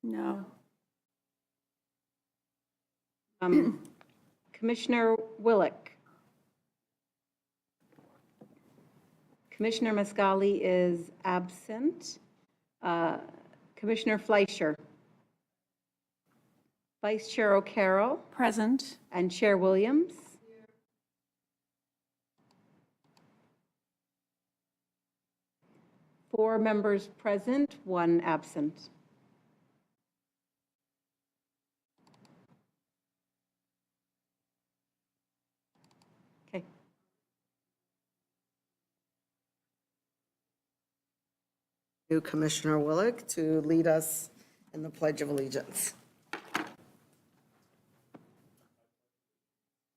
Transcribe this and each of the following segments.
No. Commissioner Willick. Commissioner Mascali is absent. Commissioner Fleischer. Vice Chair O'Carroll Present. and Chair Williams. Four members present, one absent. Okay. Commissioner Willick to lead us in the Pledge of Allegiance.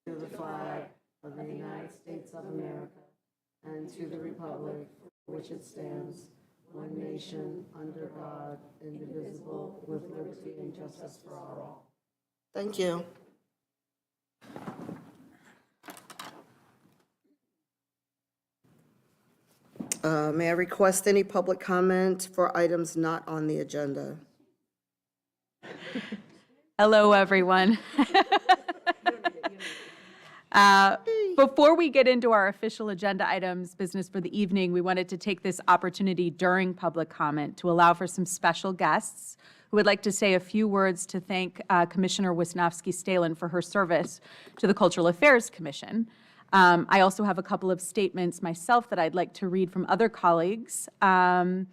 To the flag of the United States of America and to the republic for which it stands, one nation, under God, indivisible, with liberty and justice for all. Thank you. May I request any public comment for items not on the agenda? Hello, everyone. Before we get into our official agenda items, business for the evening, we wanted to take this opportunity during public comment to allow for some special guests who would like to say a few words to thank Commissioner Wisnowski-Stalin for her service to the Cultural Affairs Commission. I also have a couple of statements myself that I'd like to read from other colleagues, and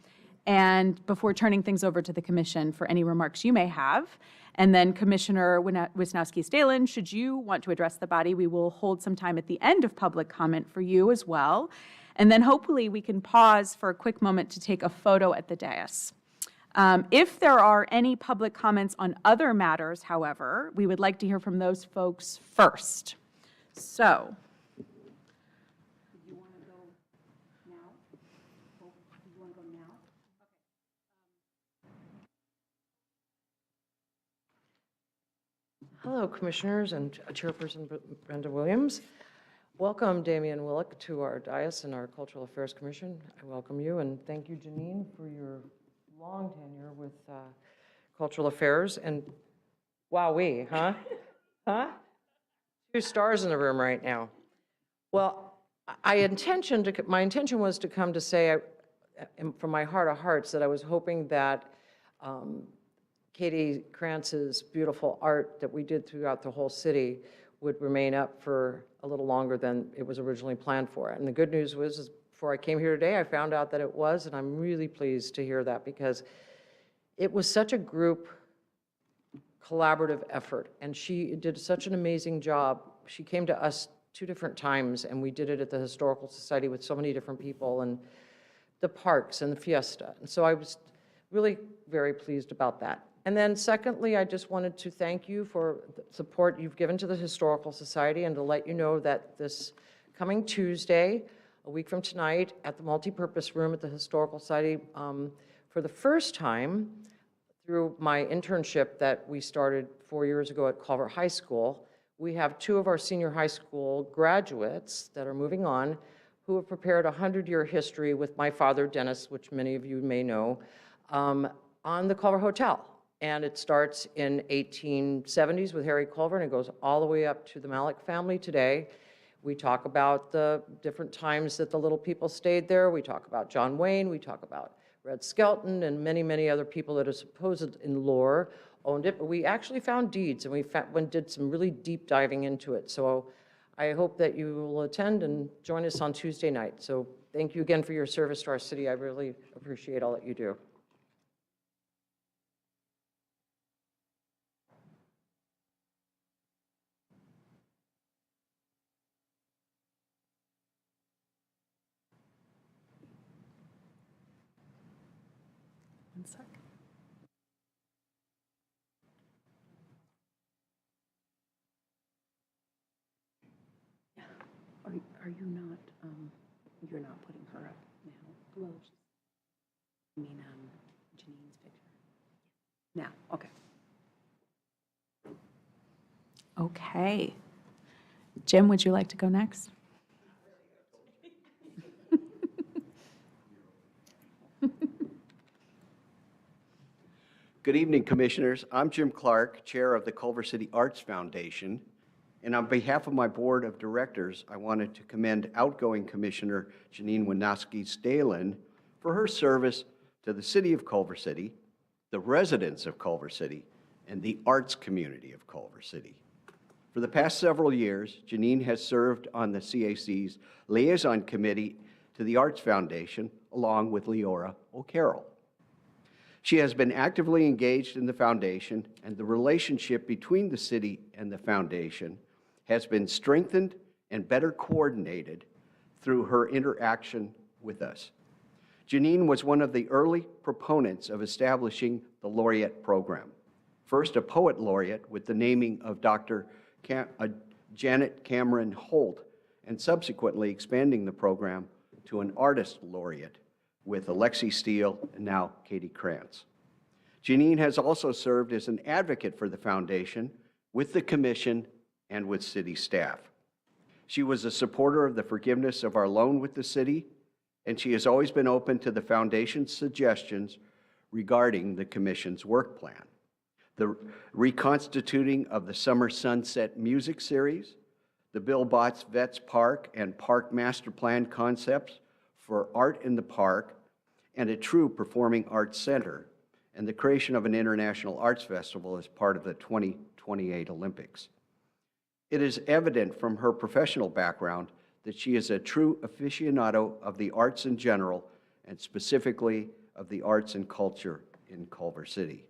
before turning things over to the Commission for any remarks you may have. And then Commissioner Wisnowski-Stalin, should you want to address the body, we will hold some time at the end of public comment for you as well. And then hopefully we can pause for a quick moment to take a photo at the dais. If there are any public comments on other matters, however, we would like to hear from those folks first. So. Hello, Commissioners and Chairperson Brenda Williams. Welcome, Damian Willick, to our dais and our Cultural Affairs Commission. I welcome you, and thank you, Janine, for your long tenure with Cultural Affairs. And wowee, huh? Huh? 2 stars in the room right now. Well, my intention was to come to say, from my heart of hearts, that I was hoping that Katie Krantz's beautiful art that we did throughout the whole city would remain up for a little longer than it was originally planned for. And the good news was, is before I came here today, I found out that it was, and I'm really pleased to hear that because it was such a group collaborative effort, and she did such an amazing job. She came to us 2 different times, and we did it at the Historical Society with so many different people, and the parks and the fiesta. And so I was really very pleased about that. And then secondly, I just wanted to thank you for the support you've given to the Historical Society and to let you know that this coming Tuesday, a week from tonight, at the multipurpose room at the Historical Society, for the first time through my internship that we started 4 years ago at Culver High School, we have 2 of our senior high school graduates that are moving on who have prepared a 100-year history with my father, Dennis, which many of you may know, on the Culver Hotel. And it starts in 1870s with Harry Culver, and it goes all the way up to the Malik family today. We talk about the different times that the little people stayed there. We talk about John Wayne. We talk about Red Skelton and many, many other people that are supposed in lore owned it. But we actually found deeds, and we did some really deep diving into it. So I hope that you will attend and join us on Tuesday night. So thank you again for your service to our city. I really appreciate all that you do. One sec. Yeah. Are you not, you're not putting her up now? Well, I mean, Janine's picture. Now, okay. Okay. Jim, would you like to go next? Good evening, Commissioners. I'm Jim Clark, Chair of the Culver City Arts Foundation, and on behalf of my Board of Directors, I wanted to commend outgoing Commissioner Janine Winofsky-Stalen for her service to the City of Culver City, the residents of Culver City, and the arts community of Culver City. For the past several years, Janine has served on the CAC's Liaison Committee to the Arts Foundation, along with Leora O'Carroll. She has been actively engaged in the foundation, and the relationship between the city and the foundation has been strengthened and better coordinated through her interaction with us. Janine was one of the early proponents of establishing the Laureate program. First, a poet laureate with the naming of Dr. Janet Cameron Holt, and subsequently expanding the program to an artist laureate with Alexi Steele and now Katie Krantz. Janine has also served as an advocate for the foundation with the commission and with city staff. She was a supporter of the forgiveness of our loan with the city, and she has always been open to the foundation's suggestions regarding the commission's work plan. The reconstituting of the Summer Sunset Music Series, the Bill Botts Vets Park and Park Master Plan concepts for art in the park, and a true performing arts center, and the creation of an international arts festival as part of the 2028 Olympics. It is evident from her professional background that she is a true aficionado of the arts in general, and specifically of the arts and culture in Culver City.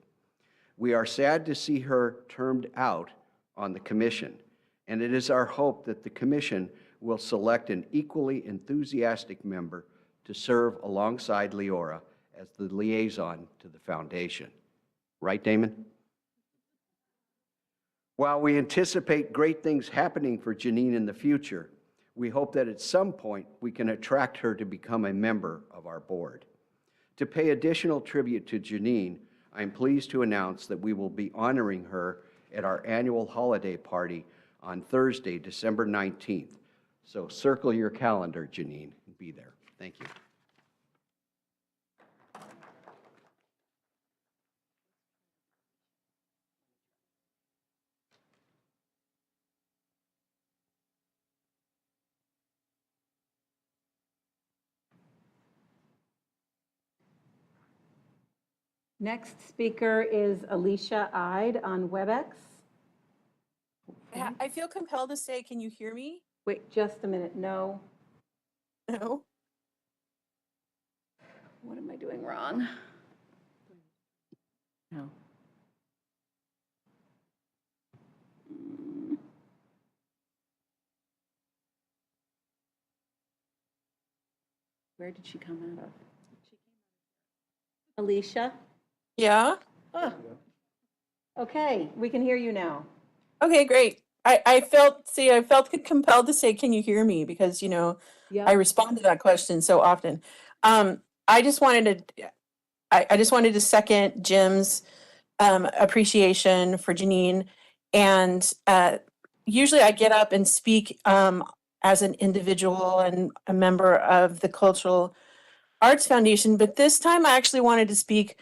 We are sad to see her termed out on the commission, and it is our hope that the commission will select an equally enthusiastic member to serve alongside Leora as the liaison to the foundation. Right, Damon? While we anticipate great things happening for Janine in the future, we hope that at some point we can attract her to become a member of our board. To pay additional tribute to Janine, I am pleased to announce that we will be honoring her at our annual holiday party on Thursday, December 19th. So circle your calendar, Janine, and be there. Thank you. Next speaker is Alicia Ide on WebEx. I feel compelled to say, can you hear me? Wait, just a minute. No. No. What am I doing wrong? No. Where did she come out of? Alicia? Yeah. Oh. Okay, we can hear you now. Okay, great. I felt compelled to say, can you hear me? Because, Yeah. I respond to that question so often. I just wanted to second Jim's appreciation for Janine. And usually I get up and speak as an individual and a member of the Cultural Arts Foundation, but this time I actually wanted to speak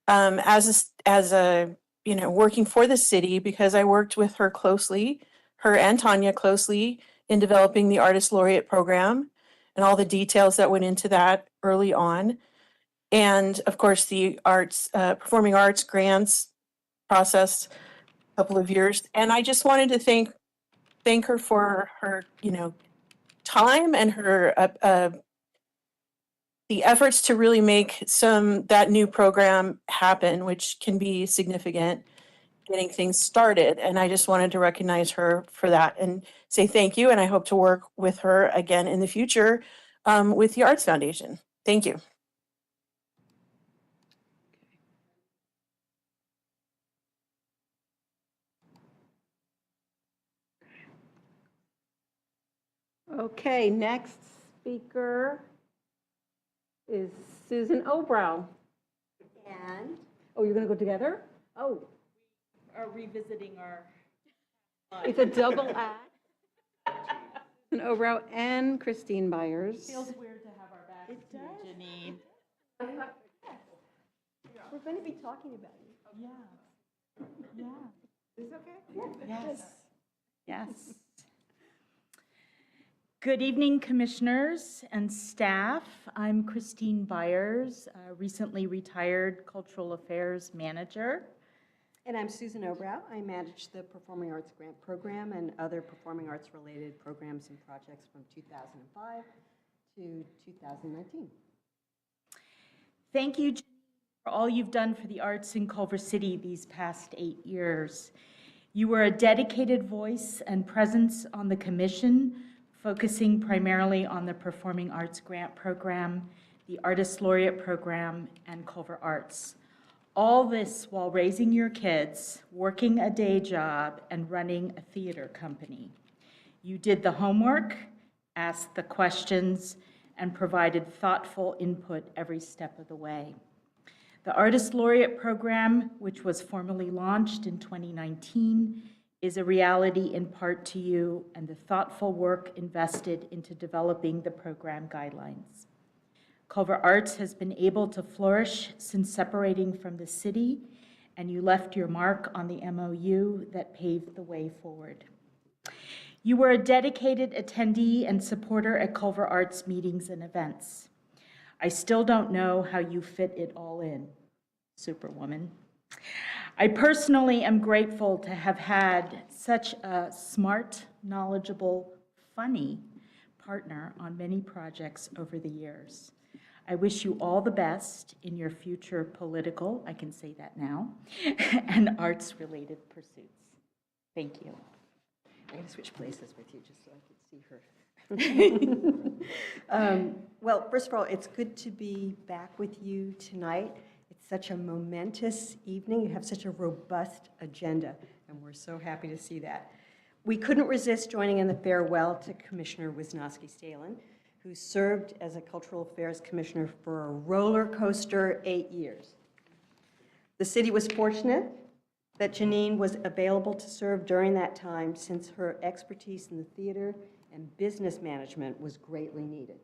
as a working for the city, because I worked with her closely, her and Tanya closely, in developing the Artist Laureate program and all the details that went into that early on. And of course, the performing arts grants process a couple of years. And I just wanted to thank her for her, time and her the efforts to really make that new program happen, which can be significant, getting things started. And I just wanted to recognize her for that and say thank you. And I hope to work with her again in the future with the Arts Foundation. Thank you. Okay, next speaker is Susan Obrow. And Oh, you're going to go together? Oh, are revisiting our. it's a double act. Susan Obrow and Christine Byers. Feels weird to have our back to Janine. We're going to be talking about you. Yeah. Yeah. Is this okay? Yes. Yes. Good evening, commissioners and staff. I'm Christine Byers, recently retired Cultural Affairs Manager. And I'm Susan Obrow. I manage the Performing Arts Grant Program and other performing arts-related programs and projects from 2005 to 2019. Thank you, Janine, for all you've done for the arts in Culver City these past 8 years. You were a dedicated voice and presence on the commission, focusing primarily on the Performing Arts Grant Program, the Artist Laureate Program, and Culver Arts. All this while raising your kids, working a day job, and running a theater company. You did the homework, asked the questions, and provided thoughtful input every step of the way. The Artist Laureate Program, which was formally launched in 2019, is a reality in part to you and the thoughtful work invested into developing the program guidelines. Culver Arts has been able to flourish since separating from the city, and you left your mark on the MOU that paved the way forward. You were a dedicated attendee and supporter at Culver Arts meetings and events. I still don't know how you fit it all in, Superwoman. I personally am grateful to have had such a smart, knowledgeable, funny partner on many projects over the years. I wish you all the best in your future political, I can say that now, and arts-related pursuits. Thank you. I'm going to switch places with you just so I can see her. Well, first of all, it's good to be back with you tonight. It's such a momentous evening. You have such a robust agenda, and we're so happy to see that. We couldn't resist joining in the farewell to Commissioner Wisnowski-Stalen, who served as a Cultural Affairs Commissioner for a roller coaster 8 years. The city was fortunate that Janine was available to serve during that time, since her expertise in the theater and business management was greatly needed.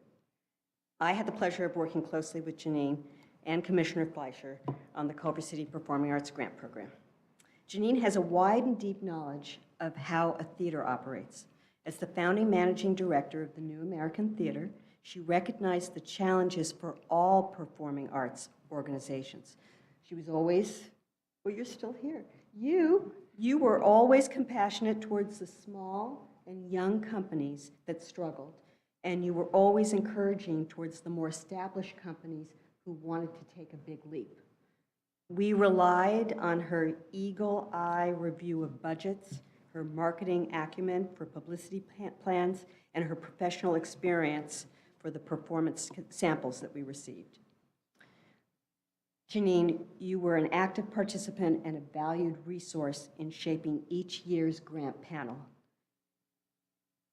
I had the pleasure of working closely with Janine and Commissioner Fleischer on the Culver City Performing Arts Grant Program. Janine has a wide and deep knowledge of how a theater operates. As the founding managing director of the New American Theater, she recognized the challenges for all performing arts organizations. She was always, well, you're still here. You were always compassionate towards the small and young companies that struggled, and you were always encouraging towards the more established companies who wanted to take a big leap. We relied on her eagle-eye review of budgets, her marketing acumen for publicity plans, and her professional experience for the performance samples that we received. Janine, you were an active participant and a valued resource in shaping each year's grant panel.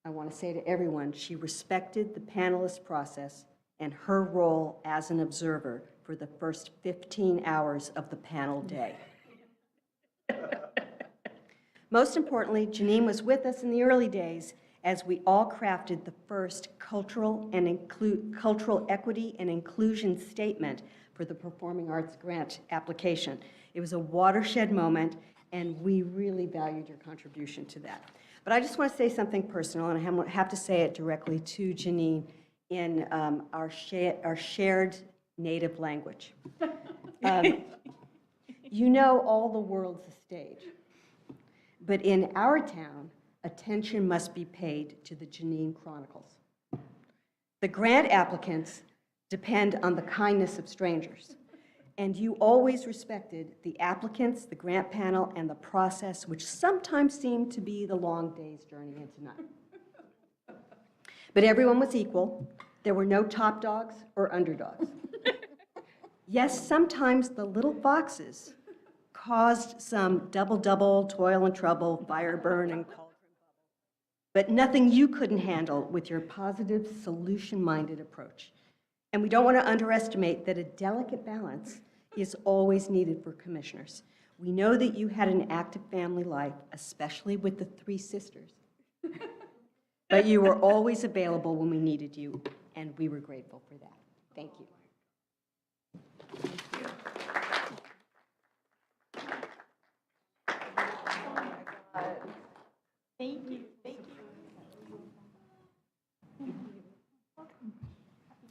I want to say to everyone, she respected the panelist process and her role as an observer for the first 15 hours of the panel day. Most importantly, Janine was with us in the early days as we all crafted the first cultural equity and inclusion statement for the Performing Arts Grant application. It was a watershed moment, and we really valued your contribution to that. But I just want to say something personal, and I have to say it directly to Janine in our shared native language. You know, all the world's a stage. But in our town, attention must be paid to the Janine Chronicles. The grant applicants depend on the kindness of strangers, and you always respected the applicants, the grant panel, and the process, which sometimes seemed to be the long day's journey into night. But everyone was equal. There were no top dogs or underdogs. Yes, sometimes the little foxes caused some double, toil and trouble, fire burn, and cauldron bubble, but nothing you couldn't handle with your positive, solution-minded approach. And we don't want to underestimate that a delicate balance is always needed for commissioners. We know that you had an active family life, especially with the 3 sisters, but you were always available when we needed you, and we were grateful for that. Thank you. Thank you.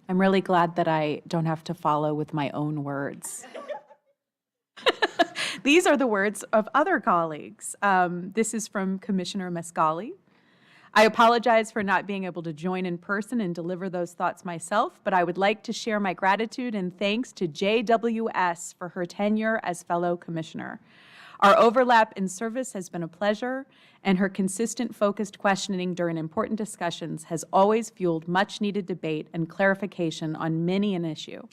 I'm really glad that I don't have to follow with my own words. These are the words of other colleagues. This is from Commissioner Mascali. I apologize for not being able to join in person and deliver those thoughts myself, but I would like to share my gratitude and thanks to JWS for her tenure as fellow commissioner. Our overlap in service has been a pleasure, and her consistent, focused questioning during important discussions has always fueled much-needed debate and clarification on many an issue.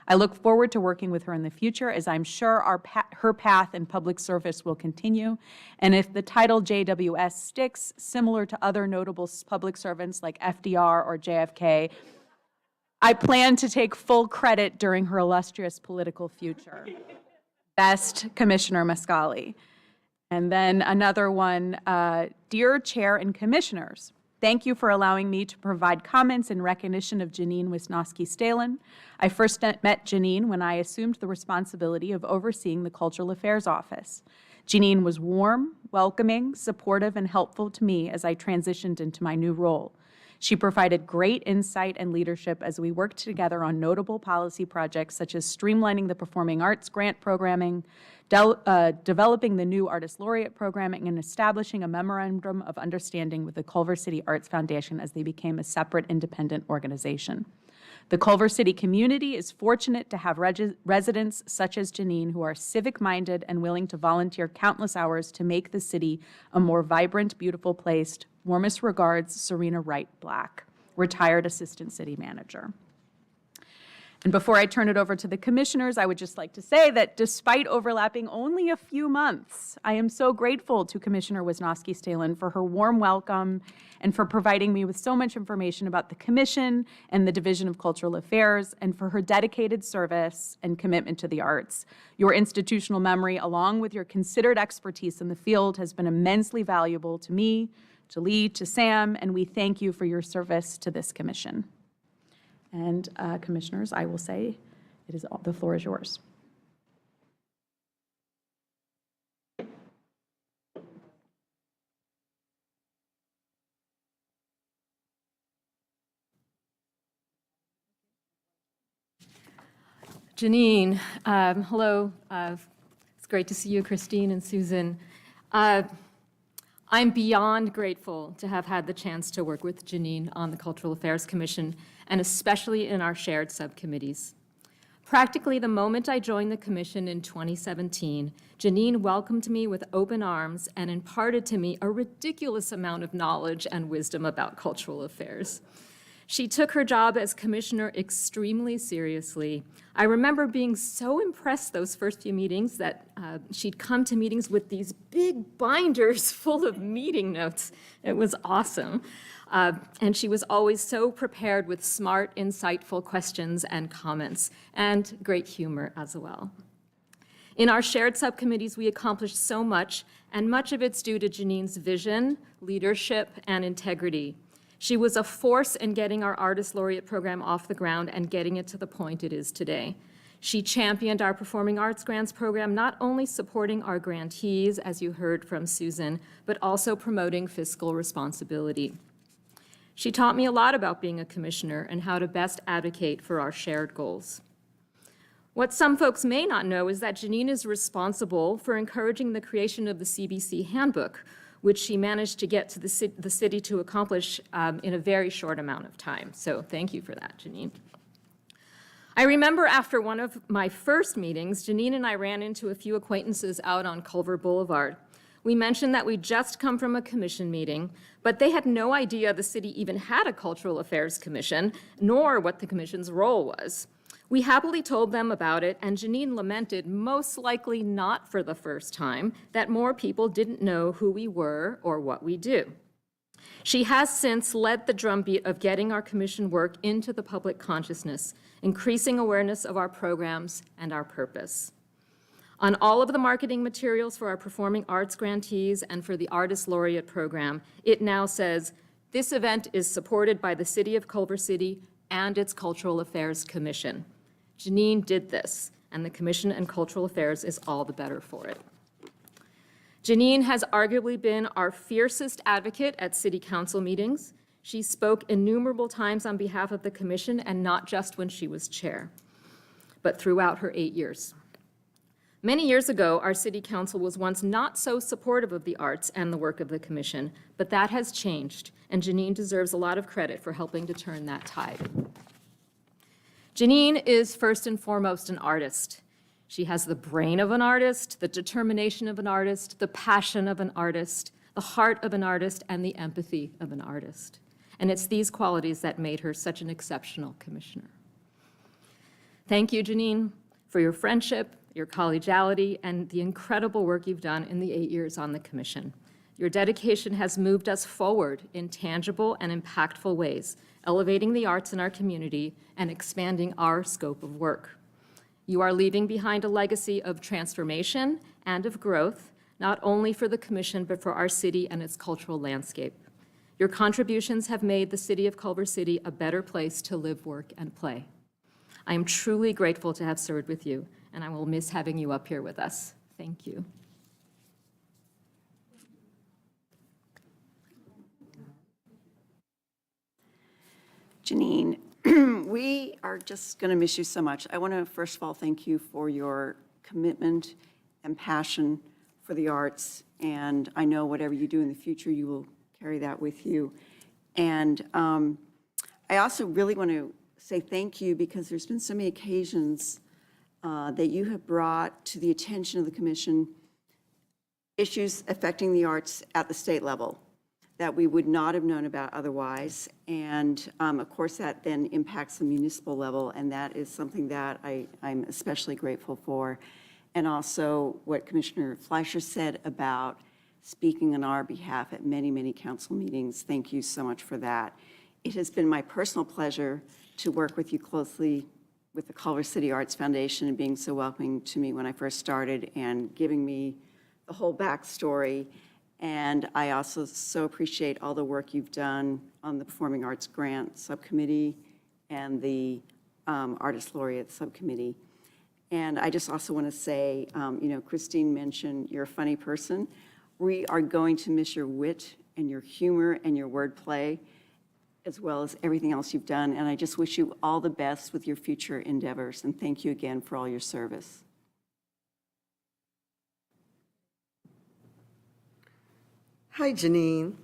I look forward to working with her in the future, as I'm sure her path in public service will continue. And if the title JWS sticks, similar to other notable public servants like FDR or JFK, I plan to take full credit during her illustrious political future. Best, Commissioner Mascali. And then another one, Dear Chair and Commissioners, thank you for allowing me to provide comments in recognition of Janine Wisnowski-Stalen. I first met Janine when I assumed the responsibility of overseeing the Cultural Affairs Office. Janine was warm, welcoming, supportive, and helpful to me as I transitioned into my new role. She provided great insight and leadership as we worked together on notable policy projects such as streamlining the performing arts grant programming, developing the new Artist Laureate programming, and establishing a memorandum of understanding with the Culver City Arts Foundation as they became a separate independent organization. The Culver City community is fortunate to have residents such as Janine who are civic-minded and willing to volunteer countless hours to make the city a more vibrant, beautiful place. Warmest regards, Serena Wright Black, retired Assistant City Manager. And before I turn it over to the commissioners, I would just like to say that despite overlapping only a few months, I am so grateful to Commissioner Wisnowski-Stalen for her warm welcome and for providing me with so much information about the Commission and the Division of Cultural Affairs, and for her dedicated service and commitment to the arts. Your institutional memory, along with your considered expertise in the field, has been immensely valuable to me, to Lee, to Sam, and we thank you for your service to this Commission. And commissioners, I will say, the floor is yours. Janine, hello. It's great to see you, Christine and Susan. I'm beyond grateful to have had the chance to work with Janine on the Cultural Affairs Commission, and especially in our shared subcommittees. Practically the moment I joined the commission in 2017, Janine welcomed me with open arms and imparted to me a ridiculous amount of knowledge and wisdom about cultural affairs. She took her job as commissioner extremely seriously. I remember being so impressed those first few meetings that she'd come to meetings with these big binders full of meeting notes. It was awesome. And she was always so prepared with smart, insightful questions and comments, and great humor as well. In our shared subcommittees, we accomplished so much, and much of it's due to Janine's vision, leadership, and integrity. She was a force in getting our Artist Laureate program off the ground and getting it to the point it is today. She championed our Performing Arts Grants program, not only supporting our grantees, as you heard from Susan, but also promoting fiscal responsibility. She taught me a lot about being a commissioner and how to best advocate for our shared goals. What some folks may not know is that Janine is responsible for encouraging the creation of the CBC handbook, which she managed to get to the city to accomplish in a very short amount of time. So thank you for that, Janine. I remember after one of my first meetings, Janine and I ran into a few acquaintances out on Culver Boulevard. We mentioned that we'd just come from a commission meeting, but they had no idea the city even had a Cultural Affairs Commission, nor what the commission's role was. We happily told them about it, and Janine lamented, most likely not for the first time, that more people didn't know who we were or what we do. She has since led the drumbeat of getting our commission work into the public consciousness, increasing awareness of our programs and our purpose. On all of the marketing materials for our performing arts grantees and for the Artist Laureate program, it now says, "This event is supported by the City of Culver City and its Cultural Affairs Commission." Janine did this, and the Commission on Cultural Affairs is all the better for it. Janine has arguably been our fiercest advocate at city council meetings. She spoke innumerable times on behalf of the commission, and not just when she was chair, but throughout her 8 years. Many years ago, our city council was once not so supportive of the arts and the work of the commission, but that has changed, and Janine deserves a lot of credit for helping to turn that tide. Janine is first and foremost an artist. She has the brain of an artist, the determination of an artist, the passion of an artist, the heart of an artist, and the empathy of an artist. And it's these qualities that made her such an exceptional commissioner. Thank you, Janine, for your friendship, your collegiality, and the incredible work you've done in the 8 years on the commission. Your dedication has moved us forward in tangible and impactful ways, elevating the arts in our community and expanding our scope of work. You are leaving behind a legacy of transformation and of growth, not only for the commission, but for our city and its cultural landscape. Your contributions have made the city of Culver City a better place to live, work, and play. I am truly grateful to have served with you, and I will miss having you up here with us. Thank you. Janine, we are just going to miss you so much. I want to first of all thank you for your commitment and passion for the arts, and I know whatever you do in the future, you will carry that with you. And I also really want to say thank you because there's been so many occasions that you have brought to the attention of the commission issues affecting the arts at the state level that we would not have known about otherwise. And of course, that then impacts the municipal level, and that is something that I'm especially grateful for. And also what Commissioner Fleischer said about speaking on our behalf at many, many council meetings. Thank you so much for that. It has been my personal pleasure to work with you closely with the Culver City Arts Foundation and being so welcoming to me when I first started and giving me the whole backstory. And I also so appreciate all the work you've done on the Performing Arts Grant Subcommittee and the Artist Laureate Subcommittee. And I just also want to say, Christine mentioned you're a funny person. We are going to miss your wit and your humor and your wordplay, as well as everything else you've done. And I just wish you all the best with your future endeavors. And thank you again for all your service. Hi, Janine.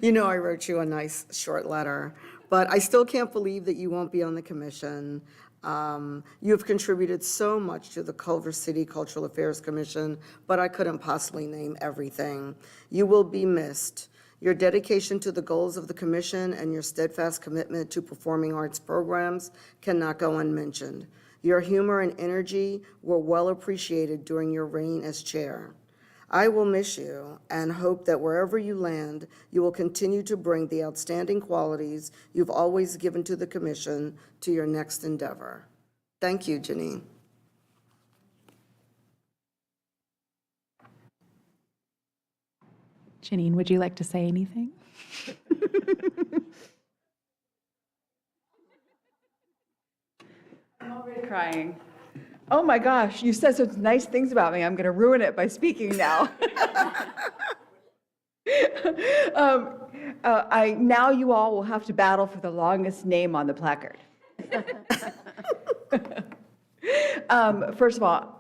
You know I wrote you a nice short letter, but I still can't believe that you won't be on the commission. You have contributed so much to the Culver City Cultural Affairs Commission, but I couldn't possibly name everything. You will be missed. Your dedication to the goals of the commission and your steadfast commitment to performing arts programs cannot go unmentioned. Your humor and energy were well appreciated during your reign as chair. I will miss you and hope that wherever you land, you will continue to bring the outstanding qualities you've always given to the commission to your next endeavor. Thank you, Janine. Janine, would you like to say anything? I'm already crying. Oh my gosh, you said such nice things about me. I'm going to ruin it by speaking now. Now you all will have to battle for the longest name on the placard. First of all,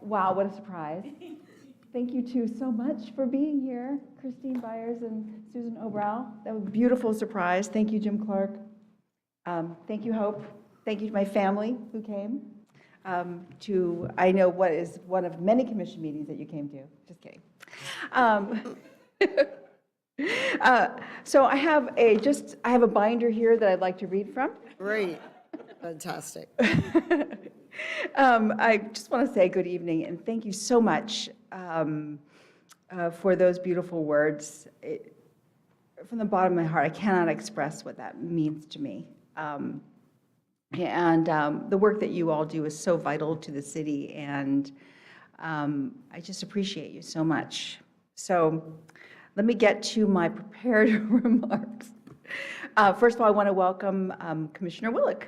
wow, what a surprise. Thank you two so much for being here, Christine Byers and Susan Obrow. That was a beautiful surprise. Thank you, Jim Clark. Thank you, Hope. Thank you to my family who came. I know what is one of many commission meetings that you came to. Just kidding. So I have a binder here that I'd like to read from. Great. Fantastic. I just want to say good evening and thank you so much for those beautiful words. From the bottom of my heart, I cannot express what that means to me. And the work that you all do is so vital to the city, and I just appreciate you so much. So let me get to my prepared remarks. First of all, I want to welcome Commissioner Willick.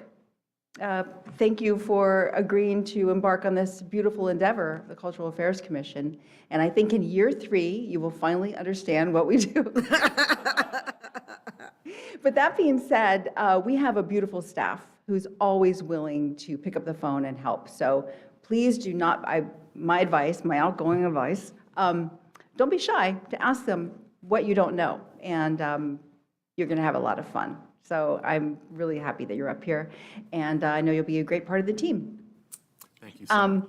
Thank you for agreeing to embark on this beautiful endeavor, the Cultural Affairs Commission. And I think in year 3, you will finally understand what we do. But that being said, we have a beautiful staff who's always willing to pick up the phone and help. So please do not, my advice, my outgoing advice, don't be shy to ask them what you don't know, and you're going to have a lot of fun. So I'm really happy that you're up here, and I know you'll be a great part of the team. Thank you so much.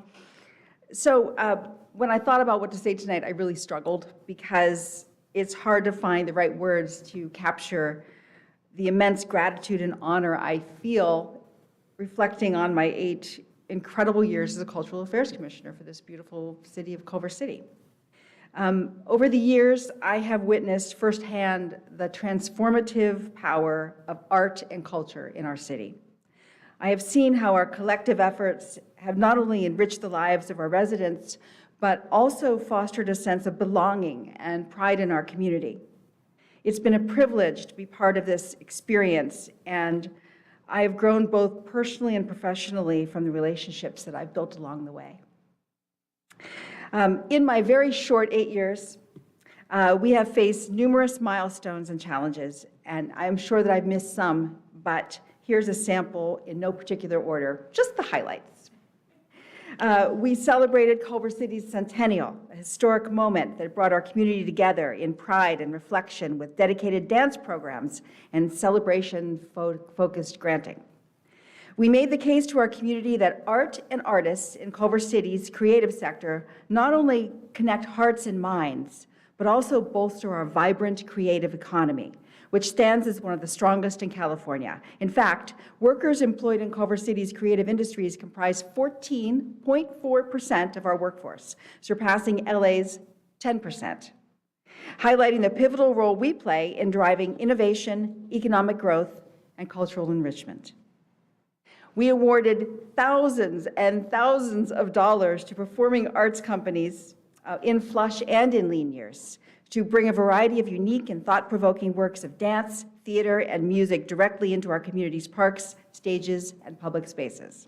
So when I thought about what to say tonight, I really struggled because it's hard to find the right words to capture the immense gratitude and honor I feel reflecting on my 8 incredible years as a Cultural Affairs Commissioner for this beautiful city of Culver City. Over the years, I have witnessed firsthand the transformative power of art and culture in our city. I have seen how our collective efforts have not only enriched the lives of our residents, but also fostered a sense of belonging and pride in our community. It's been a privilege to be part of this experience, and I have grown both personally and professionally from the relationships that I've built along the way. In my very short 8 years, we have faced numerous milestones and challenges, and I'm sure that I've missed some, but here's a sample in no particular order, just the highlights. We celebrated Culver City's centennial, a historic moment that brought our community together in pride and reflection with dedicated dance programs and celebration-focused granting. We made the case to our community that art and artists in Culver City's creative sector not only connect hearts and minds, but also bolster our vibrant creative economy, which stands as one of the strongest in California. In fact, workers employed in Culver City's creative industries comprise 14.4% of our workforce, surpassing LA's 10%, highlighting the pivotal role we play in driving innovation, economic growth, and cultural enrichment. We awarded thousands and thousands of dollars to performing arts companies in flush and in lean years to bring a variety of unique and thought-provoking works of dance, theater, and music directly into our community's parks, stages, and public spaces.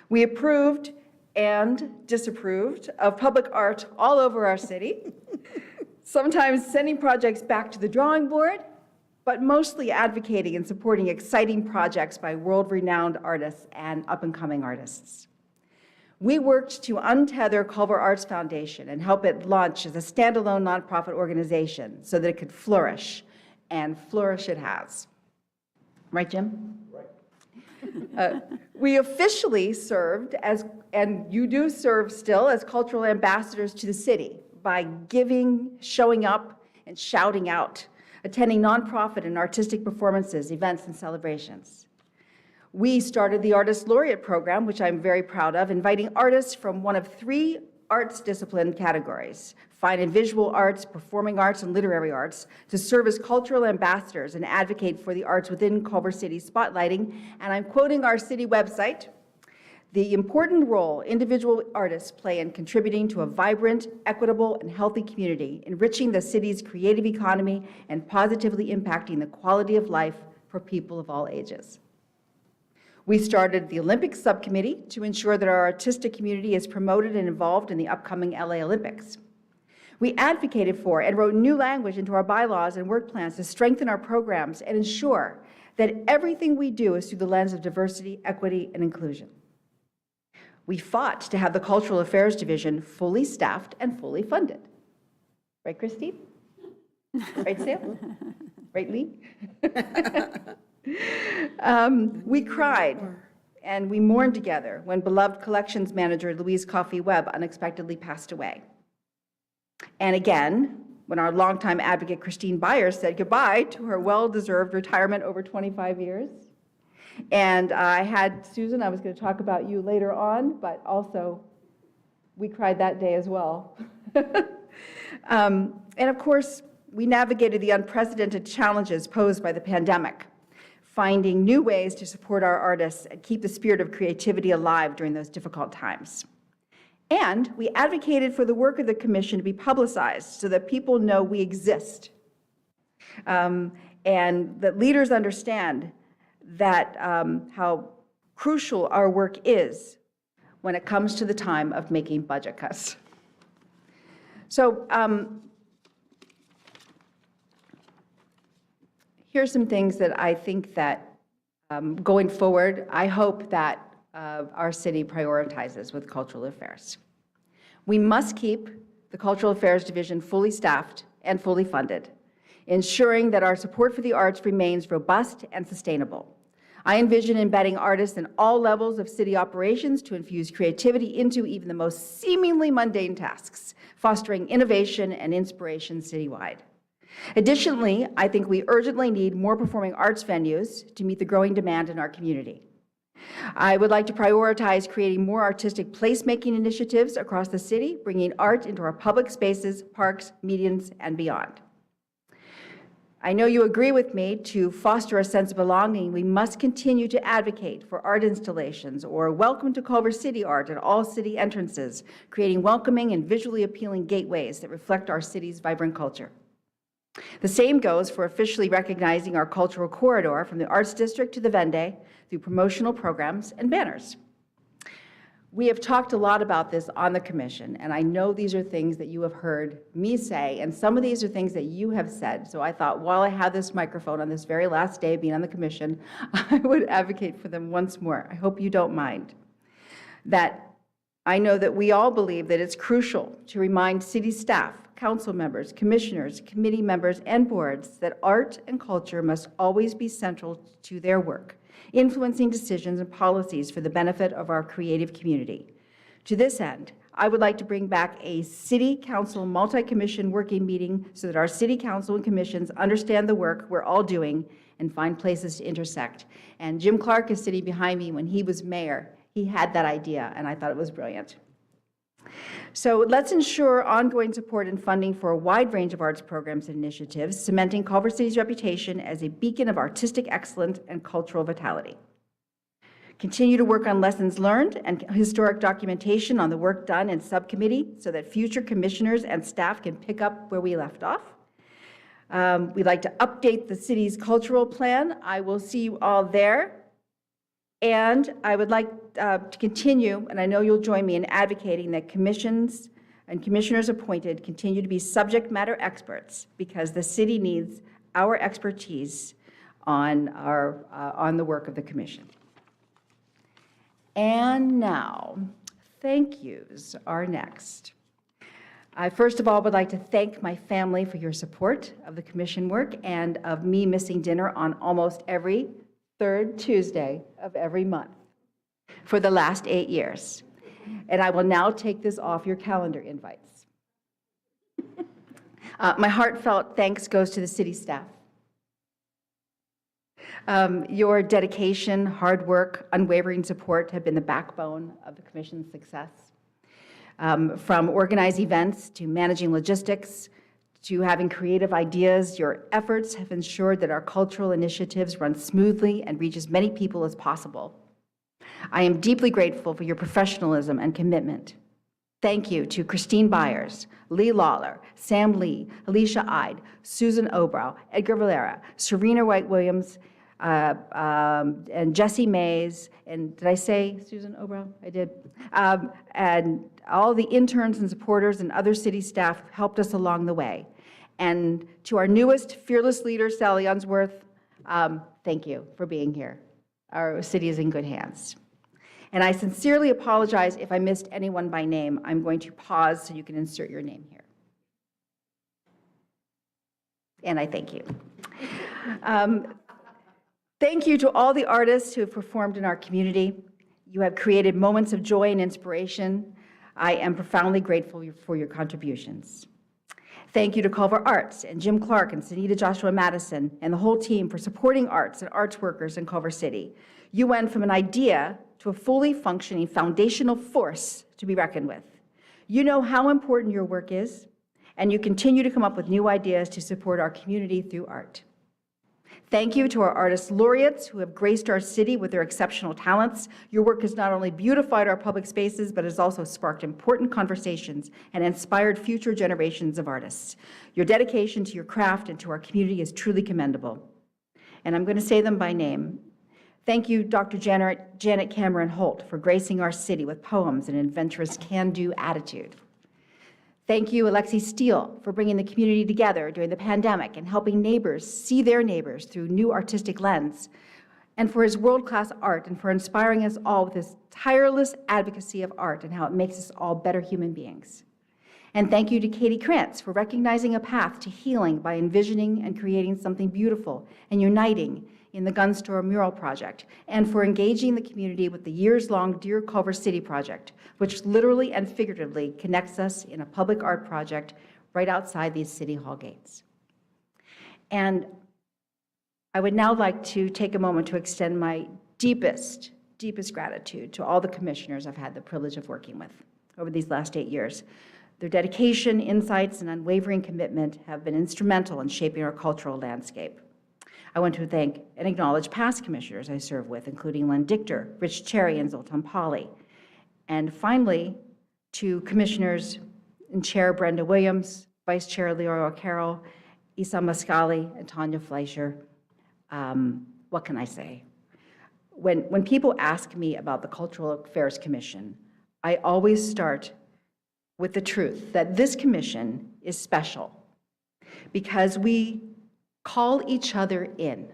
We approved and disapproved of public art all over our city, sometimes sending projects back to the drawing board, but mostly advocating and supporting exciting projects by world-renowned artists and up-and-coming artists. We worked to untether Culver Arts Foundation and help it launch as a standalone nonprofit organization so that it could flourish, and flourish it has. Right, Jim? Right. We officially served as, and you do serve still, as cultural ambassadors to the city by giving, showing up, and shouting out, attending nonprofit and artistic performances, events, and celebrations. We started the Artist Laureate Program, which I'm very proud of, inviting artists from one of 3 arts discipline categories, fine and visual arts, performing arts, and literary arts, to serve as cultural ambassadors and advocate for the arts within Culver City, spotlighting, and I'm quoting our city website, the important role individual artists play in contributing to a vibrant, equitable, and healthy community, enriching the city's creative economy and positively impacting the quality of life for people of all ages. We started the Olympics Subcommittee to ensure that our artistic community is promoted and involved in the upcoming LA Olympics. We advocated for and wrote new language into our bylaws and work plans to strengthen our programs and ensure that everything we do is through the lens of diversity, equity, and inclusion. We fought to have the Cultural Affairs Division fully staffed and fully funded. Right, Christine? Right, Sam? Right, Lee? We cried and we mourned together when beloved collections manager Louise Coffey Webb unexpectedly passed away. And again, when our longtime advocate Christine Byers said goodbye to her well-deserved retirement over 25 years. And I had Susan, I was going to talk about you later on, but also we cried that day as well. And of course, we navigated the unprecedented challenges posed by the pandemic, finding new ways to support our artists and keep the spirit of creativity alive during those difficult times. And we advocated for the work of the commission to be publicized so that people know we exist, and that leaders understand that how crucial our work is when it comes to the time of making budget cuts. So here's some things that I think that going forward, I hope that our city prioritizes with cultural affairs. We must keep the Cultural Affairs Division fully staffed and fully funded, ensuring that our support for the arts remains robust and sustainable. I envision embedding artists in all levels of city operations to infuse creativity into even the most seemingly mundane tasks, fostering innovation and inspiration citywide. Additionally, I think we urgently need more performing arts venues to meet the growing demand in our community. I would like to prioritize creating more artistic placemaking initiatives across the city, bringing art into our public spaces, parks, medians, and beyond. I know you agree with me to foster a sense of belonging. We must continue to advocate for art installations or welcome to Culver City art at all city entrances, creating welcoming and visually appealing gateways that reflect our city's vibrant culture. The same goes for officially recognizing our cultural corridor from the Arts District to the Vende through promotional programs and banners. We have talked a lot about this on the commission, and I know these are things that you have heard me say, and some of these are things that you have said. So I thought, while I have this microphone on this very last day of being on the commission, I would advocate for them once more. I hope you don't mind. That I know that we all believe that it's crucial to remind city staff, council members, commissioners, committee members, and boards that art and culture must always be central to their work, influencing decisions and policies for the benefit of our creative community. To this end, I would like to bring back a city council multi-commission working meeting so that our city council and commissions understand the work we're all doing and find places to intersect. And Jim Clark is sitting behind me. When he was mayor, he had that idea, and I thought it was brilliant. So let's ensure ongoing support and funding for a wide range of arts programs and initiatives, cementing Culver City's reputation as a beacon of artistic excellence and cultural vitality. Continue to work on lessons learned and historic documentation on the work done in subcommittee so that future commissioners and staff can pick up where we left off. We'd like to update the city's cultural plan. I will see you all there. And I would like to continue, and I know you'll join me in advocating that commissions and commissioners appointed continue to be subject matter experts because the city needs our expertise on the work of the commission. And now, thank yous are next. I first of all would like to thank my family for your support of the commission work and of me missing dinner on almost every third Tuesday of every month for the last 8 years. And I will now take this off your calendar invites. My heartfelt thanks goes to the city staff. Your dedication, hard work, unwavering support have been the backbone of the commission's success. From organized events to managing logistics, to having creative ideas, your efforts have ensured that our cultural initiatives run smoothly and reach as many people as possible. I am deeply grateful for your professionalism and commitment. Thank you to Christine Byers, Lee Lawler, Sam Lee, Alicia Ide, Susan Obrow, Edgar Valera, Serena White-Williams, and Jessie Mays, and did I say Susan Obrow? I did. And all the interns and supporters and other city staff who helped us along the way. And to our newest fearless leader, Sally Unsworth, thank you for being here. Our city is in good hands. And I sincerely apologize if I missed anyone by name. I'm going to pause so you can insert your name here. And I thank you. Thank you to all the artists who have performed in our community. You have created moments of joy and inspiration. I am profoundly grateful for your contributions. Thank you to Culver Arts and Jim Clark and Sunita Joshua Madison and the whole team for supporting arts and arts workers in Culver City. You went from an idea to a fully functioning foundational force to be reckoned with. You know how important your work is, and you continue to come up with new ideas to support our community through art. Thank you to our artist laureates who have graced our city with their exceptional talents. Your work has not only beautified our public spaces, but has also sparked important conversations and inspired future generations of artists. Your dedication to your craft and to our community is truly commendable. And I'm going to say them by name. Thank you, Dr. Janet Cameron Holt, for gracing our city with poems and an adventurous can-do attitude. Thank you, Alexi Steele, for bringing the community together during the pandemic and helping neighbors see their neighbors through new artistic lens, and for his world-class art and for inspiring us all with his tireless advocacy of art and how it makes us all better human beings. And thank you to Katie Krantz for recognizing a path to healing by envisioning and creating something beautiful and uniting in the Gun Store Mural Project, and for engaging the community with the years-long Dear Culver City project, which literally and figuratively connects us in a public art project right outside these City Hall gates. And I would now like to take a moment to extend my deepest gratitude to all the commissioners I've had the privilege of working with over these last 8 years. Their dedication, insights, and unwavering commitment have been instrumental in shaping our cultural landscape. I want to thank and acknowledge past commissioners I serve with, including Len Dichter, Rich Cherry, and Zoltan Pali. And finally, to Commissioners and Chair Brenda Williams, Vice Chair Leora Carroll, Isa Mascali, and Tanya Fleischer. What can I say? When people ask me about the Cultural Affairs Commission, I always start with the truth that this commission is special because we call each other in.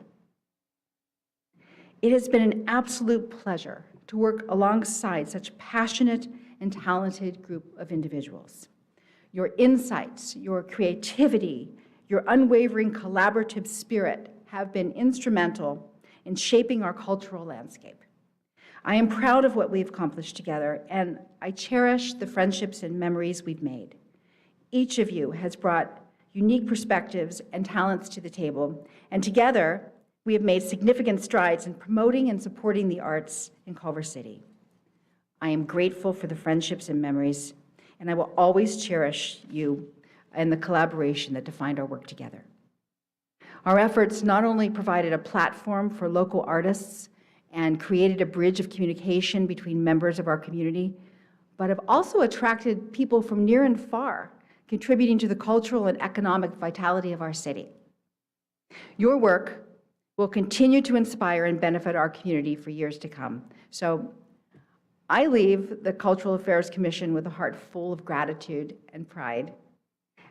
It has been an absolute pleasure to work alongside such passionate and talented group of individuals. Your insights, your creativity, your unwavering collaborative spirit have been instrumental in shaping our cultural landscape. I am proud of what we've accomplished together, and I cherish the friendships and memories we've made. Each of you has brought unique perspectives and talents to the table, and together we have made significant strides in promoting and supporting the arts in Culver City. I am grateful for the friendships and memories, and I will always cherish you and the collaboration that defined our work together. Our efforts not only provided a platform for local artists and created a bridge of communication between members of our community, but have also attracted people from near and far, contributing to the cultural and economic vitality of our city. Your work will continue to inspire and benefit our community for years to come. So I leave the Cultural Affairs Commission with a heart full of gratitude and pride.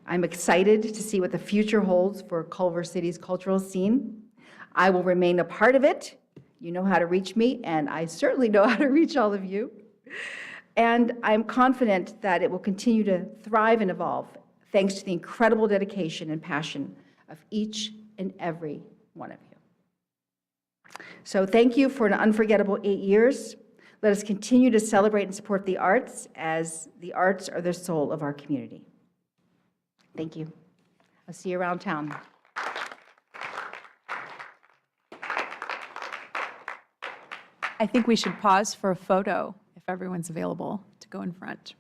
I'm excited to see what the future holds for Culver City's cultural scene. I will remain a part of it. You know how to reach me, and I certainly know how to reach all of you. And I'm confident that it will continue to thrive and evolve thanks to the incredible dedication and passion of each and every one of you. So thank you for an unforgettable 8 years. Let us continue to celebrate and support the arts, as the arts are the soul of our community. Thank you. I'll see you around town. I think we should pause for a photo if everyone's available to go in front.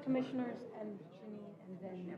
Commissioners and Janine, and then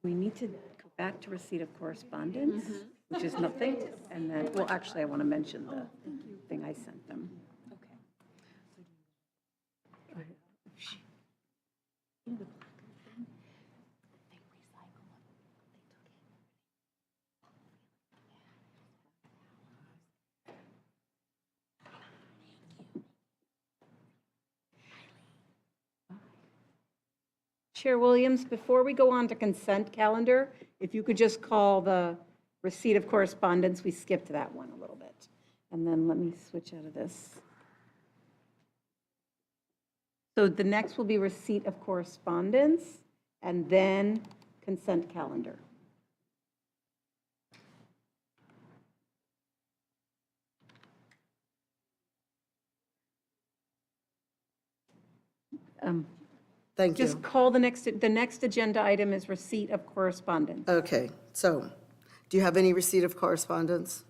We need to go back to receipt of correspondence, which is nothing, and then, well, actually, I want to mention the thing I sent them. Chair Williams, before we go on to consent calendar, if you could just call the receipt of correspondence, we skipped that one a little bit. And then let me switch out of this. So the next will be receipt of correspondence and then consent calendar. Thank you. Just call the next agenda item is receipt of correspondence. Okay, so, do you have any receipt of correspondence?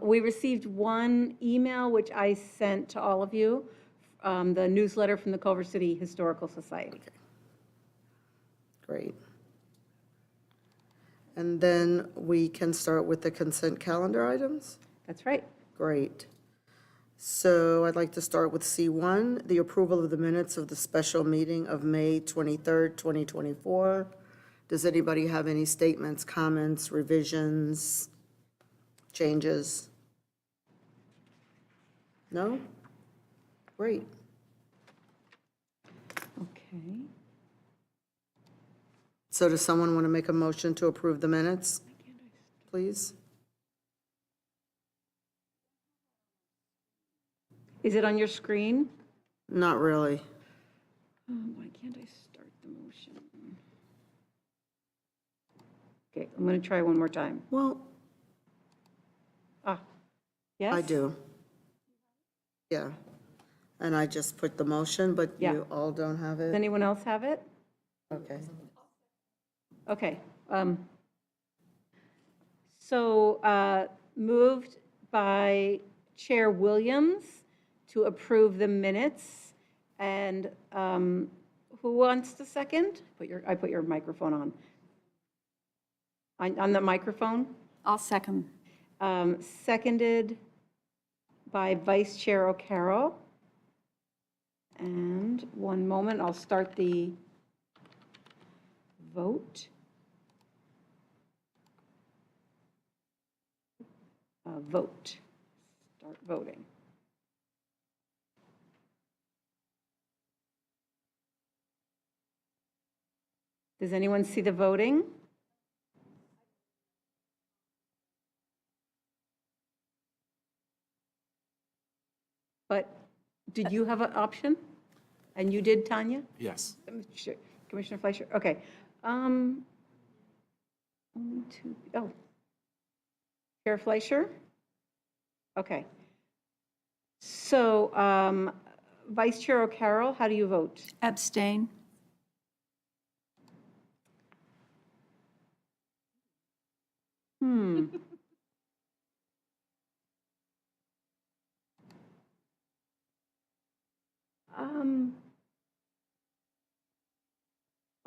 We received one email, which I sent to all of you, the newsletter from the Culver City Historical Society. Great. And then we can start with the consent calendar items? That's right. Great. So I'd like to start with C1, the approval of the minutes of the special meeting of May 23rd, 2024. Does anybody have any statements, comments, revisions, changes? No? Great. Okay. So does someone want to make a motion to approve the minutes, please? Is it on your screen? Not really. Why can't I start the motion? Okay, I'm going to try one more time. Well, Yes? I do. Yeah. And I just put the motion, but Yeah. you all don't have Does it? anyone else have it? Okay. Okay. So moved by Chair Williams to approve the minutes. And who wants the second? I put your microphone on. On the microphone? I'll second. Seconded by Vice Chair O'Carroll. And one moment, I'll start the vote. Vote. Start voting. Does anyone see the voting? But did you have an option? And you did, Tanya? Yes. Commissioner Fleischer? Okay. Only two, oh. Chair Fleischer? Okay. So Vice Chair O'Carroll, how do you vote? Abstain.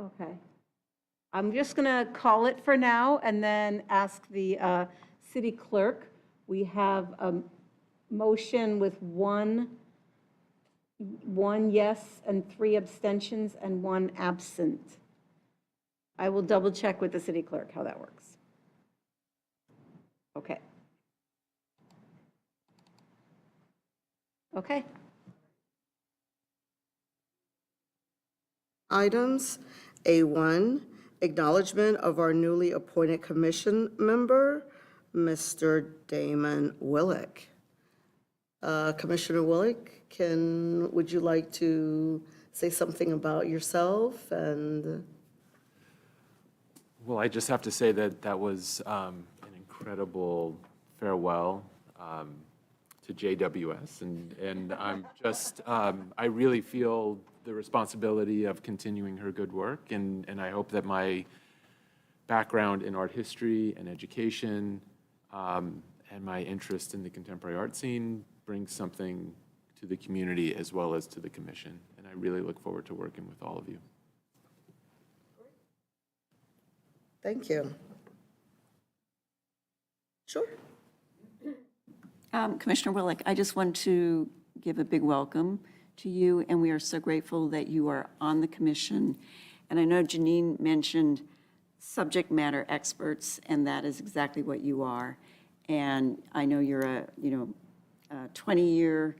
Okay. I'm just going to call it for now and then ask the city clerk. We have a motion with one yes and 3 abstentions and 1 absent. I will double check with the city clerk how that works. Okay. Okay. Items, A1, acknowledgement of our newly appointed commission member, Mr. Damon Willick. Commissioner Willick, would you like to say something about yourself and? Well, I just have to say that that was an incredible farewell JWS, and I'm just, I really feel the responsibility of continuing her good work, and I hope that my background in art history and education, and my interest in the contemporary art scene brings something to the community as well as to the commission, and I really look forward to working with all of you. Thank you. Sure. Commissioner Willick, I just want to give a big welcome to you, and we are so grateful that you are on the commission. And I know Janine mentioned subject matter experts, and that is exactly what you are. And I know you're a 20-year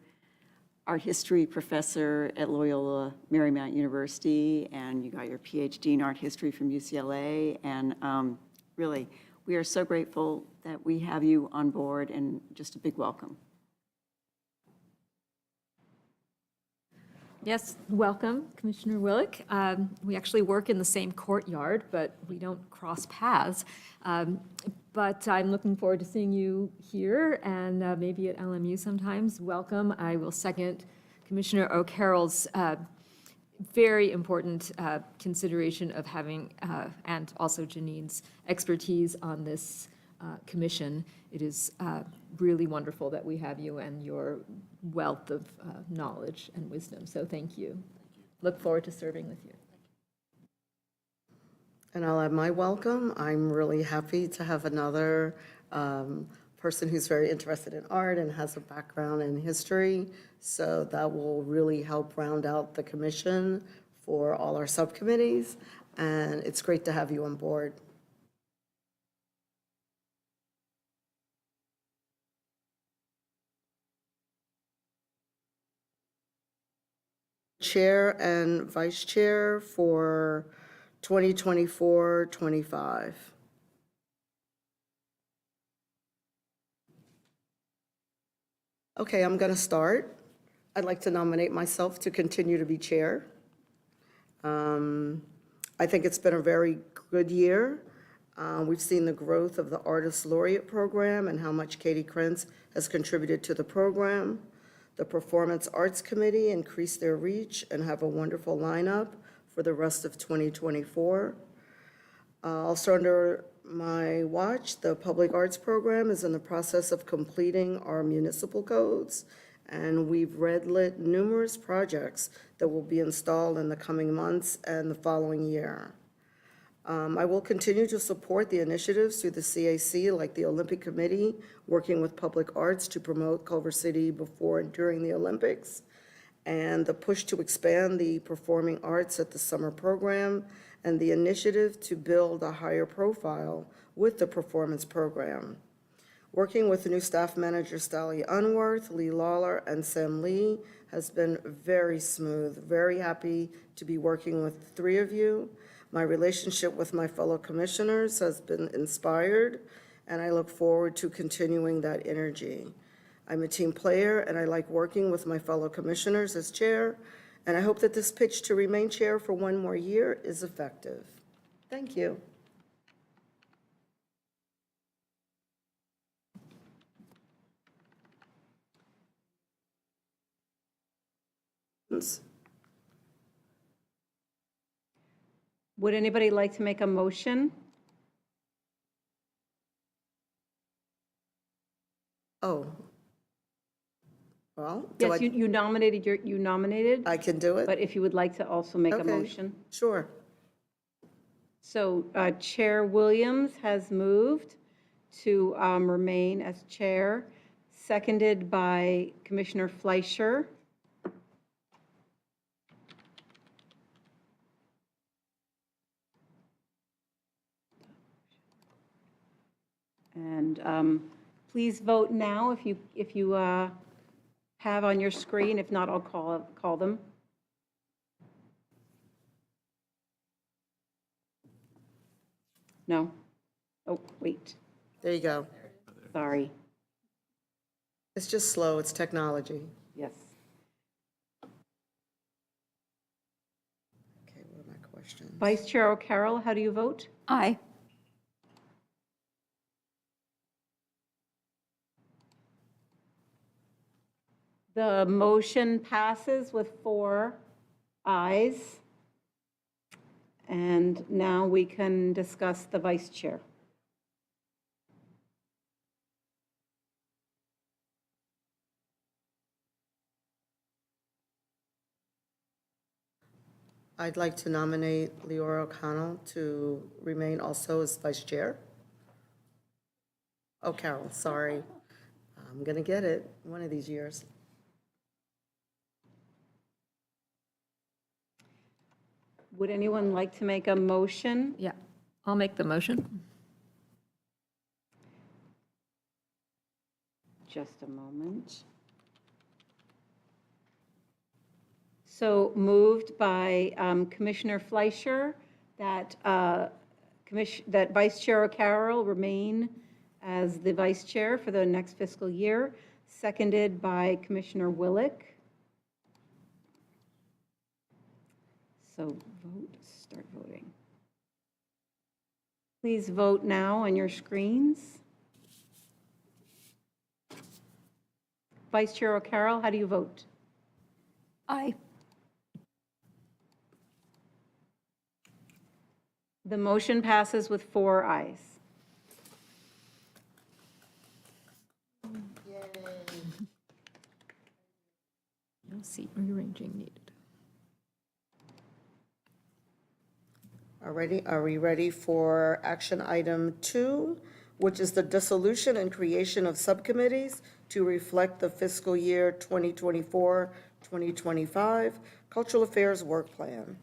art history professor at Loyola Marymount University, and you got your PhD in art history from UCLA. And really, we are so grateful that we have you on board, and just a big welcome. Yes, welcome, Commissioner Willick. We actually work in the same courtyard, but we don't cross paths. But I'm looking forward to seeing you here and maybe at LMU sometimes. Welcome. I will second Commissioner O'Carroll's very important consideration of having, and also Janine's expertise on this commission. It is really wonderful that we have you and your wealth of knowledge and wisdom. So thank you. Look forward to serving with you. And I'll add my welcome. I'm really happy to have another person who's very interested in art and has a background in history. So that will really help round out the commission for all our subcommittees. And it's great to have you on board. Chair and vice chair for 2024-25. Okay, I'm going to start. I'd like to nominate myself to continue to be chair. I think it's been a very good year. We've seen the growth of the Artist Laureate program and how much Katie Krentz has contributed to the program. The Performance Arts Committee increased their reach and have a wonderful lineup for the rest of 2024. Also under my watch, the Public Arts Program is in the process of completing our municipal codes, and we've red-lit numerous projects that will be installed in the coming months and the following year. I will continue to support the initiatives through the CAC, like the Olympic Committee, working with public arts to promote Culver City before and during the Olympics, and the push to expand the performing arts at the summer program, and the initiative to build a higher profile with the performance program. Working with the new staff managers, Sally Unworth, Lee Lawler, and Sam Lee, has been very smooth. Very happy to be working with the three of you. My relationship with my fellow commissioners has been inspired, and I look forward to continuing that energy. I'm a team player, and I like working with my fellow commissioners as chair, and I hope that this pitch to remain chair for one more year is effective. Thank you. Would anybody like to make a motion? Oh. Well, do Yes, you nominated, you nominated, I can do it? but if you would like to also make a Okay. motion. Sure. So Chair Williams has moved to remain as chair, seconded by Commissioner Fleischer. And please vote now if you have on your screen. If not, I'll call them. No? Oh, wait, There you go. sorry. It's just slow. It's technology. Yes. Okay, what are my questions? Vice Chair O'Carroll, how do you vote? Aye. The motion passes with 4 ayes. And now we can discuss the vice chair. I'd like to nominate Leora O'Connell to remain also as vice chair. Oh, Carol, sorry. I'm going to get it one of these years. Would anyone like to make a motion? Yeah, I'll make the motion. Just a moment. So moved by Commissioner Fleischer that, that Vice Chair O'Carroll remain as the vice chair for the next fiscal year, seconded by Commissioner Willick. So vote, start voting. Please vote now on your screens. Vice Chair O'Carroll, how do you vote? Aye. The motion passes with 4 ayes. No seat rearranging needed. Are we ready for action item 2, which is the dissolution and creation of subcommittees to reflect the fiscal year 2024-2025 Cultural Affairs Work Plan?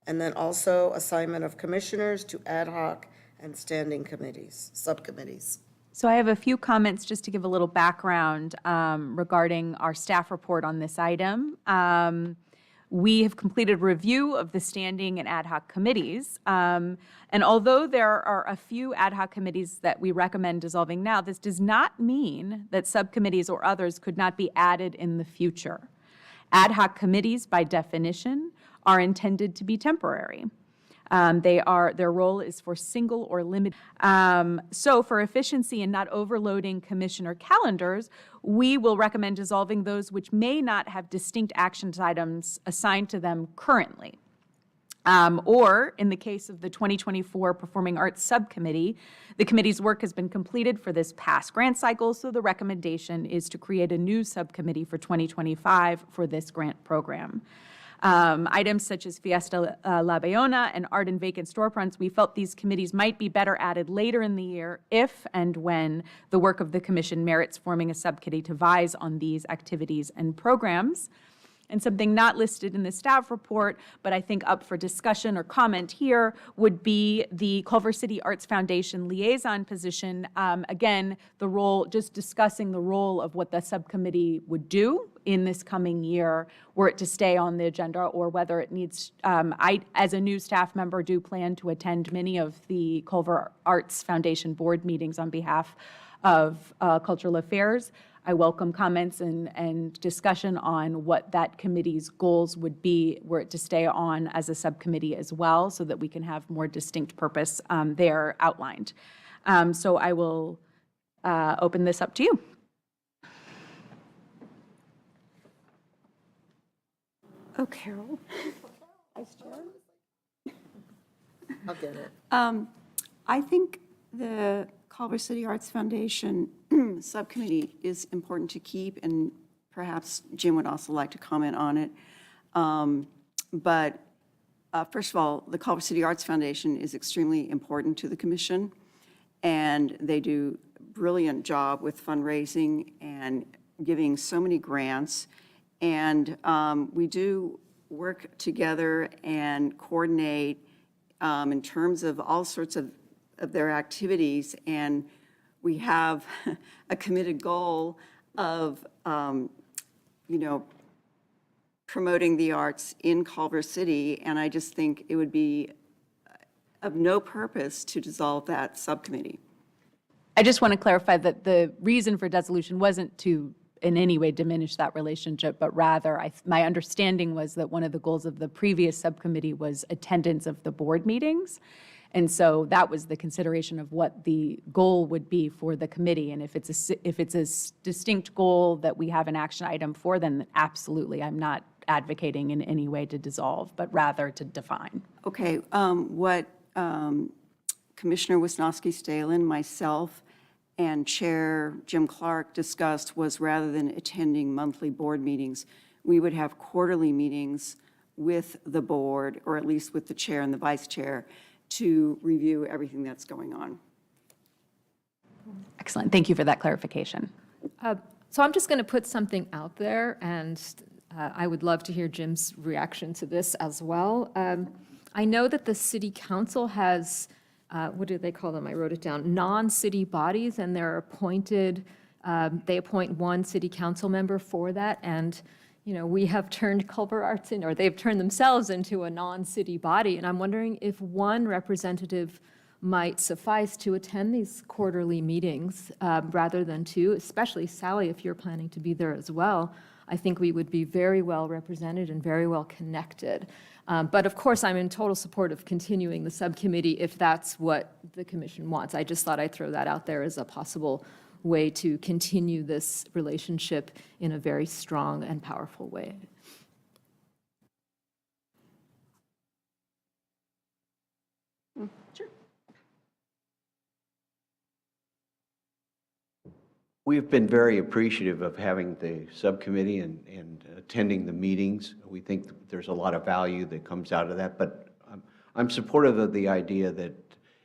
And then also assignment of commissioners to ad hoc and standing committees, subcommittees. So I have a few comments just to give a little background regarding our staff report on this item. We have completed a review of the standing and ad hoc committees. And although there are a few ad hoc committees that we recommend dissolving now, this does not mean that subcommittees or others could not be added in the future. Ad hoc committees, by definition, are intended to be temporary. Their role is for single or limited. So for efficiency and not overloading commissioner calendars, we will recommend dissolving those which may not have distinct action items assigned to them currently. Or in the case of the 2024 Performing Arts Subcommittee, the committee's work has been completed for this past grant cycle, so the recommendation is to create a new subcommittee for 2025 for this grant program. Items such as Fiesta La Bayona and Art in Vacant Storefronts, we felt these committees might be better added later in the year if and when the work of the commission merits forming a subcommittee to advise on these activities and programs. And something not listed in the staff report, but I think up for discussion or comment here, would be the Culver City Arts Foundation liaison position. Again, the role, just discussing the role of what the subcommittee would do in this coming year, were it to stay on the agenda, or whether it needs, I, as a new staff member, do plan to attend many of the Culver Arts Foundation board meetings on behalf of Cultural Affairs. I welcome comments and discussion on what that committee's goals would be were it to stay on as a subcommittee as well, so that we can have more distinct purpose there outlined. So I will open this up to you. Oh, Carol. I'll get it. I think the Culver City Arts Foundation subcommittee is important to keep, and perhaps Jim would also like to comment on it. But first of all, the Culver City Arts Foundation is extremely important to the commission, and they do a brilliant job with fundraising and giving so many grants. And we do work together and coordinate in terms of all sorts of their activities, and we have a committed goal of, promoting the arts in Culver City, and I just think it would be of no purpose to dissolve that subcommittee. I just want to clarify that the reason for dissolution wasn't to in any way diminish that relationship, but rather my understanding was that one of the goals of the previous subcommittee was attendance of the board meetings. And so that was the consideration of what the goal would be for the committee. And if it's a distinct goal that we have an action item for, then absolutely, I'm not advocating in any way to dissolve, but rather to define. Okay, what Commissioner Wisnowski-Stalin, myself, and Chair Jim Clark discussed was rather than attending monthly board meetings, we would have quarterly meetings with the board, or at least with the chair and the vice chair, to review everything that's going on. Excellent. Thank you for that clarification. So I'm just going to put something out there, and I would love to hear Jim's reaction to this as well. I know that the city council has, what do they call them? I wrote it down, non-city bodies, and they're appointed, they appoint one city council member for that. And, you know, we have turned Culver Arts in, or they've turned themselves into a non-city body. And I'm wondering if one representative might suffice to attend these quarterly meetings rather than two, especially Sally, if you're planning to be there as well. I think we would be very well represented and very well connected. But of course, I'm in total support of continuing the subcommittee if that's what the commission wants. I just thought I'd throw that out there as a possible way to continue this relationship in a very strong and powerful way. Sure. We've been very appreciative of having the subcommittee and attending the meetings. We think there's a lot of value that comes out of that, but I'm supportive of the idea that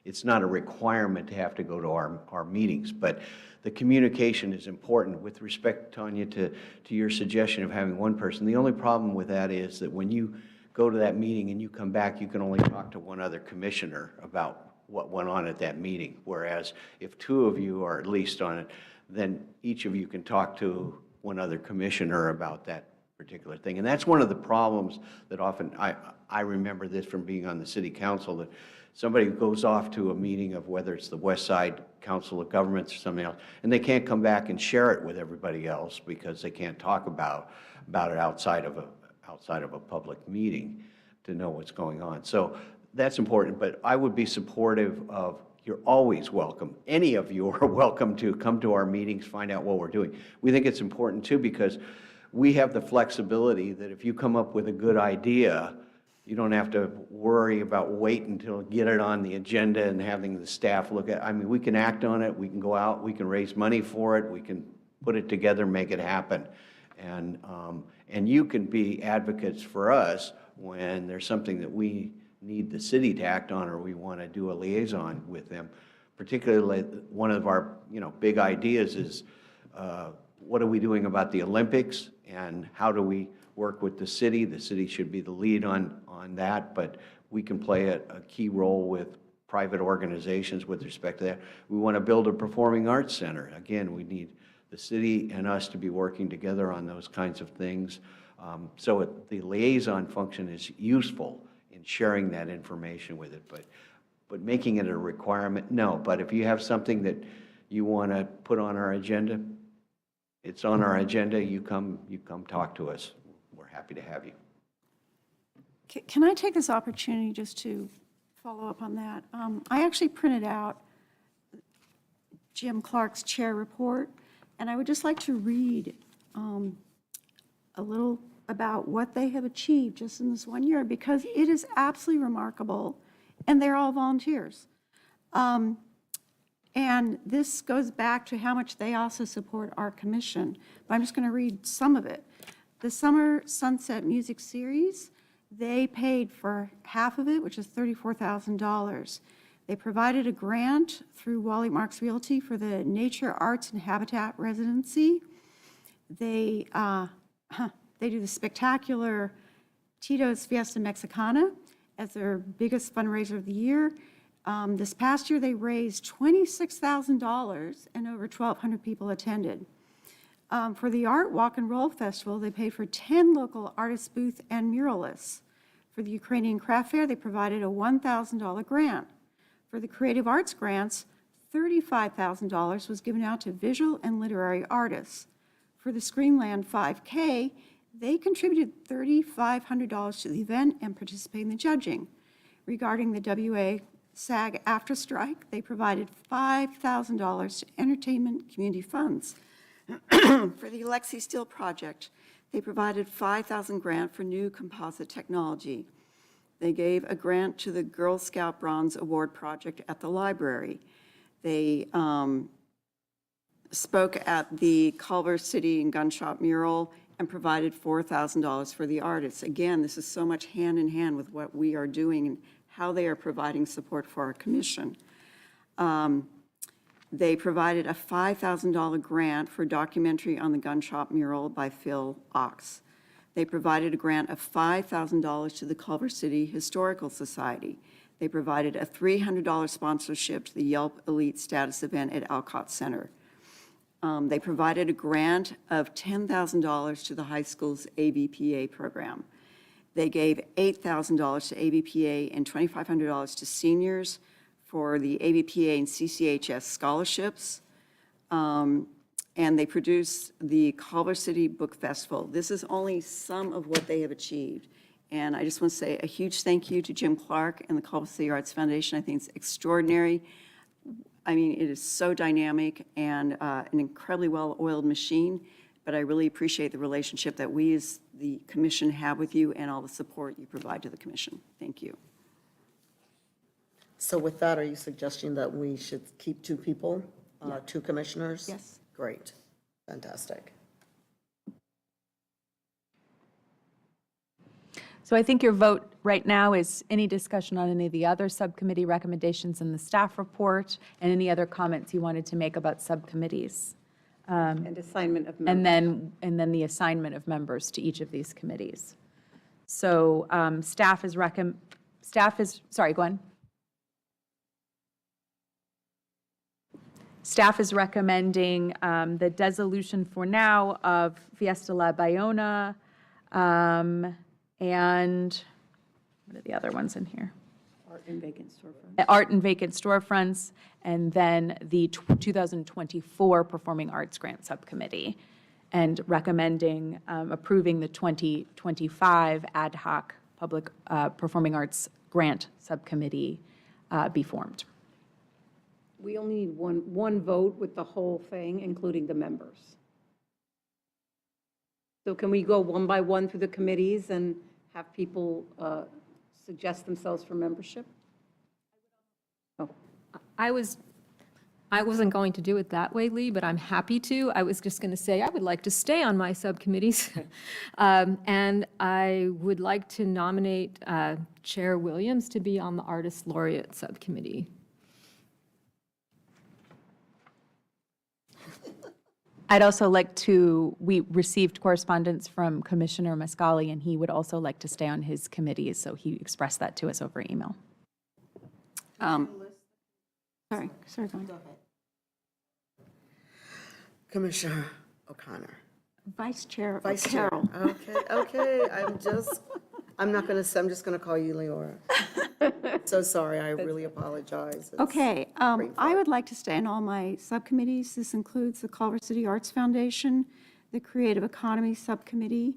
it's not a requirement to have to go to our meetings, but the communication is important. With respect, Tanya, to your suggestion of having one person, the only problem with that is that when you go to that meeting and you come back, you can only talk to one other commissioner about what went on at that meeting, whereas if two of you are at least on it, then each of you can talk to one other commissioner about that particular thing. And that's one of the problems that often, I remember this from being on the city council, that somebody goes off to a meeting of whether it's the West Side Council of Governments or something else, and they can't come back and share it with everybody else because they can't talk about it outside of a public meeting to know what's going on. So that's important, but I would be supportive of, you're always welcome. Any of you are welcome to come to our meetings, find out what we're doing. We think it's important too because we have the flexibility that if you come up with a good idea, you don't have to worry about waiting until get it on the agenda and having the staff look at it. I mean, we can act on it, we can go out, we can raise money for it, we can put it together, make it happen. And you can be advocates for us when there's something that we need the city to act on or we want to do a liaison with them. Particularly, one of our big ideas is what are we doing about the Olympics and how do we work with the city? The city should be the lead on that, but we can play a key role with private organizations with respect to that. We want to build a performing arts center. Again, we need the city and us to be working together on those kinds of things. So the liaison function is useful in sharing that information with it, but making it a requirement, no. But if you have something that you want to put on our agenda, it's on our agenda, you come talk to us. We're happy to have you. Can I take this opportunity just to follow up on that? I actually printed out Jim Clark's chair report, and I would just like to read a little about what they have achieved just in this 1 year, because it is absolutely remarkable, and they're all volunteers. And this goes back to how much they also support our commission, but I'm just going to read some of it. The Summer Sunset Music Series, they paid for half of it, which is $34,000. They provided a grant through Wally Marks Realty for the Nature, Arts, and Habitat Residency. They do the spectacular Tito's Fiesta Mexicana as their biggest fundraiser of the year. This past year, they raised $26,000 and over 1,200 people attended. For the Art Walk and Roll Festival, they paid for 10 local artists' booths and muralists. For the Ukrainian Craft Fair, they provided a $1,000 grant. For the Creative Arts grants, $35,000 was given out to visual and literary artists. For the Screenland 5K, they contributed $3,500 to the event and participated in the judging. Regarding the WA SAG after strike, they provided $5,000 to entertainment community funds. For the Alexi Steel project, they provided $5,000 grant for new composite technology. They gave a grant to the Girl Scout Bronze Award project at the library. They spoke at the Culver City and Gun Shop mural and provided $4,000 for the artists. Again, this is so much hand in hand with what we are doing and how they are providing support for our commission. They provided a $5,000 grant for a documentary on the gun shop mural by Phil Ox. They provided a grant of $5,000 to the Culver City Historical Society. They provided a $300 sponsorship to the Yelp Elite Status event at Alcott Center. They provided a grant of $10,000 to the high school's ABPA program. They gave $8,000 to ABPA and $2,500 to seniors for the ABPA and CCHS scholarships. And they produced the Culver City Book Festival. This is only some of what they have achieved. And I just want to say a huge thank you to Jim Clark and the Culver City Arts Foundation. I think it's extraordinary. I mean, it is so dynamic and an incredibly well-oiled machine, but I really appreciate the relationship that we as the commission have with you and all the support you provide to the commission. Thank you. So with that, are you suggesting that we should keep two people, two commissioners? Yes. Great, fantastic. So I think your vote right now is any discussion on any of the other subcommittee recommendations in the staff report and any other comments you wanted to make about subcommittees. And assignment of members. And then the assignment of members to each of these committees. So staff is, sorry, go on. Staff is recommending the dissolution for now of Fiesta La Bayona, and what are the other ones in here? Art and vacant storefronts. Art and vacant storefronts, and then the 2024 Performing Arts Grant Subcommittee, and recommending approving the 2025 Ad hoc Public Performing Arts Grant Subcommittee be formed. We only need one vote with the whole thing, including the members. So can we go one by one through the committees and have people suggest themselves for membership? I wasn't going to do it that way, Lee, but I'm happy to. I was just going to say I would like to stay on my subcommittees. And I would like to nominate Chair Williams to be on the Artist Laureate Subcommittee. I'd also like to, we received correspondence from Commissioner Mascali, and he would also like to stay on his committees, so he expressed that to us over email. Sorry, go on. Commissioner O'Connor. Vice Chair Vice Chair. Carroll. Okay, I'm not going to, I'm just going to call you Leora. So sorry, I really apologize. It's Okay, I painful. would like to stay on all my subcommittees. This includes the Culver City Arts Foundation, the Creative Economy Subcommittee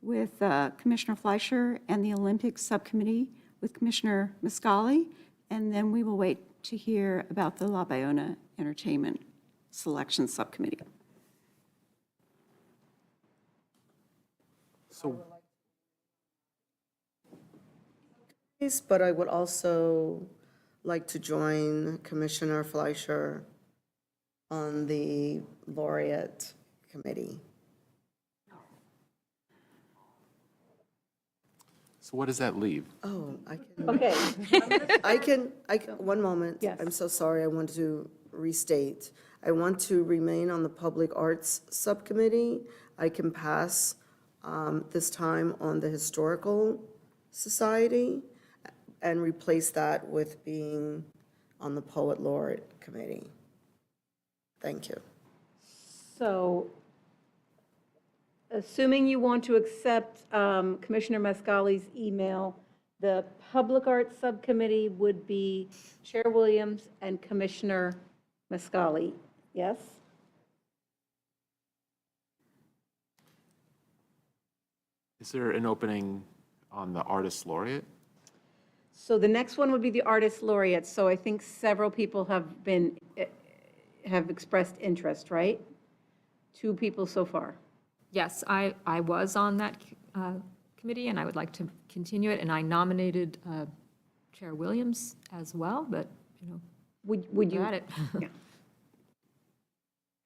with Commissioner Fleischer, and the Olympics Subcommittee with Commissioner Mascali. And then we will wait to hear about the La Bayona Entertainment Selection Subcommittee. So, But I would also like to join Commissioner Fleischer on the Laureate Committee. so what does that leave? Oh, I can, Okay. one moment. Yes. I'm so sorry, I want to restate. I want to remain on the Public Arts Subcommittee. I can pass this time on the Historical Society and replace that with being on the Poet Laureate Committee. Thank you. So, assuming you want to accept Commissioner Mascali's email, the Public Arts Subcommittee would be Chair Williams and Commissioner Mascali, yes? Is there an opening on the Artist Laureate? So the next one would be the artist laureates. So I think several people have expressed interest, right? 2 people so far. Yes, I was on that committee, and I would like to continue it, and I nominated Chair Williams as well, but, you know, Would you? you're at it. Yeah.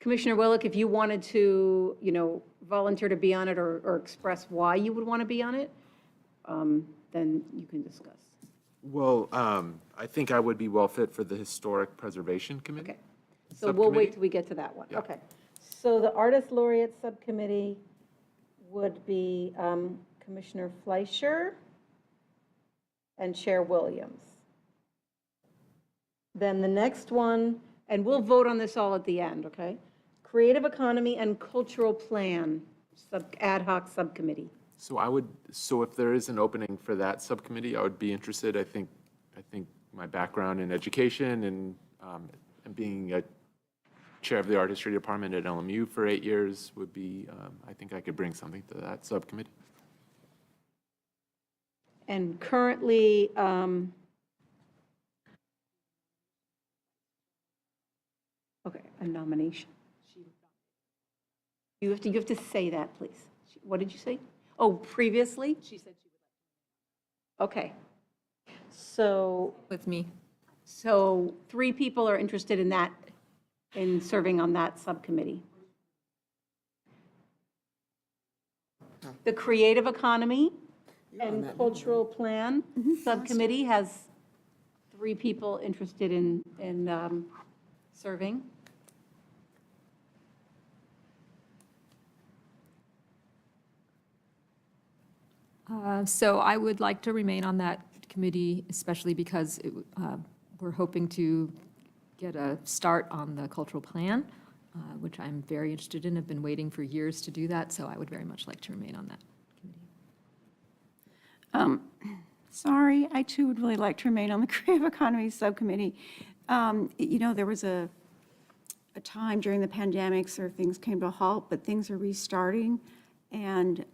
Commissioner Willick, if you wanted to, volunteer to be on it or express why you would want to be on it, then you can discuss. Well, I think I would be well fit for the Historic Preservation Committee. Okay. So we'll wait Subcommittee? till we get to that one. Yeah. Okay. So the Artist Laureate Subcommittee would be Commissioner Fleischer and Chair Williams. Then the next one, and we'll vote on this all at the end, okay? Creative Economy and Cultural Plan, ad hoc subcommittee. So if there is an opening for that subcommittee, I would be interested. I think my background in education and being a chair of the art history department at LMU for 8 years would be, I think I could bring something to that subcommittee. And currently, okay, a nomination. You have to say that, please. What did you say? Oh, previously? She said she would like. Okay. So, With me. so 3 people are interested in that, in serving on that subcommittee. The Creative Economy and Cultural Plan Subcommittee has 3 people interested in serving. So I would like to remain on that committee, especially because we're hoping to get a start on the cultural plan, which I'm very interested in. I've been waiting for years to do that, so I would very much like to remain on that committee. Sorry, I too would really like to remain on the Creative Economy Subcommittee. There was a time during the pandemic where things came to a halt, but things are restarting. And,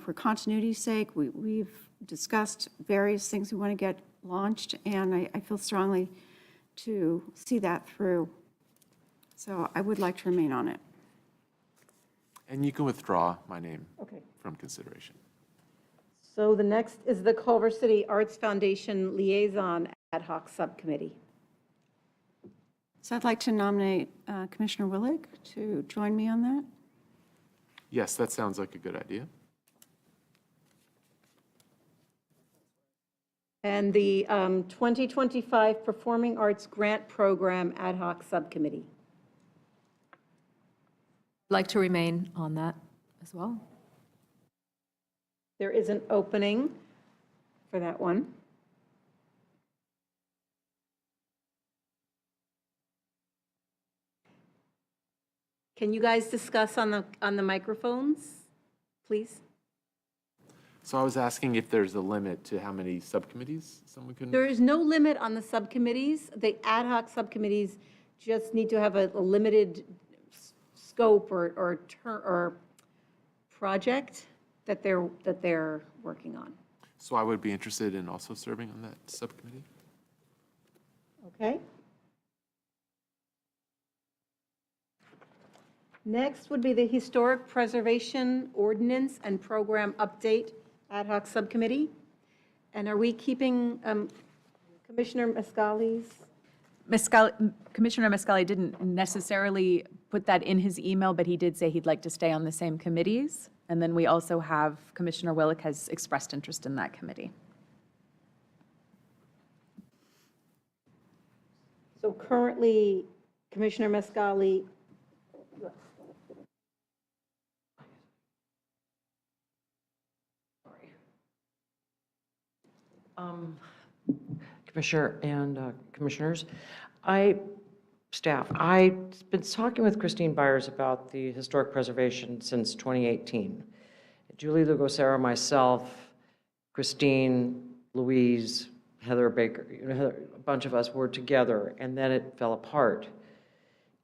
for continuity's sake, we've discussed various things we want to get launched, and I feel strongly to see that through. So I would like to remain on it. And you can withdraw my name Okay. from consideration. So the next is the Culver City Arts Foundation Liaison Ad hoc Subcommittee. So I'd like to nominate Commissioner Willick to join me on that. Yes, that sounds like a good idea. And the 2025 Performing Arts Grant Program Ad hoc Subcommittee. I'd like to remain on that as well. There is an opening for that one. Can you guys discuss on the microphones, please? So I was asking if there's a limit to how many subcommittees someone can. There is no limit on the subcommittees. The ad hoc subcommittees just need to have a limited scope or project that they're working on. So I would be interested in also serving on that subcommittee. Okay? Next would be the Historic Preservation Ordinance and Program Update Ad hoc Subcommittee. And are we keeping Commissioner Mascali's? Commissioner Mascali didn't necessarily put that in his email, but he did say he'd like to stay on the same committees. And then we also have Commissioner Willick has expressed interest in that committee. So currently, Commissioner Mascali. Commissioner and commissioners, staff, I've been talking with Christine Byers about the historic preservation since 2018. Julie Lugosera, myself, Christine, Louise, Heather Baker, a bunch of us were together, and then it fell apart.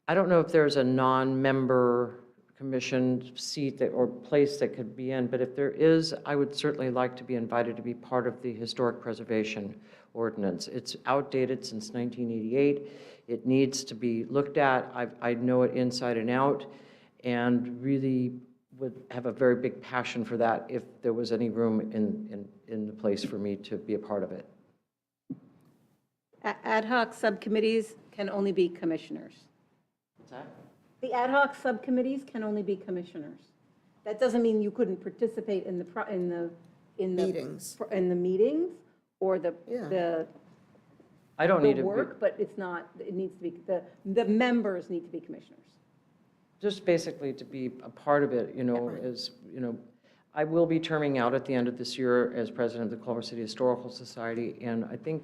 I don't know if there's a non-member commission seat that, or place that could be in, but if there is, I would certainly like to be invited to be part of the historic preservation ordinance. It's outdated since 1988. It needs to be looked at. I know it inside and out, and really would have a very big passion for that if there was any room in the place for me to be a part of it. Ad hoc subcommittees can only be commissioners. What's that? The ad hoc subcommittees can only be commissioners. That doesn't mean you couldn't participate in the Meetings. in the meetings or the I don't need the to be, work, but it's not, it needs to be, the members need to be commissioners. just basically to be a part of it, as, I will be terming out at the end of this year as president of the Culver City Historical Society, and I think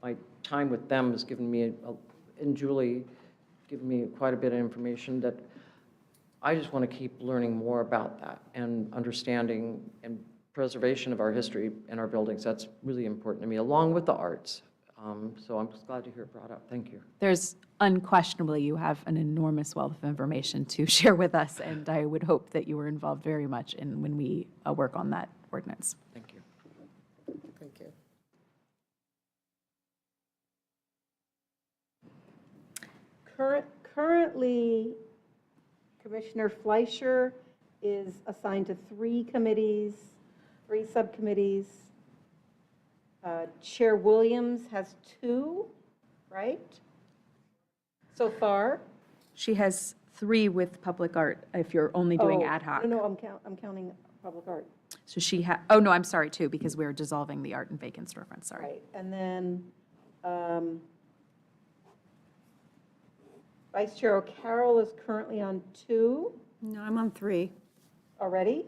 my time with them has given me, and Julie, given me quite a bit of information that I just want to keep learning more about that and understanding and preservation of our history and our buildings. That's really important to me, along with the arts. So I'm just glad to hear it brought up. Thank you. There's unquestionably, you have an enormous wealth of information to share with us, and I would hope that you were involved very much in when we work on that ordinance. Thank you. Thank you. Currently, Commissioner Fleischer is assigned to 3 committees, 3 subcommittees. Chair Williams has 2, right? So far? She has 3 with public art, if you're only doing ad hoc. No, I'm counting public art. So oh, no, I'm sorry, 2, because we're dissolving the art and vacant storefront, sorry. Right, and then Vice Chair O'Carroll is currently on 2 No, I'm on 3. already.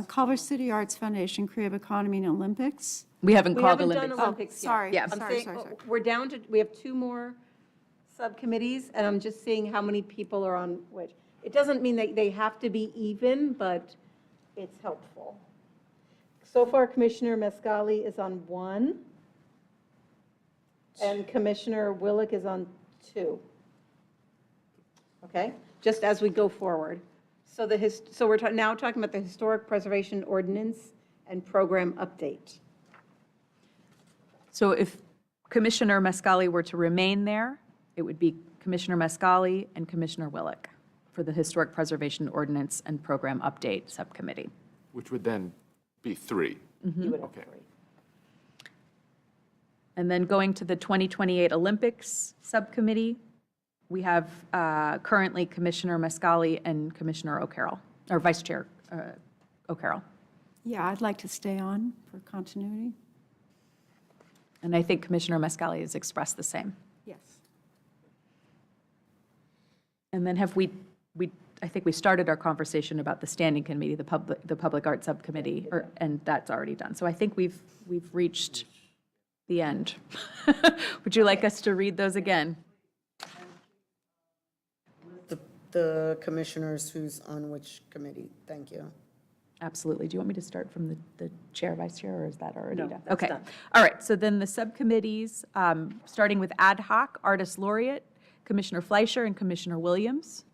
Culver City Arts Foundation, Creative Economy and Olympics. We haven't We called haven't done Olympics. Olympics yet. Sorry, Yeah. I'm sorry, saying, sorry, sorry. we're down to, we have 2 more subcommittees, and I'm just seeing how many people are on which. It doesn't mean that they have to be even, but it's helpful. So far, Commissioner Mescali is on 1, and Commissioner Willick is on 2. Okay, just as we go forward. So so we're now talking about the Historic Preservation Ordinance and Program Update. So if Commissioner Mescali were to remain there, it would be Commissioner Mescali and Commissioner Willick for the Historic Preservation Ordinance and Program Update Subcommittee. Which would then be 3. You would have Okay. 3. And then going to the 2028 Olympics Subcommittee, we have currently Commissioner Mescali and Commissioner O'Carroll, or Vice Chair O'Carroll. Yeah, I'd like to stay on for continuity. And I think Commissioner Mescali has expressed the same. Yes. And then I think we started our conversation about the standing committee, the Public Art Subcommittee, and that's already done. So I think we've reached the end. Would you like us to read those again? The commissioners who's on which committee. Thank you. Absolutely. Do you want me to start from the chair, vice chair, or is that already No, done? that's Okay. done. All right, so then the subcommittees, starting with ad hoc, artist laureate, Commissioner Fleischer and Commissioner Williams.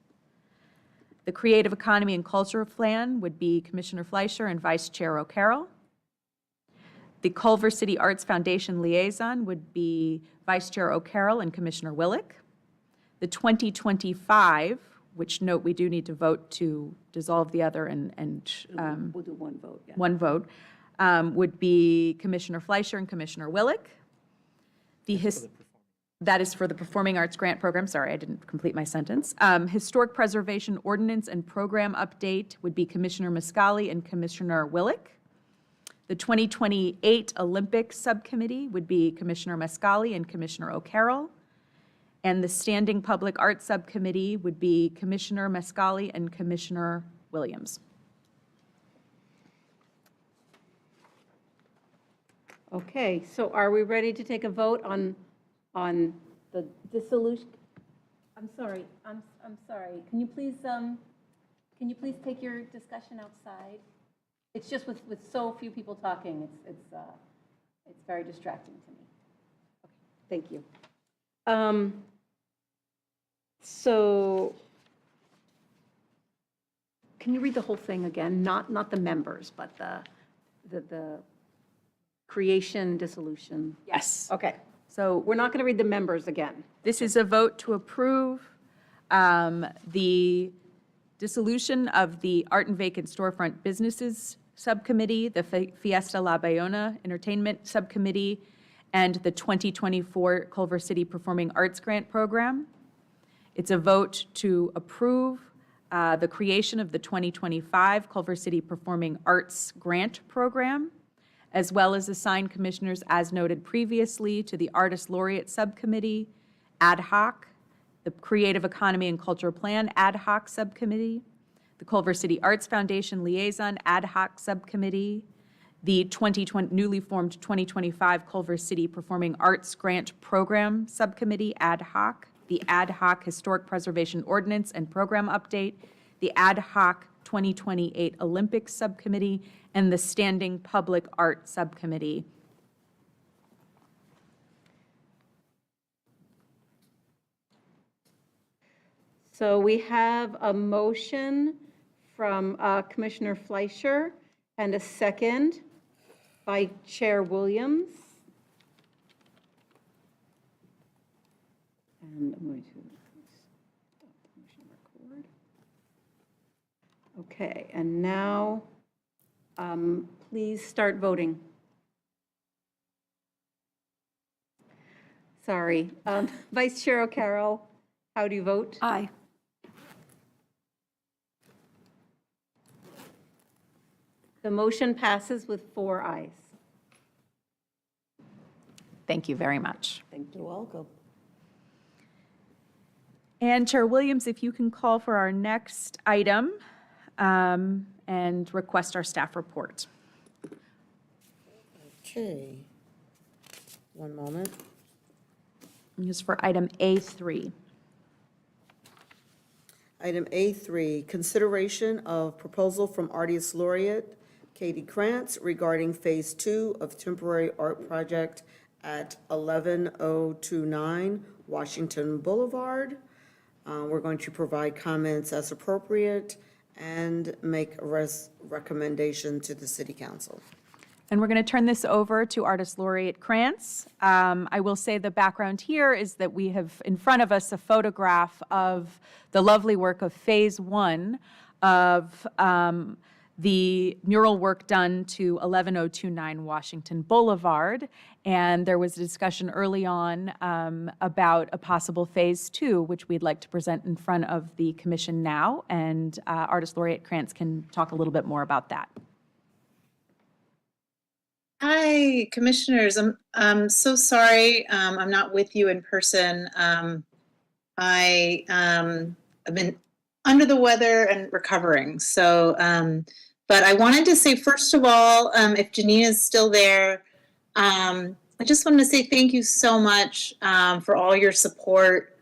The Creative Economy and Culture Plan would be Commissioner Fleischer and Vice Chair O'Carroll. The Culver City Arts Foundation Liaison would be Vice Chair O'Carroll and Commissioner Willick. The 2025, which note we do need to vote to dissolve the other and We'll do 1 vote, yeah. 1 vote, would be Commissioner Fleischer and Commissioner Willick. That is for the Performing Arts Grant Program. Sorry, I didn't complete my sentence. Historic Preservation Ordinance and Program Update would be Commissioner Mescali and Commissioner Willick. The 2028 Olympics Subcommittee would be Commissioner Mescali and Commissioner O'Carroll. And the Standing Public Arts Subcommittee would be Commissioner Mescali and Commissioner Williams. Okay, so are we ready to take a vote on the dissolution? I'm sorry, I'm sorry. Can you please take your discussion outside? It's just with so few people talking, it's very distracting to me. Okay, thank you. So can you read the whole thing again? Not the members, but the creation, dissolution. Yes. Okay, So we're not going to read the members again. this is a vote to approve the dissolution of the Art and Vacant Storefront Businesses Subcommittee, the Fiesta La Bayona Entertainment Subcommittee, and the 2024 Culver City Performing Arts Grant Program. It's a vote to approve the creation of the 2025 Culver City Performing Arts Grant Program, as well as assign commissioners, as noted previously, to the Artist Laureate Subcommittee, Ad Hoc, the Creative Economy and Culture Plan Ad Hoc Subcommittee, the Culver City Arts Foundation Liaison Ad Hoc Subcommittee, the newly formed 2025 Culver City Performing Arts Grant Program Subcommittee Ad Hoc, the Ad Hoc Historic Preservation Ordinance and Program Update, the Ad Hoc 2028 Olympics Subcommittee, and the Standing Public Art Subcommittee. So we have a motion from Commissioner Fleischer and a second by Chair Williams. And I'm going to stop the motion record. Okay, and now please start voting. Sorry. Vice Chair O'Carroll, how do you vote? Aye. The motion passes with 4 ayes. Thank you very much. You're welcome. And Chair Williams, if you can call for our next item and request our staff report. Okay. One moment. And this is for item A3. Item A3, consideration of proposal from Artist Laureate Katie Krantz regarding Phase 2 of temporary art project at 11029 Washington Boulevard. We're going to provide comments as appropriate and make a recommendation to the City Council. And we're going to turn this over to Artist Laureate Krantz. I will say the background here is that we have in front of us a photograph of the lovely work of Phase 1 of the mural work done to 11029 Washington Boulevard. And there was a discussion early on about a possible Phase 2, which we'd like to present in front of the commission now. And Artist Laureate Krantz can talk a little bit more about that. Hi, commissioners. I'm so sorry I'm not with you in person. I have been under the weather and recovering. So, but I wanted to say, first of all, if Janine is still there, I just wanted to say thank you so much for all your support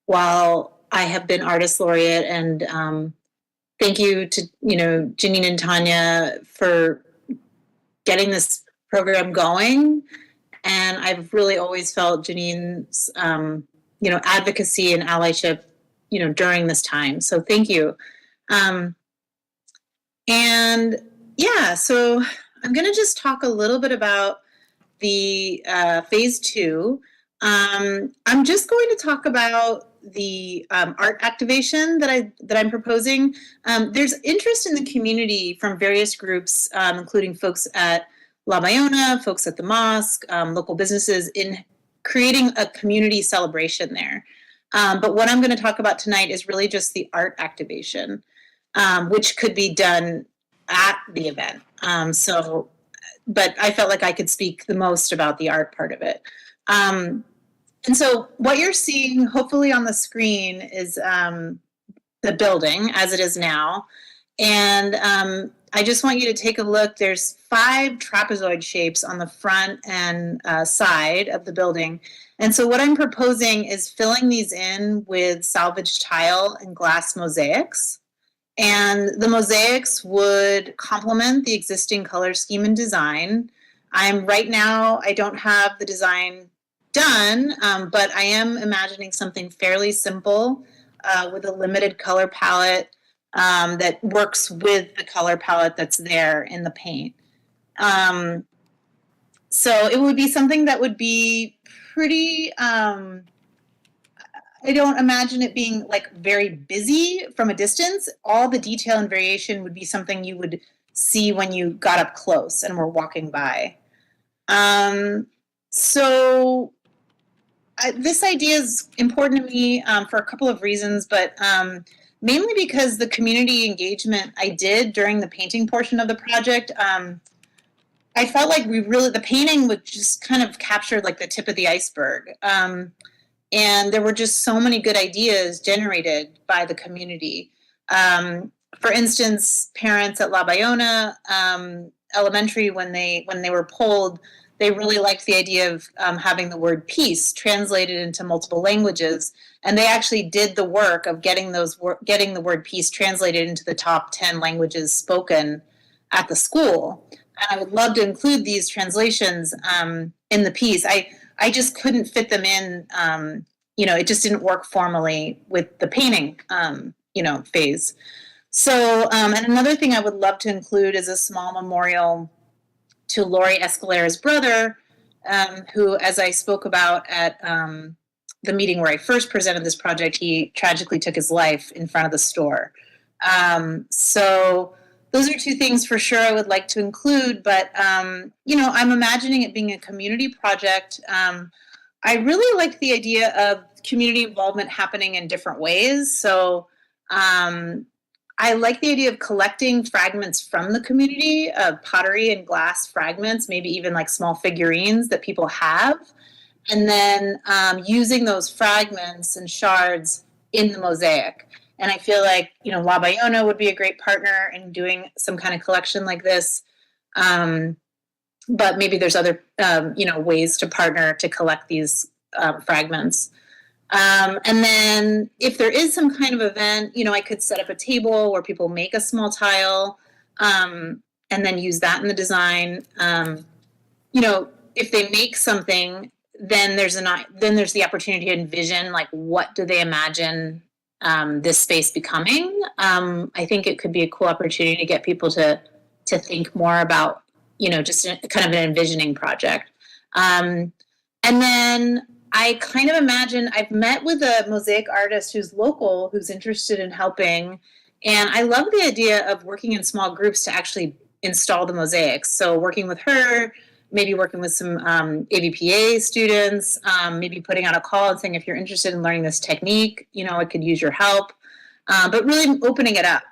while I have been Artist Laureate, and thank you to Janine and Tanya for getting this program going. And I've really always felt Janine's, advocacy and allyship, during this time. So thank you. And yeah, so I'm going to just talk a little bit about the Phase 2. I'm just going to talk about the art activation that I'm proposing. There's interest in the community from various groups, including folks at La Bayona, folks at the mosque, local businesses, in creating a community celebration there. But what I'm going to talk about tonight is really just the art activation, which could be done at the event. But I felt like I could speak the most about the art part of it. And so what you're seeing hopefully on the screen is the building as it is now. And I just want you to take a look. There's 5 trapezoid shapes on the front and side of the building. And so what I'm proposing is filling these in with salvaged tile and glass mosaics. And the mosaics would complement the existing color scheme and design. Right now, I don't have the design done, but I am imagining something fairly simple with a limited color palette, that works with the color palette that's there in the paint. So it would be something that would be pretty, I don't imagine it being like very busy from a distance. All the detail and variation would be something you would see when you got up close and were walking by. So this idea is important to me for a couple of reasons, but mainly because the community engagement I did during the painting portion of the project, I felt like the painting would just kind of capture like the tip of the iceberg. And there were just so many good ideas generated by the community. For instance, parents at La Bayona Elementary, when they were polled, they really liked the idea of having the word peace translated into multiple languages. And they actually did the work of getting the word peace translated into the top 10 languages spoken at the school. And I would love to include these translations in the piece. I just couldn't fit them in. It just didn't work formally with the painting, phase. So, and another thing I would love to include is a small memorial to Lori Escalera's brother, who, as I spoke about at the meeting where I first presented this project, he tragically took his life in front of the store. So those are two things for sure I would like to include, but, I'm imagining it being a community project. I really like the idea of community involvement happening in different ways. So I like the idea of collecting fragments from the community, of pottery and glass fragments, maybe even like small figurines that people have, and then using those fragments and shards in the mosaic. And I feel like, La Bayona would be a great partner in doing some kind of collection like this. But maybe there's other, ways to partner to collect these fragments. And then if there is some kind of event, I could set up a table where people make a small tile and then use that in the design. If they make something, then there's the opportunity to envision, like, what do they imagine this space becoming? I think it could be a cool opportunity to get people to think more about, just kind of an envisioning project. And then I kind of imagine, I've met with a mosaic artist who's local, who's interested in helping. And I love the idea of working in small groups to actually install the mosaics. So working with her, maybe working with some AVPA students, maybe putting out a call and saying, if you're interested in learning this technique, I could use your help. But really opening it up,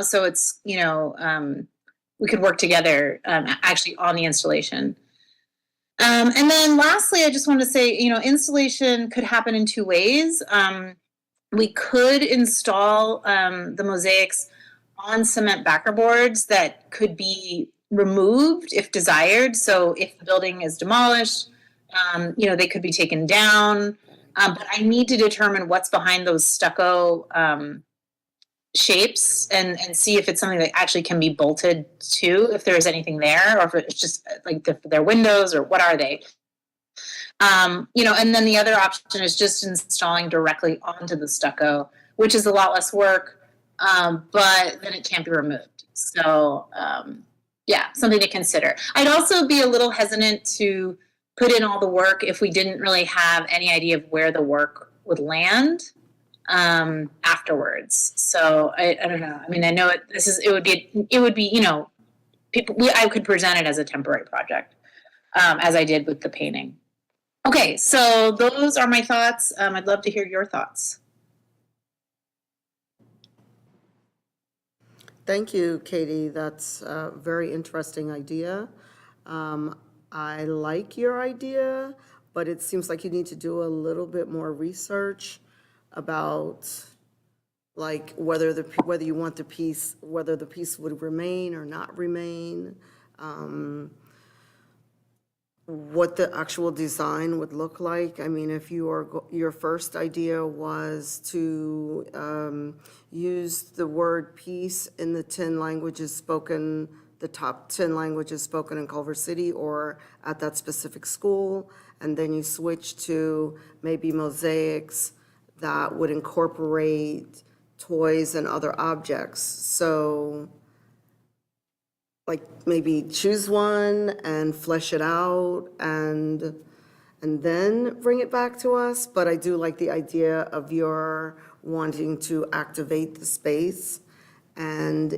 so it's, we could work together actually on the installation. And then lastly, I just want to say, installation could happen in two ways. We could install the mosaics on cement backer boards that could be removed if desired. So if the building is demolished, they could be taken down. But I need to determine what's behind those stucco shapes and see if it's something that actually can be bolted to, if there's anything there, or if it's just like their windows, or what are they? And then the other option is just installing directly onto the stucco, which is a lot less work, but then it can't be removed. So something to consider. I'd also be a little hesitant to put in all the work if we didn't really have any idea of where the work would land afterwards. So I don't know. I mean, I know it would be, I could present it as a temporary project, as I did with the painting. Okay, so those are my thoughts. I'd love to hear your thoughts. Thank you, Katie. That's a very interesting idea. I like your idea, but it seems like you need to do a little bit more research about, like, whether you want the piece, whether the piece would remain or not remain, what the actual design would look like. I mean, if your first idea was to use the word peace in the 10 languages spoken, the top 10 languages spoken in Culver City or at that specific school, and then you switch to maybe mosaics that would incorporate toys and other objects. So like maybe choose one and flesh it out and then bring it back to us. But I do like the idea of your wanting to activate the space and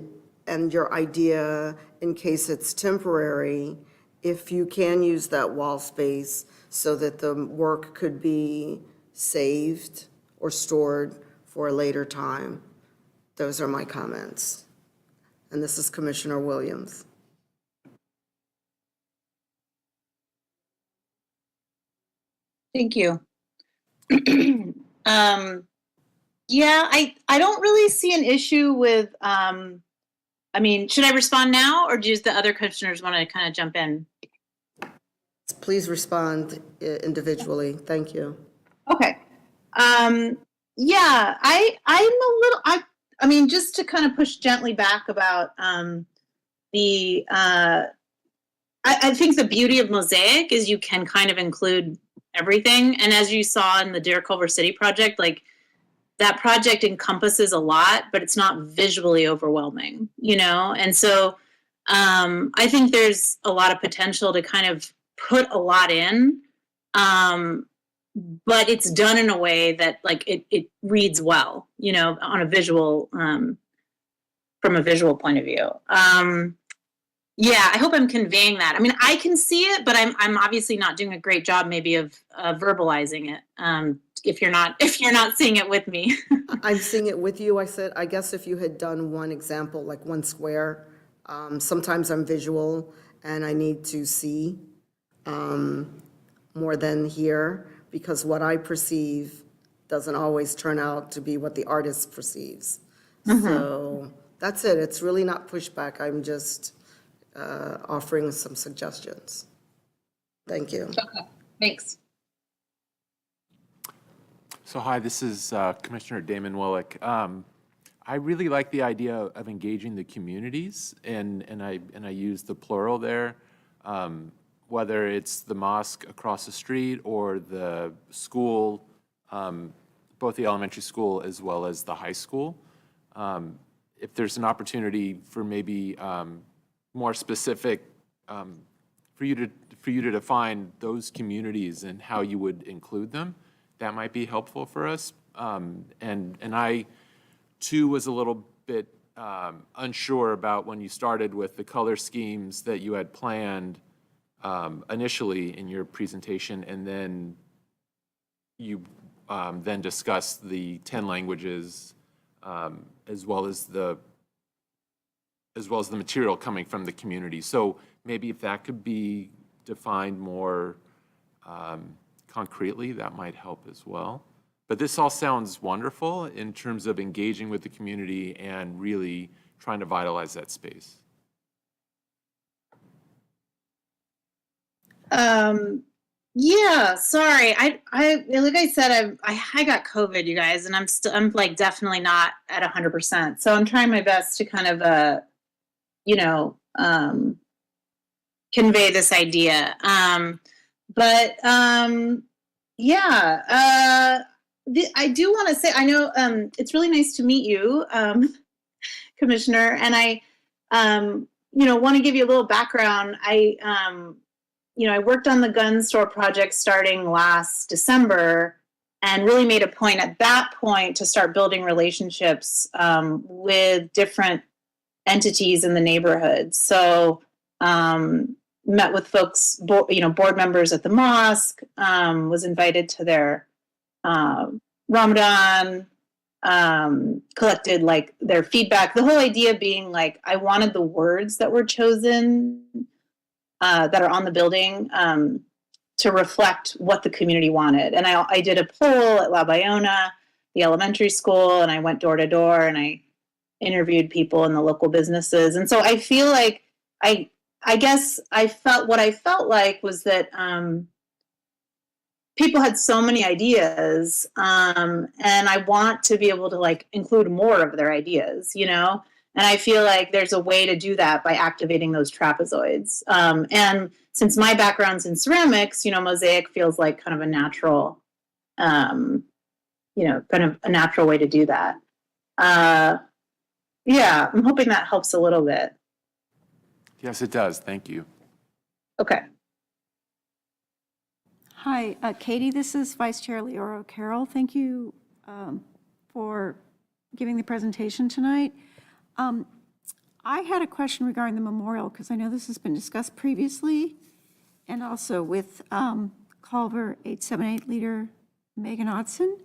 your idea, in case it's temporary, if you can use that wall space so that the work could be saved or stored for a later time. Those are my comments. And this is Commissioner Williams. Thank you. Yeah, I don't really see an issue with, I mean, should I respond now or do the other commissioners want to kind of jump in? Please respond individually. Thank you. Okay. Yeah, I'm a little, I mean, just to kind of push gently back about the, I think the beauty of Mosaic is you can kind of include everything. And as you saw in the Dear Culver City project, like that project encompasses a lot, but it's not visually overwhelming, you know? And so I think there's a lot of potential to kind of put a lot in, but it's done in a way that like it reads well, you know, on a visual, from a visual point of view. Yeah, I hope I'm conveying that. I mean, I can see it, but I'm obviously not doing a great job maybe of verbalizing it. If you're not seeing it with me. I'm seeing it with you. I guess if you had done one example, like one square, sometimes I'm visual and I need to see more than hear, because what I perceive doesn't always turn out to be what the artist perceives. So that's it. It's really not pushback. I'm just offering some suggestions. Thank you. Okay, thanks. So hi, this is Commissioner Damon Willick. I really like the idea of engaging the communities, and I use the plural there, whether it's the mosque across the street or the school, both the elementary school as well as the high school. If there's an opportunity for maybe more specific, for you to define those communities and how you would include them, that might be helpful for us. And I, too, was a little bit unsure about when you started with the color schemes that you had planned initially in your presentation, and then you then discussed the 10 languages as well as the material coming from the community. So maybe if that could be defined more concretely, that might help as well. But this all sounds wonderful in terms of engaging with the community and really trying to vitalize that space. Yeah, sorry. I like I said, I got COVID, you guys, and I'm like definitely not at 100%. So I'm trying my best to kind of you know, convey this idea. Yeah, I do want to say, I know it's really nice to meet you, Commissioner, and I, you know, want to give you a little background. You know, I worked on the gun store project starting last December and really made a point at that point to start building relationships with different entities in the neighborhood. So met with folks, you know, board members at the mosque, was invited to their Ramadan, collected like their feedback. The whole idea being like, I wanted the words that were chosen that are on the building to reflect what the community wanted. And I did a poll at La Bayona, the elementary school, and I went door to door and I interviewed people in the local businesses. And so I feel like I guess what I felt like was that people had so many ideas, and I want to be able to like include more of their ideas, you know? And I feel like there's a way to do that by activating those trapezoids. And since my background's in ceramics, you know, Mosaic feels like kind of a natural, you know, kind of a natural way to do that. Yeah, I'm hoping that helps a little bit. Yes, it does. Thank you. Okay. Hi, Katie, this is Vice Chair Leora Carroll. Thank you for giving the presentation tonight. I had a question regarding the memorial, because I know this has been discussed previously, and also with Culver 878 leader Megan Odson.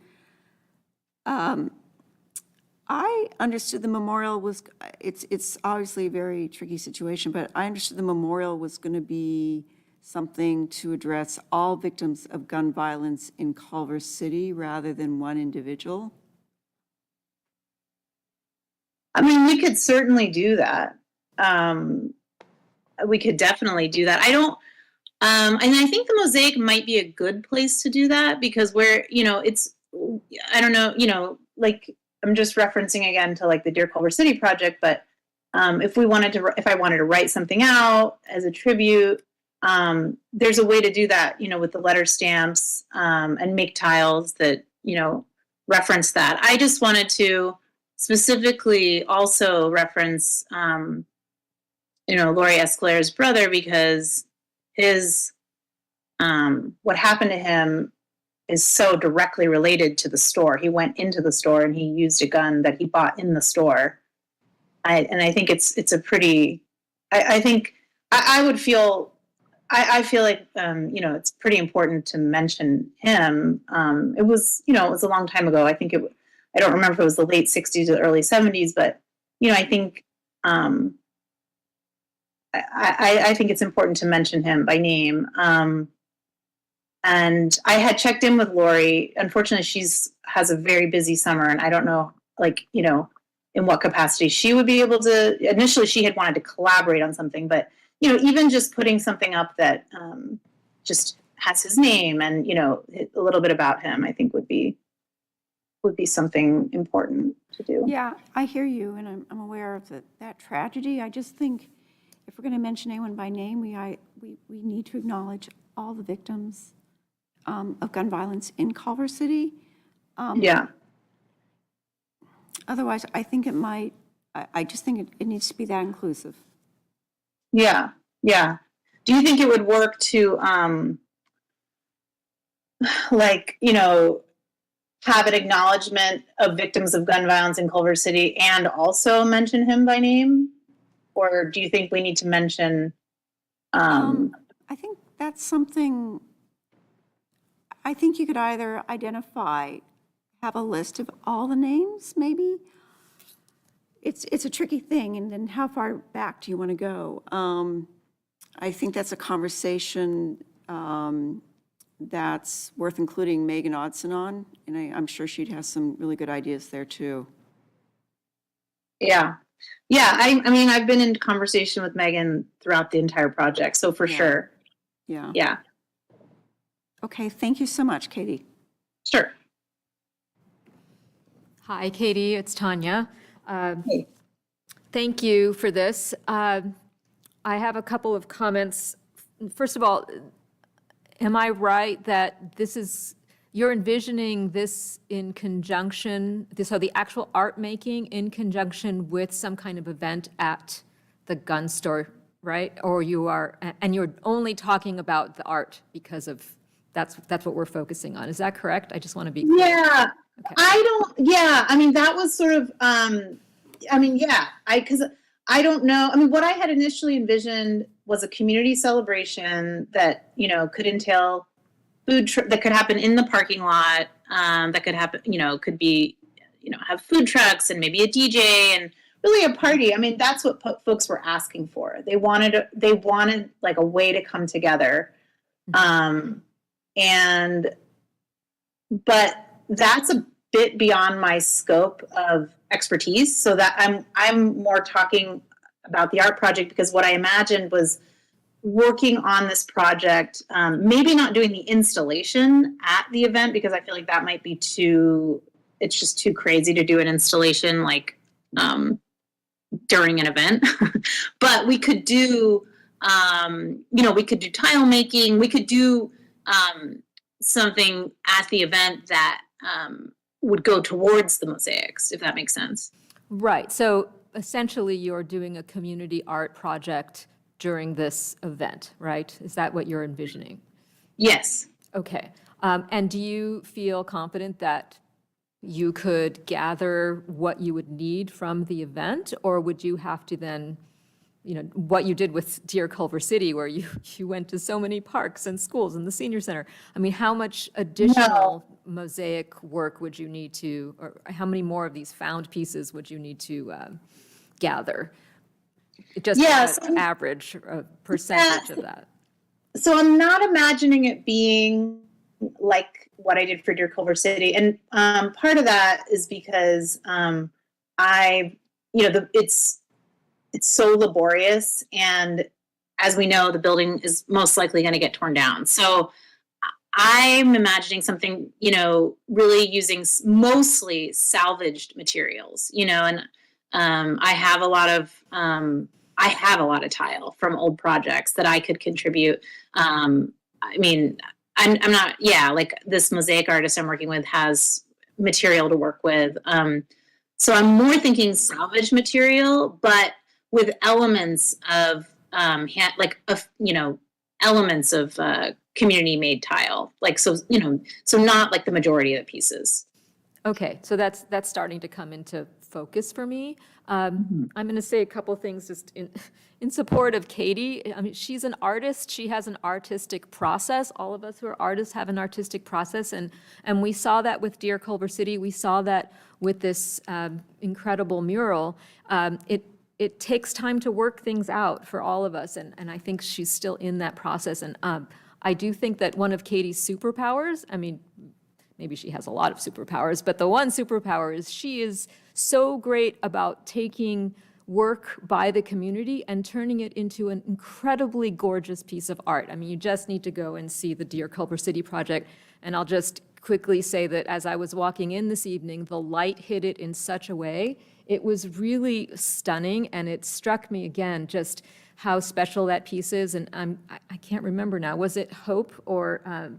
I understood the memorial was, it's obviously a very tricky situation, but I understood the memorial was going to be something to address all victims of gun violence in Culver City rather than one individual. I mean, we could certainly do that. We could definitely do that. I don't, and I think the Mosaic might be a good place to do that because it's, I don't know, like, I'm just referencing again to like the Dear Culver City project, but if I wanted to write something out as a tribute, there's a way to do that, with the letter stamps and make tiles that, reference that. I just wanted to specifically also reference, Laurie Escalera's brother because his, what happened to him is so directly related to the store. He went into the store and he used a gun that he bought in the store. I think it's a pretty, I think I would feel, I feel like, it's pretty important to mention him. It was a long time ago. I think I don't remember if it was the late 60s or the early 70s, but, I think, I think it's important to mention him by name. And I had checked in with Lori. Unfortunately, has a very busy summer, and I don't know, in what capacity she would be able to. Initially, she had wanted to collaborate on something, but even just putting something up that just has his name and a little bit about him, I think would be something important to do. Yeah, I hear you, and I'm aware of that tragedy. I just think if we're going to mention anyone by name, we need to acknowledge all the victims of gun violence in Culver City. Yeah. Otherwise, I think I just think it needs to be that inclusive. Yeah. Yeah. Do you think it would work to, have an acknowledgement of victims of gun violence in Culver City and also mention him by name? Or do you think we need to mention? I think that's something, I think you could either have a list of all the names, maybe. It's a tricky thing, and then how far back do you want to go? I think that's a conversation that's worth including Megan Odson on, and I'm sure she'd have some really good ideas there too. Yeah. Yeah. I mean, I've been in conversation with Megan throughout the entire project, so for sure. Yeah. Yeah. Okay, thank you so much, Katie. Sure. Hi, Katie, it's Tanya. Hey. Thank you for this. I have a couple of comments. First of all, am I right that you're envisioning this in conjunction, so the actual art making in conjunction with some kind of event at the gun store, right? Or you're only talking about the art because of, that's what we're focusing on. Is that correct? I just want to be clear. Yeah. Okay. I mean, that was sort of, because I don't know. I mean, what I had initially envisioned was a community celebration that, could entail that could happen in the parking lot, that could happen, could be, have food trucks and maybe a DJ and really a party. I mean, that's what folks were asking for. They wanted like a way to come together. But that's a bit beyond my scope of expertise. So that I'm more talking about the art project because what I imagined was working on this project, maybe not doing the installation at the event because I feel like that might be it's just too crazy to do an installation like during an event. But we could do, we could do tile making, we could do something at the event that would go towards the mosaics, if that makes sense. Right, so essentially you're doing a community art project during this event, right? Is that what you're envisioning? Yes. Okay, and do you feel confident that you could gather what you would need from the event? Or would you have to then, what you did with Dear Culver City, where you went to so many parks and schools and the senior center? I mean, how much additional mosaic work would you need to, or how many more of these found pieces would you need to gather? Just an average percentage of that. So I'm not imagining it being like what I did for Dear Culver City. And part of that is because it's so laborious. And as we know, the building is most likely going to get torn down. So I'm imagining something, really using mostly salvaged materials, and I have a lot of tile from old projects that I could contribute. I'm not, like this mosaic artist I'm working with has material to work with. So I'm more thinking salvage material, but with elements of, elements of community-made tile. So not like the majority of the pieces. Okay, so that's starting to come into focus for me. I'm going to say a couple things just in support of Katie. I mean, she's an artist. She has an artistic process. All of us who are artists have an artistic process, and we saw that with Dear Culver City. We saw that with this incredible mural. It takes time to work things out for all of us, and I think she's still in that process. And I do think that one of Katie's superpowers, I mean, maybe she has a lot of superpowers, but the one superpower is she is so great about taking work by the community and turning it into an incredibly gorgeous piece of art. I mean, you just need to go and see the Dear Culver City project. And I'll just quickly say that as I was walking in this evening, the light hit it in such a way. It was really stunning, and it struck me again just how special that piece is. And I can't remember now, was it Hope or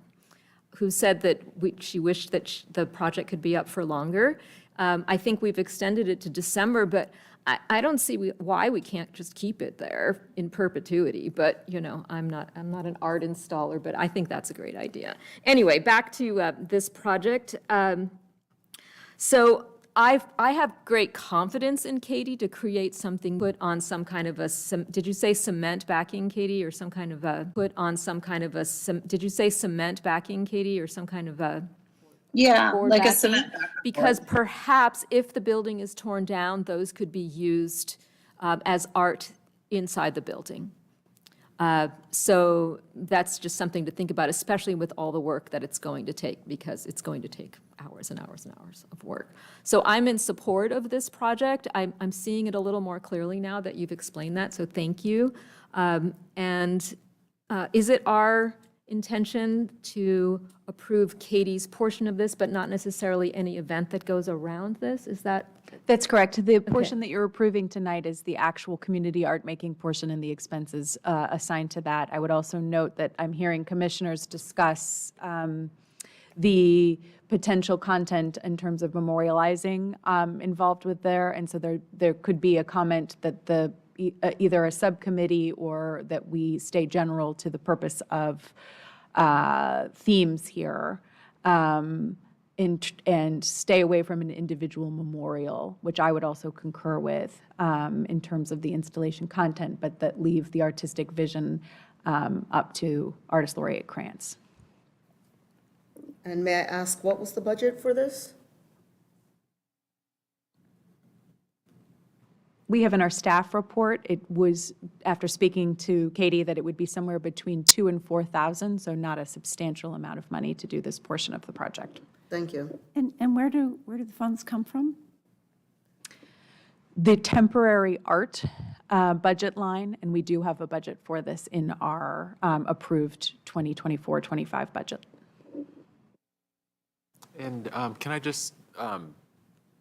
who said that she wished that the project could be up for longer? I think we've extended it to December, but I don't see why we can't just keep it there in perpetuity. But, I'm not an art installer, but I think that's a great idea. Anyway, back to this project. So I have great confidence in Katie to create something, put on some kind of did you say cement backing, Katie, or some kind of put on some kind of did you say cement backing, Katie, or some kind of board like backing? a cement backer. Because perhaps if the building is torn down, those could be used as art inside the building. So that's just something to think about, especially with all the work that it's going to take, because it's going to take hours and hours and hours of work. So I'm in support of this project. I'm seeing it a little more clearly now that you've explained that, so thank you. And is it our intention to approve Katie's portion of this, but not necessarily any event that goes around this? Is that? That's correct. The portion that you're approving tonight is the actual community art making portion and the expenses assigned to that. I would also note that I'm hearing commissioners discuss the potential content in terms of memorializing involved with there. And so there could be a comment that either a subcommittee or that we stay general to the purpose of themes here. And stay away from an individual memorial, which I would also concur with in terms of the installation content, but that leave the artistic vision up to Artist Laureate Krantz. And may I ask, what was the budget for this? We have in our staff report, it was, after speaking to Katie, that it would be somewhere between $2,000 and $4,000, so not a substantial amount of money to do this portion of the project. Thank you. And where do the funds come from? The temporary art budget line, and we do have a budget for this in our approved 2024-25 budget. And can I just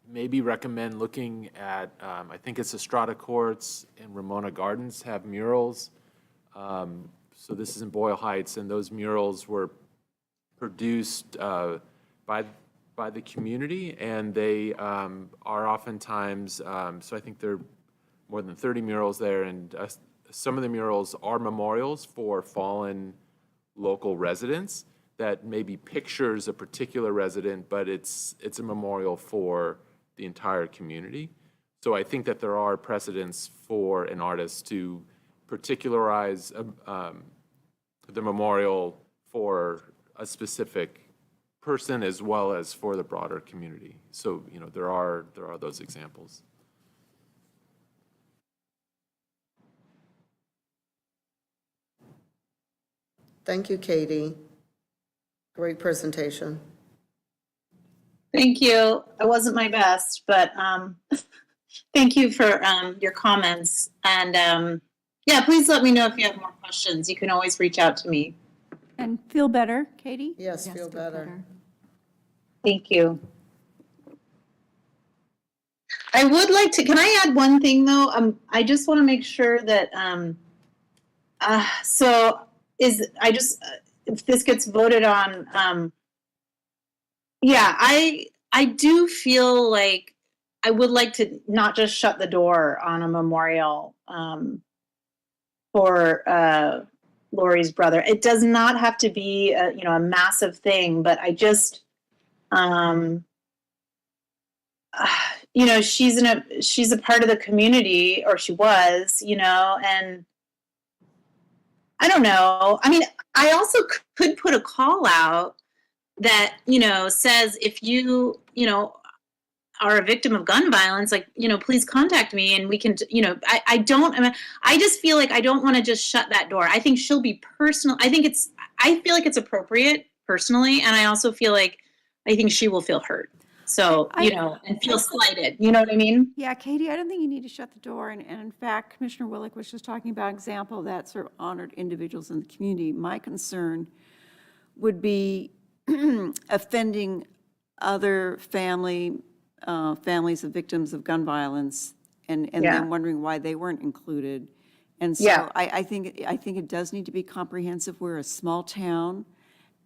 maybe recommend looking at, I think it's Estrada Courts and Ramona Gardens have murals. So this is in Boyle Heights, and those murals were produced by by the community, and they are oftentimes, so I think there are more than 30 murals there, and some of the murals are memorials for fallen local residents that maybe pictures a particular resident, but it's a memorial for the entire community. So I think that there are precedents for an artist to particularize the memorial for a specific person as well as for the broader community. So, you know, there are those examples. Thank you, Katie. Great presentation. Thank you. It wasn't my best, but thank you for your comments. And yeah, please let me know if you have more questions. You can always reach out to me. And feel better, Katie? Yes, feel better. Thank you. I would like to, can I add one thing though? I just want to make sure that, if this gets voted on, yeah, I do feel like I would like to not just shut the door on a memorial for Lori's brother. It does not have to be a massive thing, but I just, she's a part of the community, or she was, and I don't know. I mean, I also could put a call out that, says if you, are a victim of gun violence, like, please contact me and we can, I just feel like I don't want to just shut that door. I think she'll be personal. I feel like it's appropriate personally. And I also feel like, I think she will feel hurt. So, and feel slighted. You know what I mean? Yeah, Katie, I don't think you need to shut the door. And in fact, Commissioner Willick was just talking about an example that sort of honored individuals in the community. My concern would be offending other families of victims of gun violence and then wondering why they weren't included. And so I think it does need to be comprehensive. We're a small town,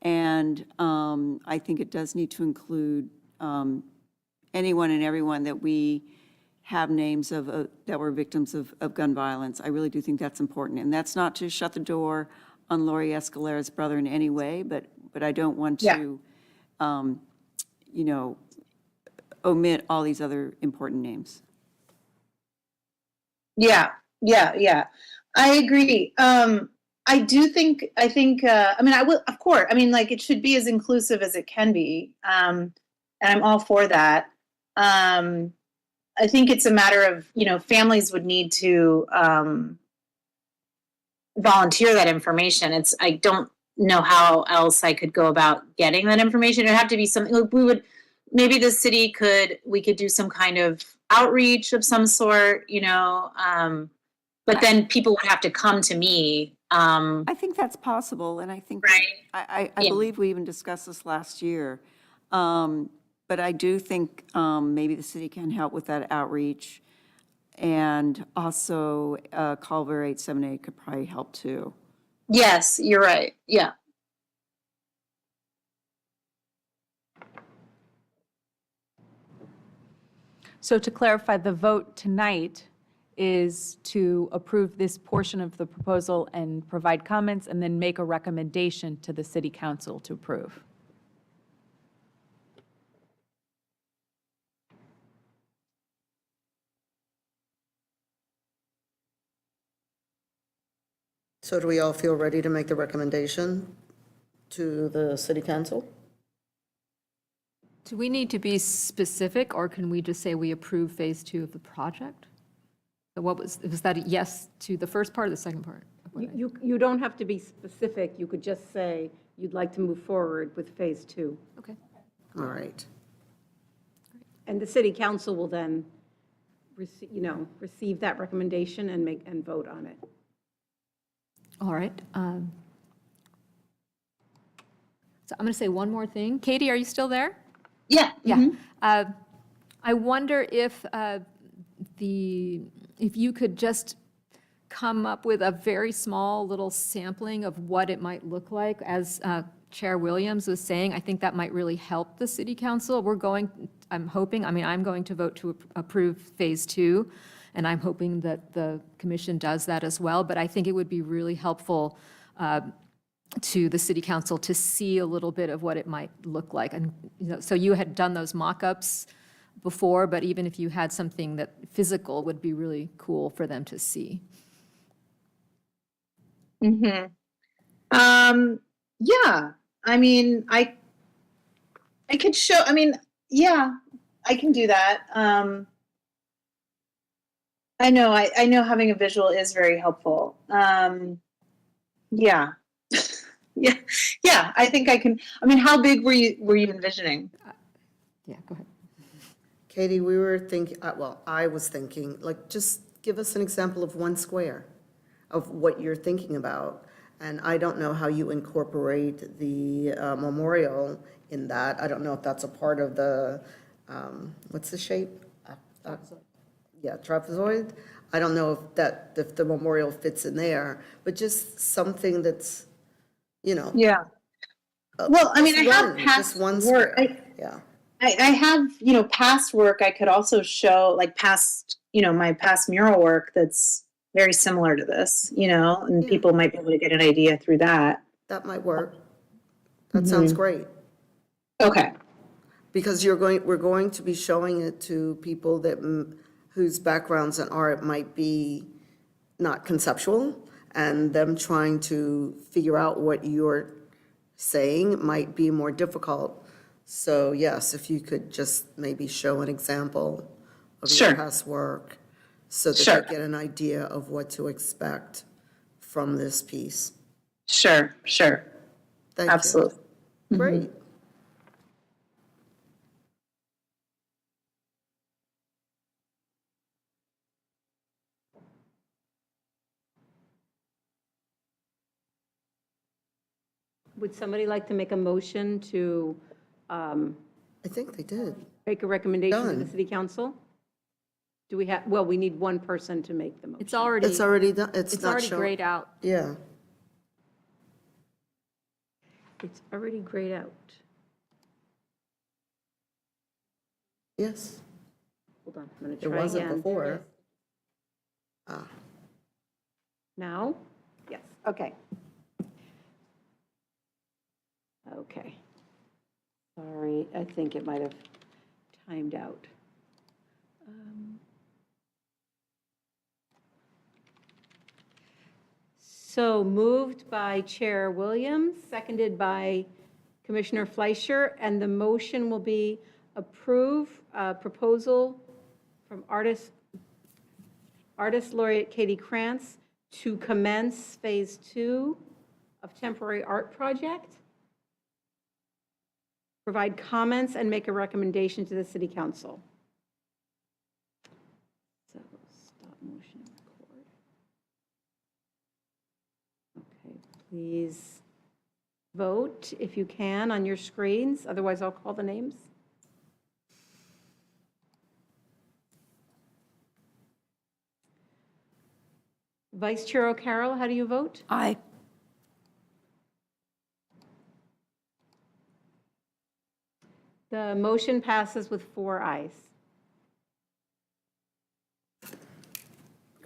and I think it does need to include anyone and everyone that we have names of that were victims of gun violence. I really do think that's important. And that's not to shut the door on Lori Escalera's brother in any way, but I don't want to, omit all these other important names. Yeah. I agree. I mean, I will, of course, I mean, like, it should be as inclusive as it can be. And I'm all for that. I think it's a matter of, families would need to volunteer that information. I don't know how else I could go about getting that information. It'd have to be something, like maybe the city we could do some kind of outreach of some sort, but then people would have to come to me. I think that's possible, and I think, I believe we even discussed this last year. But I do think maybe the city can help with that outreach, and also Culver 878 could probably help too. Yes, you're right. Yeah. So to clarify, the vote tonight is to approve this portion of the proposal and provide comments, and then make a recommendation to the city council to approve. So do we all feel ready to make the recommendation to the city council? Do we need to be specific, or can we just say we approve phase 2 of the project? So was that a yes to the first part or the second part? You don't have to be specific. You could just say you'd like to move forward with phase 2. Okay. All right. And the city council will then receive that recommendation and vote on it. All right. So I'm going to say one more thing. Katie, are you still there? Yeah. Yeah. I wonder if you could just come up with a very small little sampling of what it might look like as Chair Williams was saying, I think that might really help the city council. I'm going to vote to approve Phase 2, and I'm hoping that the commission does that as well. But I think it would be really helpful to the city council to see a little bit of what it might look like. And, so you had done those mock-ups before, but even if you had something that physical would be really cool for them to see. Mm-hmm. Yeah, I mean, I could show, yeah, I can do that. I know having a visual is very helpful. Yeah. Yeah, I think I can. How big were you envisioning? Yeah, go ahead. Katie, we were thinking, well, I was thinking, like, just give us an example of 1 square of what you're thinking about. And I don't know how you incorporate the memorial in that. I don't know if that's a part of the, what's the shape? Yeah, trapezoid. I don't know if the memorial fits in there, but just something that's, Yeah. Well, I have past just one work. square. Yeah. I have, past work. I could also show like my past mural work that's very similar to this, and people might be able to get an idea through that. That might work. That sounds great. Okay. Because we're going to be showing it to people whose backgrounds in art might be not conceptual, and them trying to figure out what you're saying might be more difficult. So yes, if you could just maybe show an example of your past work so that they get an idea of what to expect from this piece. Sure. Thank you. Absolutely. Great. Would somebody like to make a motion to I think they did. make a recommendation to the Done. city council? Do we have, well, we need one person to make the motion. It's already done. It's not already showing. grayed out. Yeah. It's already grayed out. Yes. Hold on, I'm going to It try wasn't again. before. Now? Yes, okay. Okay. Sorry, I think it might have timed out. So moved by Chair Williams, seconded by Commissioner Fleischer, and the motion will be approve proposal from artist laureate Katie Krantz to commence Phase 2 of temporary art project, provide comments, and make a recommendation to the city council. So stop motion record. Okay, please vote if you can on your screens, otherwise I'll call the names. Vice Chair O'Carroll, how do you vote? Aye. The motion passes with 4 ayes.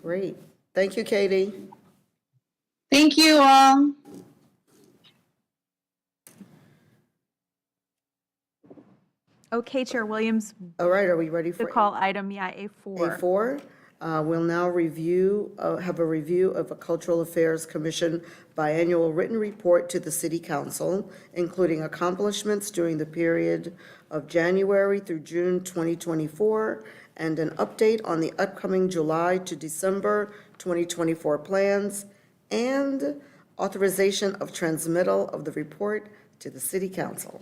Great. Thank you, Katie. Thank you all. Okay, Chair Williams, All right, are we ready to for call item, A4. A4? We'll now have a review of a Cultural Affairs Commission biannual written report to the City Council, including accomplishments during the period of January through June 2024, and an update on the upcoming July to December 2024 plans, and authorization of transmittal of the report to the City Council.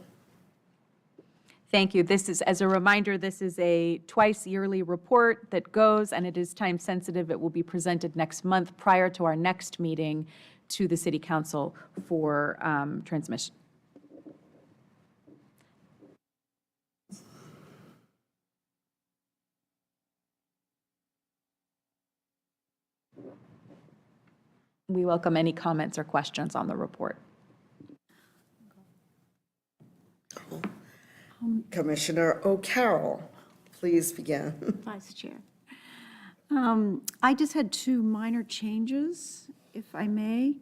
Thank you. This is, as a reminder, this is a twice-yearly report that goes, and it is time-sensitive. It will be presented next month prior to our next meeting to the City Council for transmission. We welcome any comments or questions on the report. Commissioner O'Carroll, please begin. Vice Chair. I just had two minor changes, if I may.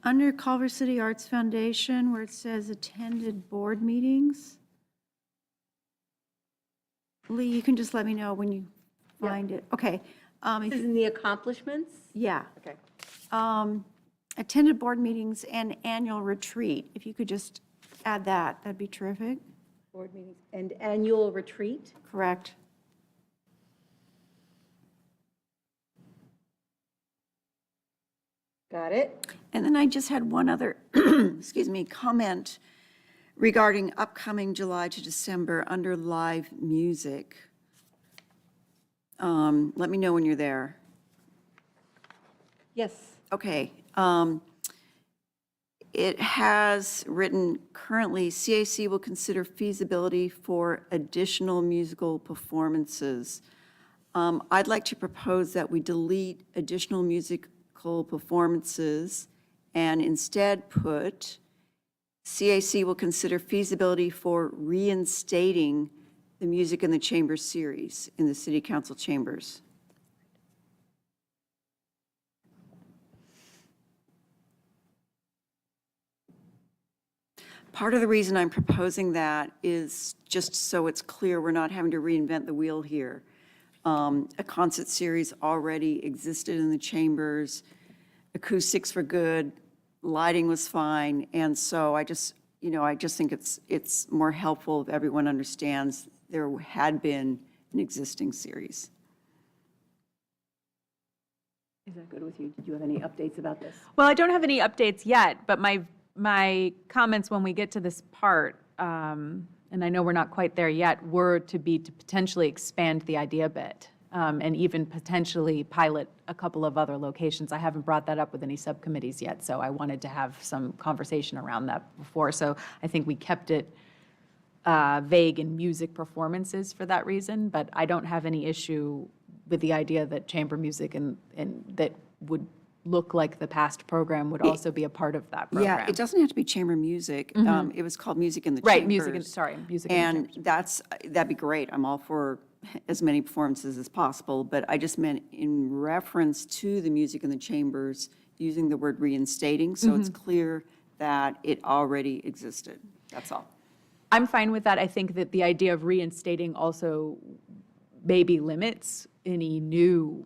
Under Culver City Arts Foundation, where it says attended board meetings. Lee, you can just let me know when you find it. Okay. This is in the accomplishments? Yeah. Okay. Attended board meetings and annual retreat. If you could just add that, that'd be terrific. Board meetings and annual retreat? Correct. Got it. And then I just had one other, excuse me, comment regarding upcoming July to December under live music. Let me know when you're there. Yes. Okay. It has written, currently, CAC will consider feasibility for additional musical performances. I'd like to propose that we delete additional musical performances and instead put, CAC will consider feasibility for reinstating the Music in the Chambers series in the City Council chambers. Part of the reason I'm proposing that is just so it's clear we're not having to reinvent the wheel here. A concert series already existed in the chambers, acoustics were good, lighting was fine, and so I just think it's more helpful if everyone understands there had been an existing series. Is that good with you? Did you have any updates about this? Well, I don't have any updates yet, but my comments when we get to this part, and I know we're not quite there yet, were to potentially expand the idea a bit, and even potentially pilot a couple of other locations. I haven't brought that up with any subcommittees yet, so I wanted to have some conversation around that before. So I think we kept it vague in music performances for that reason, but I don't have any issue with the idea that chamber music and that would look like the past program would also be a part of that program. Yeah, it doesn't have to be chamber music. It was called Music in the Chambers. Right, music in the chambers. And that'd be great. I'm all for as many performances as possible, but I just meant in reference to the Music in the Chambers, using the word reinstating, so it's clear that it already existed. That's all. I'm fine with that. I think that the idea of reinstating also maybe limits any new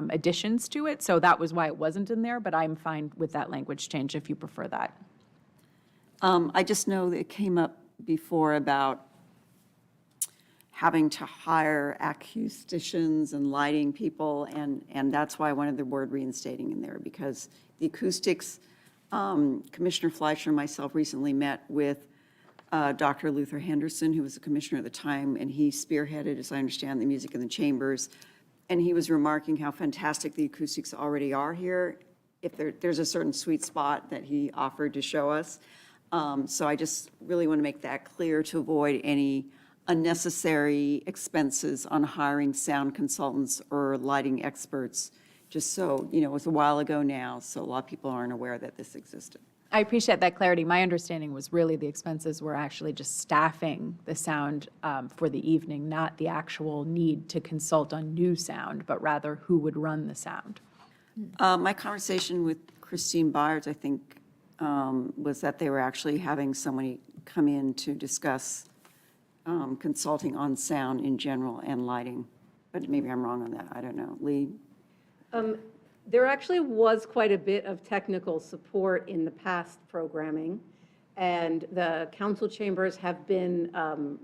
additions to it, so that was why it wasn't in there, but I'm fine with that language change if you prefer that. I just know that it came up before about having to hire acousticians and lighting people, and that's why I wanted the word reinstating in there, because the acoustics, Commissioner Fleischer and myself recently met with Dr. Luther Henderson, who was the commissioner at the time, and he spearheaded, as I understand, the Music in the Chambers. And he was remarking how fantastic the acoustics already are here. If there's a certain sweet spot that he offered to show us. So I just really want to make that clear to avoid any unnecessary expenses on hiring sound consultants or lighting experts. Just so, it was a while ago now, so a lot of people aren't aware that this existed. I appreciate that clarity. My understanding was really the expenses were actually just staffing the sound for the evening, not the actual need to consult on new sound, but rather who would run the sound. My conversation with Christine Byers, I think, was that they were actually having somebody come in to discuss consulting on sound in general and lighting. But maybe I'm wrong on that. I don't know. Lee? There actually was quite a bit of technical support in the past programming, and the council chambers have been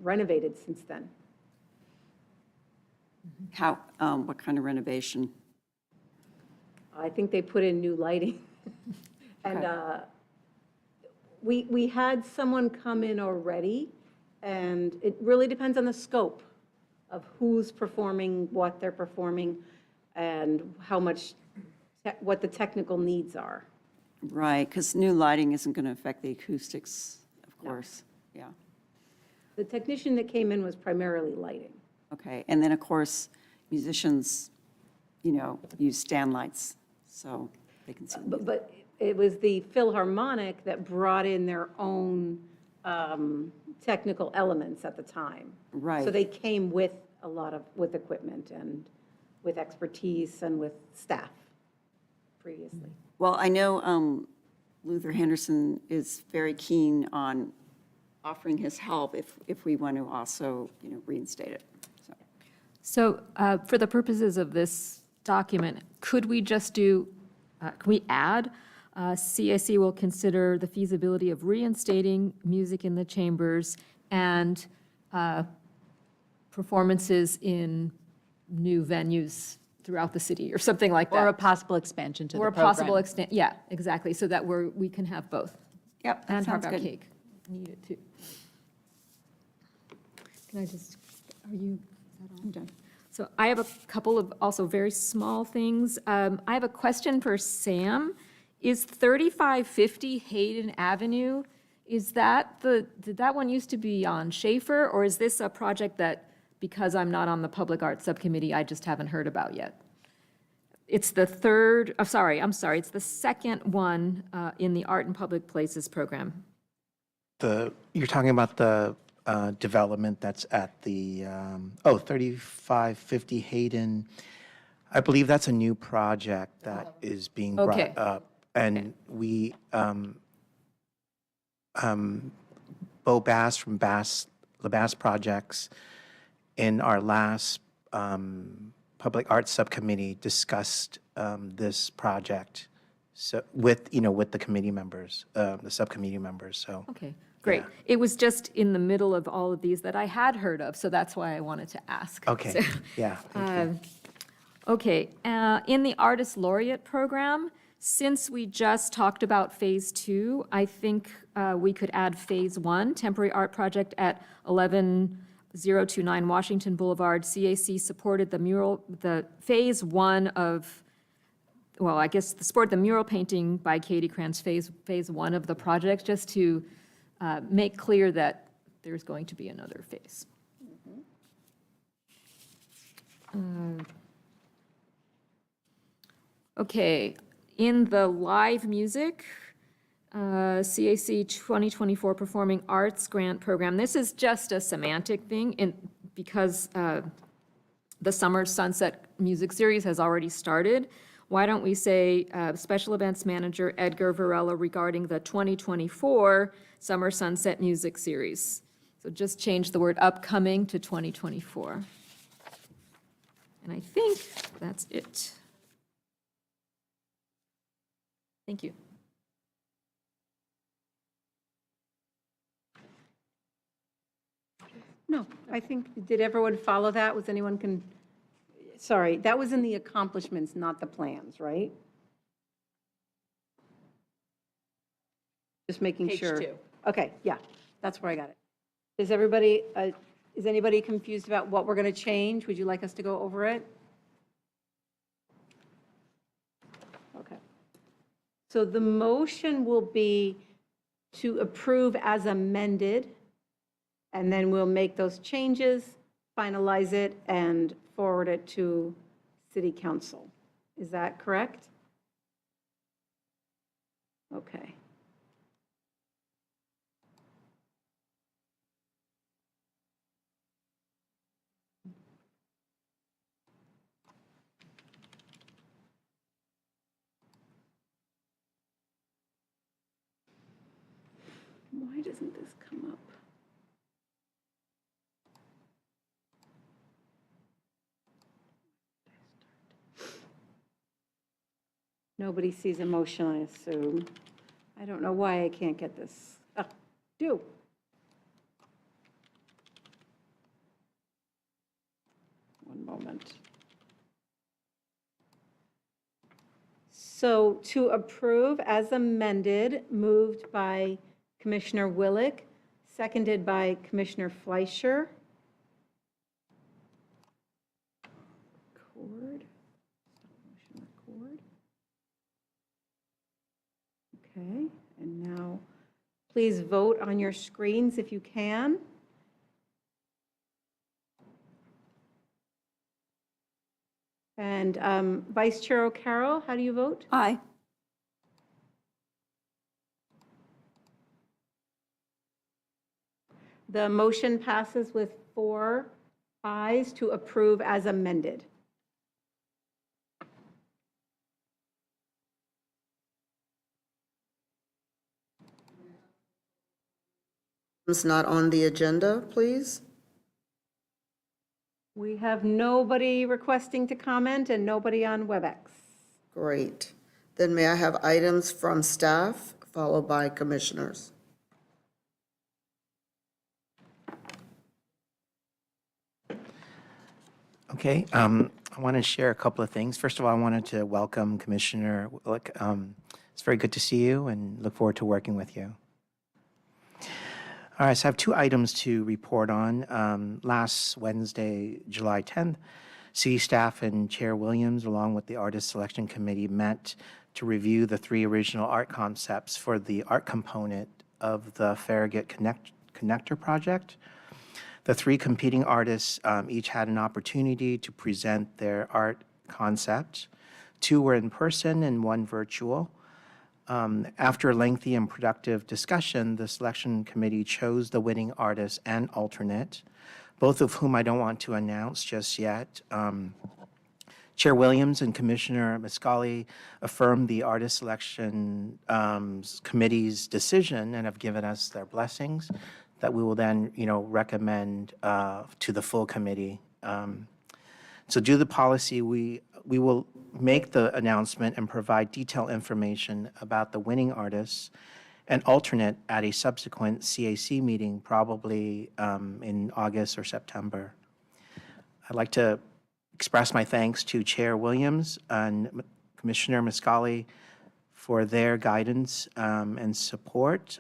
renovated since then. How, what kind of renovation? I think they put in new lighting. And we had someone come in already, and it really depends on the scope of who's performing, what they're performing, and how much, what the technical needs are. Right, because new lighting isn't going to affect the acoustics, of course. Yeah, The technician that came in was primarily lighting. okay. And then, of course, musicians, use stand lights, so. they can see. But it was the Philharmonic that brought in their own technical elements at the time. So Right. they came with a lot of, with equipment and with expertise and with staff previously. Well, I know Luther Henderson is very keen on offering his help if we want to also, reinstate it. So, So for the purposes of this document, could we just do, can we add, CAC will consider the feasibility of reinstating music in the chambers and performances in new venues throughout the city, or something like that? Or a possible expansion to the Or a program. possible extent, yeah, exactly, so that we can have both. Yep, that And sounds Harbaugh good. cake, need it too. Can I just, are you, is that on? I'm done. So I have a couple of also very small things. I have a question for Sam. Is 3550 Hayden Avenue, did that one used to be on Schaefer, or is this a project that, because I'm not on the Public Arts Subcommittee, I just haven't heard about yet? It's the third, I'm sorry, it's the second one in the Art and Public Places program. You're talking about the development that's at the, 3550 Hayden. I believe that's a new project that is being Okay. brought up. And we, Bo Bass from the Bass Projects, in our last Public Arts Subcommittee discussed this project, so with the committee members, the subcommittee members, so. Okay, great. Yeah. It was just in the middle of all of these that I had heard of, so that's why I wanted to ask. Okay, So, yeah, thank you. Okay, in the Artist Laureate Program, since we just talked about Phase 2, I think we could add Phase 1, temporary art project at 11029 Washington Boulevard. CAC supported the Phase 1 of, well, I guess supported the mural painting by Katie Kranz, Phase 1 of the project, just to make clear that there's going to be another phase. Okay, in the live music, CAC 2024 Performing Arts Grant Program, this is just a semantic thing because the Summer Sunset Music Series has already started. Why don't we say Special Events Manager Edgar Varela regarding the 2024 Summer Sunset Music Series? So just change the word upcoming to 2024. And I think that's it. Thank you. No, I think, did everyone follow that? Was anyone sorry, that was in the accomplishments, not the plans, right? Just making Page sure. 2. Okay, yeah, that's where I got it. Is anybody confused about what we're going to change? Would you like us to go over it? Okay. So the motion will be to approve as amended, and then we'll make those changes, finalize it, and forward it to City Council. Is that correct? Okay. Why doesn't this come up? Nobody sees a motion, I assume. I don't know why I can't get this. Ah, do. One moment. So to approve as amended, moved by Commissioner Willick, seconded by Commissioner Fleischer. Record. Motion record. Okay, and now please vote on your screens if you can. And Vice Chair O'Carroll, how do you vote? Aye. The motion passes with 4 ayes to approve as amended. It's not on the agenda, please. We have nobody requesting to comment and nobody on WebEx. Great. Then may I have items from staff, followed by commissioners? Okay, I want to share a couple of things. First of all, I wanted to welcome Commissioner Wilk. It's very good to see you and look forward to working with you. All right, so I have 2 items to report on. Last Wednesday, July 10th, City staff and Chair Williams, along with the Artist Selection Committee, met to review the 3 original art concepts for the art component of the Farragut Connector project. The 3 competing artists each had an opportunity to present their art concept. 2 were in person and 1 virtual. After a lengthy and productive discussion, the selection committee chose the winning artist and alternate, both of whom I don't want to announce just yet. Chair Williams and Commissioner Miscali affirmed the artist selection committee's decision and have given us their blessings that we will then, recommend to the full committee. So due to the policy, we will make the announcement and provide detailed information about the winning artists and alternate at a subsequent CAC meeting, probably in August or September. I'd like to express my thanks to Chair Williams and Commissioner Miscali for their guidance and support.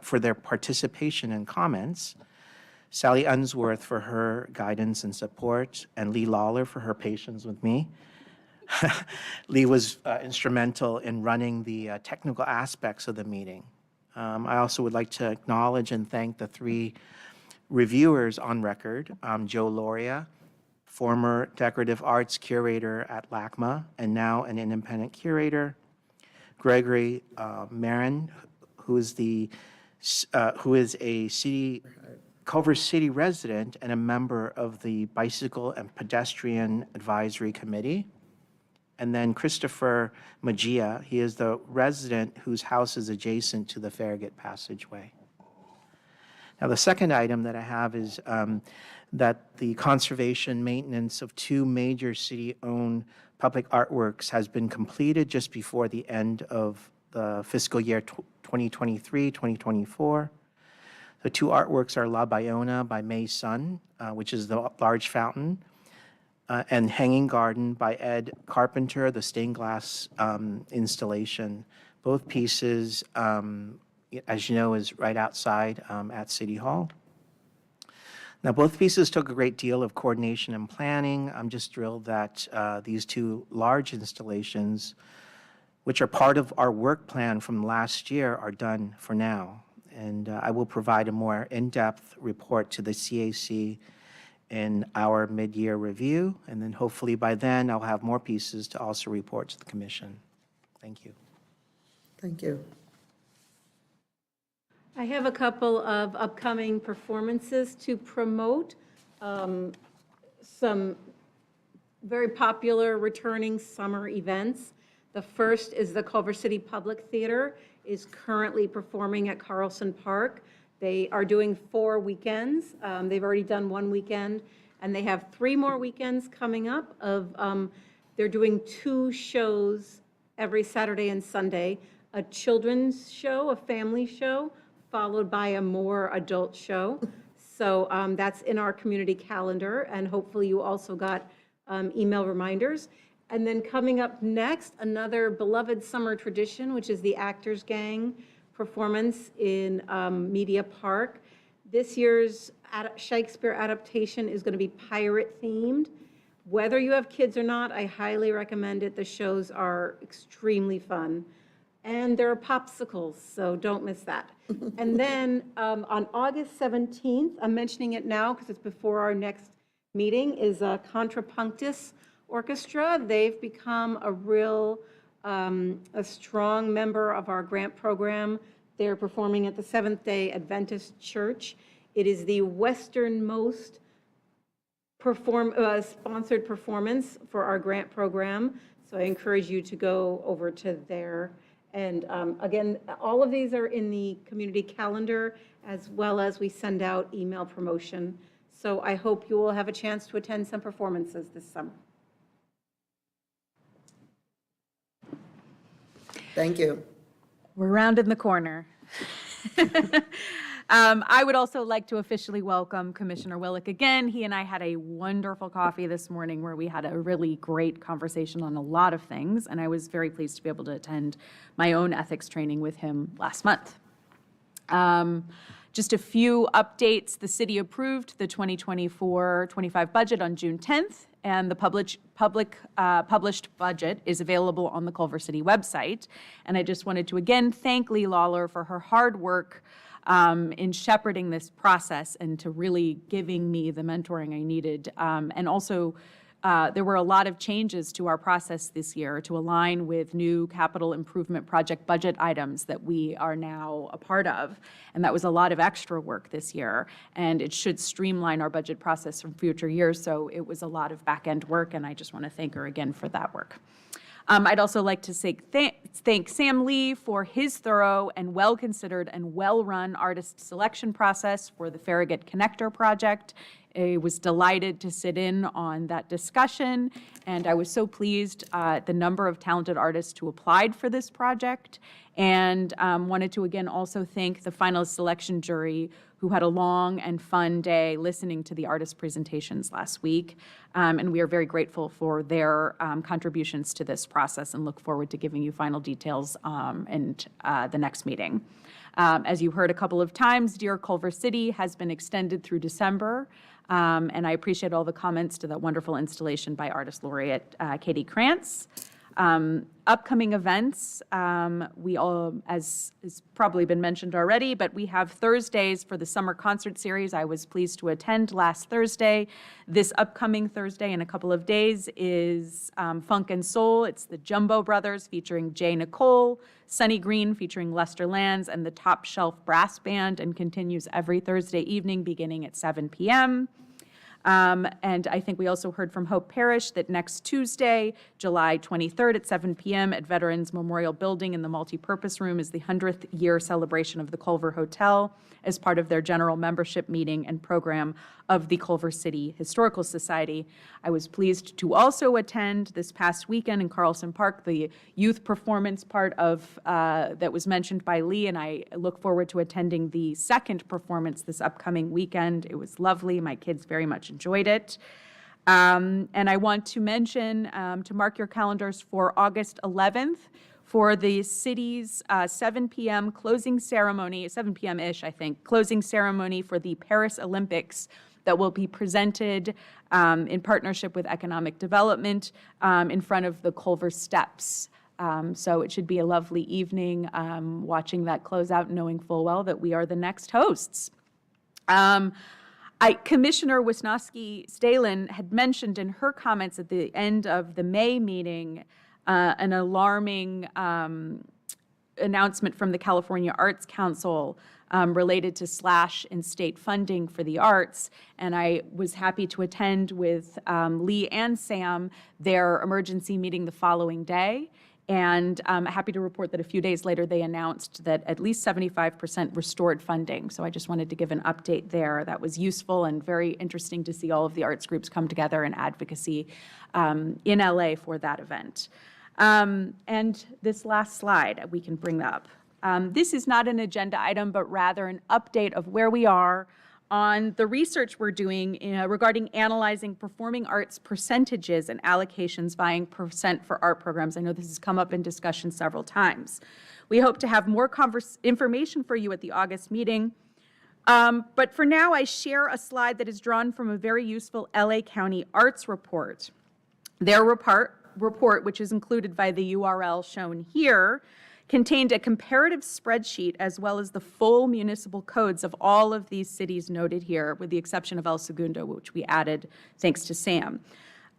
For their participation and comments. Sally Unsworth for her guidance and support, and Lee Lawler for her patience with me. Lee was instrumental in running the technical aspects of the meeting. I also would like to acknowledge and thank the 3 reviewers on record, Joe Loria, former decorative arts curator at LACMA and now an independent curator, Gregory Marin, who is a Culver City resident and a member of the Bicycle and Pedestrian Advisory Committee. And then Christopher Magia, he is the resident whose house is adjacent to the Farragut Passageway. Now, the second item that I have is that the conservation maintenance of 2 major city-owned public artworks has been completed just before the end of the fiscal year 2023-2024. The 2 artworks are La Bayona by May Sun, which is the large fountain, and Hanging Garden by Ed Carpenter, the stained glass installation. Both pieces, as you know, is right outside at City Hall. Now, both pieces took a great deal of coordination and planning. I'm just thrilled that these 2 large installations, which are part of our work plan from last year, are done for now. And I will provide a more in-depth report to the CAC in our mid-year review. And then hopefully by then, I'll have more pieces to also report to the commission. Thank you. Thank you. I have a couple of upcoming performances to promote. Some very popular returning summer events. The first is the Culver City Public Theater is currently performing at Carlson Park. They are doing 4 weekends. They've already done 1 weekend, and they have 3 more weekends coming up. They're doing 2 shows every Saturday and Sunday, a children's show, a family show, followed by a more adult show. So that's in our community calendar, and hopefully you also got email reminders. And then coming up next, another beloved summer tradition, which is the Actors Gang performance in Media Park. This year's Shakespeare adaptation is going to be pirate themed. Whether you have kids or not, I highly recommend it. The shows are extremely fun. And there are popsicles, so don't miss that. And then on August 17th, I'm mentioning it now because it's before our next meeting, is a Contrapunctus Orchestra. They've become a real, a strong member of our grant program They're performing at the Seventh-day Adventist Church. It is the westernmost sponsored performance for our grant program. So I encourage you to go over to there. And again, all of these are in the community calendar, as well as we send out email promotion. So I hope you will have a chance to attend some performances this summer. Thank you. We're rounding the corner. I would also like to officially welcome Commissioner Willick again. He and I had a wonderful coffee this morning where we had a really great conversation on a lot of things, and I was very pleased to be able to attend my own ethics training with him last month. Just a few updates. The city approved the 2024-25 budget on June 10th, and the published budget is available on the Culver City website. And I just wanted to again thank Lee Lawler for her hard work in shepherding this process and to really giving me the mentoring I needed. And also, there were a lot of changes to our process this year to align with new capital improvement project budget items that we are now a part of. And that was a lot of extra work this year. And it should streamline our budget process from future years. So it was a lot of back-end work, and I just want to thank her again for that work. I'd also like to say thank Sam Lee for his thorough and well-considered and well-run artist selection process for the Farragut Connector project. I was delighted to sit in on that discussion, and I was so pleased at the number of talented artists who applied for this project, and wanted to again also thank the finalist selection jury who had a long and fun day listening to the artist presentations last week. And we are very grateful for their contributions to this process and look forward to giving you final details in the next meeting. As you heard a couple of times, Dear Culver City has been extended through December. And I appreciate all the comments to that wonderful installation by Artist Laureate Katie Krantz. Upcoming events, we all, as has probably been mentioned already, but we have Thursdays for the summer concert series. I was pleased to attend last Thursday. This upcoming Thursday in a couple of days is Funk and Soul. It's the Jumbo Brothers featuring Jay Nicole, Sunny Green featuring Lester Lands, and the Top Shelf Brass Band, and continues every Thursday evening beginning at 7 p.m. And I think we also heard from Hope Parish that next Tuesday, July 23rd at 7 p.m. at Veterans Memorial Building in the multipurpose room is the 100th year celebration of the Culver Hotel as part of their general membership meeting and program of the Culver City Historical Society. I was pleased to also attend this past weekend in Carlson Park, the youth performance part of that was mentioned by Lee, and I look forward to attending the second performance this upcoming weekend. It was lovely. My kids very much enjoyed it. And I want to mention, to mark your calendars for August 11th, for the city's 7 p.m. closing ceremony, 7 p.m.-ish, I think, closing ceremony for the Paris Olympics that will be presented in partnership with Economic Development in front of the Culver Steps. So it should be a lovely evening watching that close out, knowing full well that we are the next hosts. Commissioner Wisniewski-Stalin had mentioned in her comments at the end of the May meeting an alarming announcement from the California Arts Council related to slash in state funding for the arts. And I was happy to attend with Lee and Sam their emergency meeting the following day. And I'm happy to report that a few days later, they announced that at least 75% restored funding. So I just wanted to give an update there. That was useful and very interesting to see all of the arts groups come together in advocacy in LA for that event. And this last slide, we can bring up. This is not an agenda item, but rather an update of where we are on the research we're doing regarding analyzing performing arts percentages and allocations vying percent for art programs. I know this has come up in discussion several times. We hope to have more information for you at the August meeting. But for now, I share a slide that is drawn from a very useful LA County Arts report. Their report, which is included by the URL shown here, contained a comparative spreadsheet as well as the full municipal codes of all of these cities noted here, with the exception of El Segundo, which we added thanks to Sam.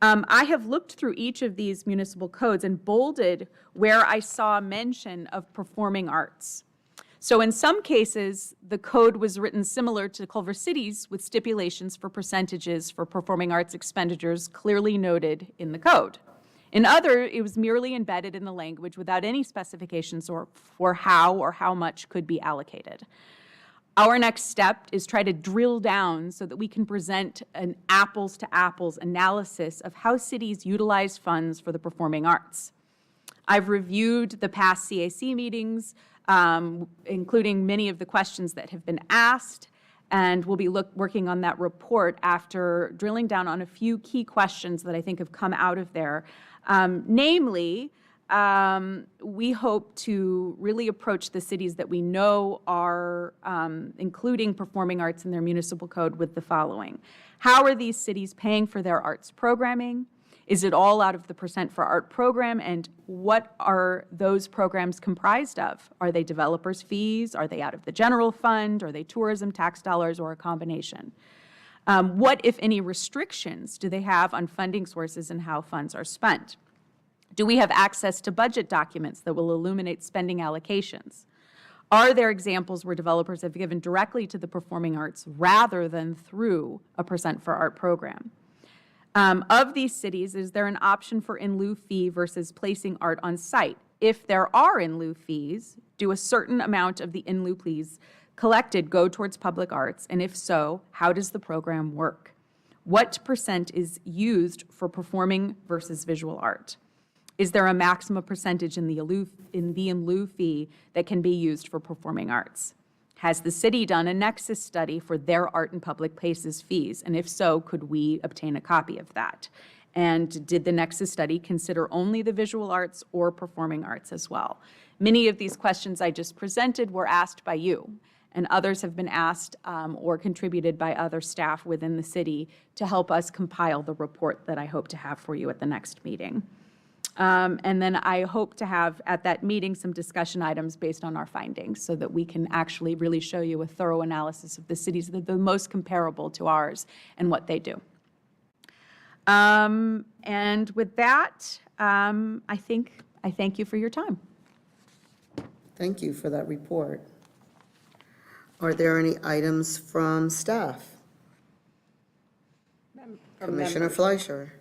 I have looked through each of these municipal codes and bolded where I saw mention of performing arts. So in some cases, the code was written similar to Culver City's with stipulations for percentages for performing arts expenditures clearly noted in the code. In other, it was merely embedded in the language without any specifications for how or how much could be allocated. Our next step is try to drill down so that we can present an apples-to-apples analysis of how cities utilize funds for the performing arts. I've reviewed the past CAC meetings, including many of the questions that have been asked, and we'll be working on that report after drilling down on a few key questions that I think have come out of there. Namely, we hope to really approach the cities that we know are including performing arts in their municipal code with the following. How are these cities paying for their arts programming? Is it all out of the Percent for Art program? And what are those programs comprised of? Are they developers' fees? Are they out of the general fund? Are they tourism tax dollars or a combination? What, if any, restrictions do they have on funding sources and how funds are spent? Do we have access to budget documents that will illuminate spending allocations? Are there examples where developers have given directly to the performing arts rather than through a Percent for Art program? Of these cities, is there an option for in lieu fee versus placing art on site? If there are in lieu fees, do a certain amount of the in lieu fees collected go towards public arts? And if so, how does the program work? What percent is used for performing versus visual art? Is there a maximum percentage in the in lieu fee that can be used for performing arts? Has the city done a nexus study for their art and public places fees? And if so, could we obtain a copy of that? And did the nexus study consider only the visual arts or performing arts as well? Many of these questions I just presented were asked by you, and others have been asked or contributed by other staff within the city to help us compile the report that I hope to have for you at the next meeting. And then I hope to have at that meeting some discussion items based on our findings so that we can actually really show you a thorough analysis of the cities that are the most comparable to ours and what they do. And with that, I thank you for your time. Thank you for that report. Are there any items from staff? Commissioner Fleischer.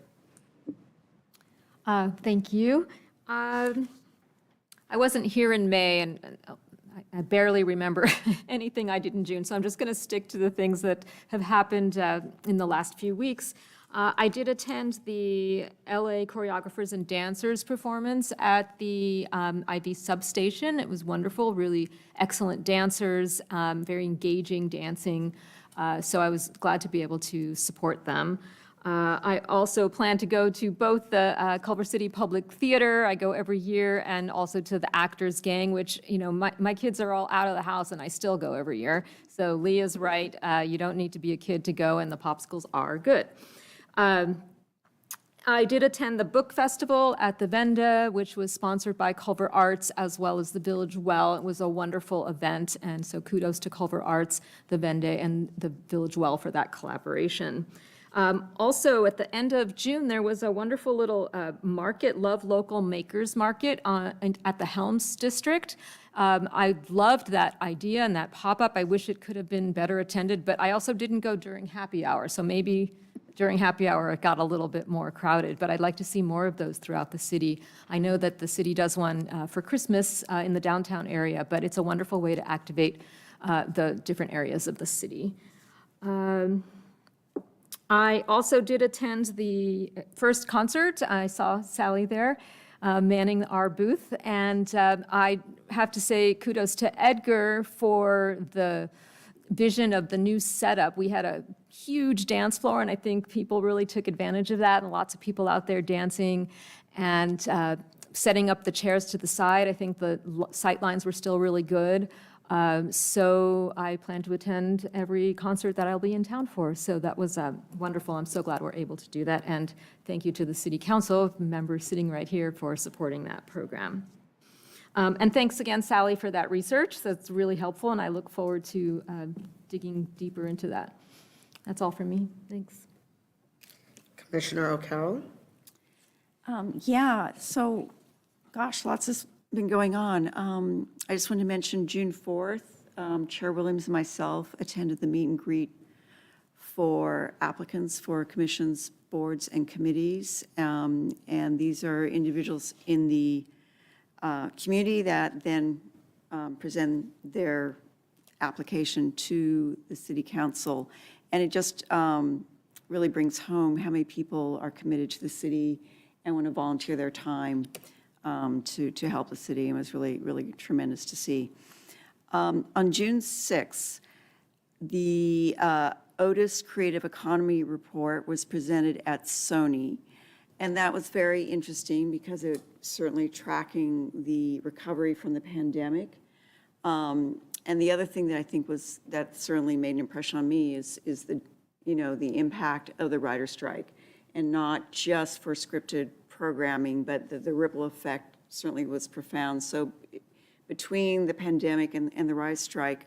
Thank you. I wasn't here in May, and I barely remember anything I did in June, so I'm just going to stick to the things that have happened in the last few weeks. I did attend the LA Choreographers and Dancers performance at the IV substation. It was wonderful, really excellent dancers, very engaging dancing, so I was glad to be able to support them. I also plan to go to both the Culver City Public Theater, I go every year, and also to the Actors Gang, which, you know, my kids are all out of the house and I still go every year. So Leah's right, you don't need to be a kid to go, and the popsicles are good. I did attend the book festival at the Venda, which was sponsored by Culver Arts as well as the Village Well. It was a wonderful event, and so kudos to Culver Arts, the Venda, and the Village Well for that collaboration. Also, at the end of June, there was a wonderful little market, Love Local Makers Market at the Helms District. I loved that idea and that pop-up. I wish it could have been better attended, but I also didn't go during happy hour, so maybe during happy hour it got a little bit more crowded, but I'd like to see more of those throughout the city. I know that the city does one for Christmas in the downtown area, but it's a wonderful way to activate the different areas of the city. I also did attend the first concert. I saw Sally there manning our booth, and I have to say kudos to Edgar for the vision of the new setup. We had a huge dance floor, and I think people really took advantage of that, and lots of people out there dancing and setting up the chairs to the side. I think the sight lines were still really good. So I plan to attend every concert that I'll be in town for. So that was wonderful. I'm so glad we're able to do that. And thank you to the City Council members sitting right here for supporting that program. And thanks again, Sally, for that research. That's really helpful, and I look forward to digging deeper into that. That's all from me. Thanks. Commissioner O'Carroll? Yeah, so, gosh, lots of been going on. I just want to mention June 4th, Chair Williams and myself attended the meet and greet for applicants for commissions, boards, and committees. And these are individuals in the community that then present their application to the city council. And it just really brings home how many people are committed to the city and want to volunteer their time to help the city. It was really, really tremendous to see. On June 6th, the Otis Creative Economy Report was presented at Sony. And that was very interesting because it certainly tracking the recovery from the pandemic. And the other thing that I think that certainly made an impression on me is the, the impact of the writer strike, and not just for scripted programming, but the ripple effect certainly was profound. So between the pandemic and the writer strike,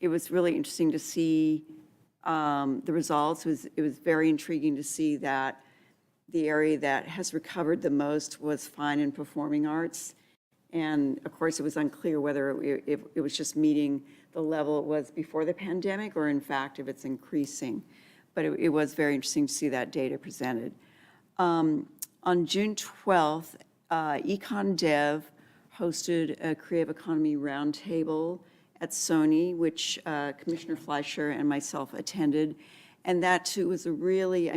it was really interesting to see the results. It was very intriguing to see that the area that has recovered the most was fine and performing arts. And of course, it was unclear whether it was just meeting the level it was before the pandemic, or in fact, if it's increasing. But it was very interesting to see that data presented. On June 12th, Econ Dev hosted a Creative Economy Roundtable at Sony, which Commissioner Fleischer and myself attended. And that too was a really,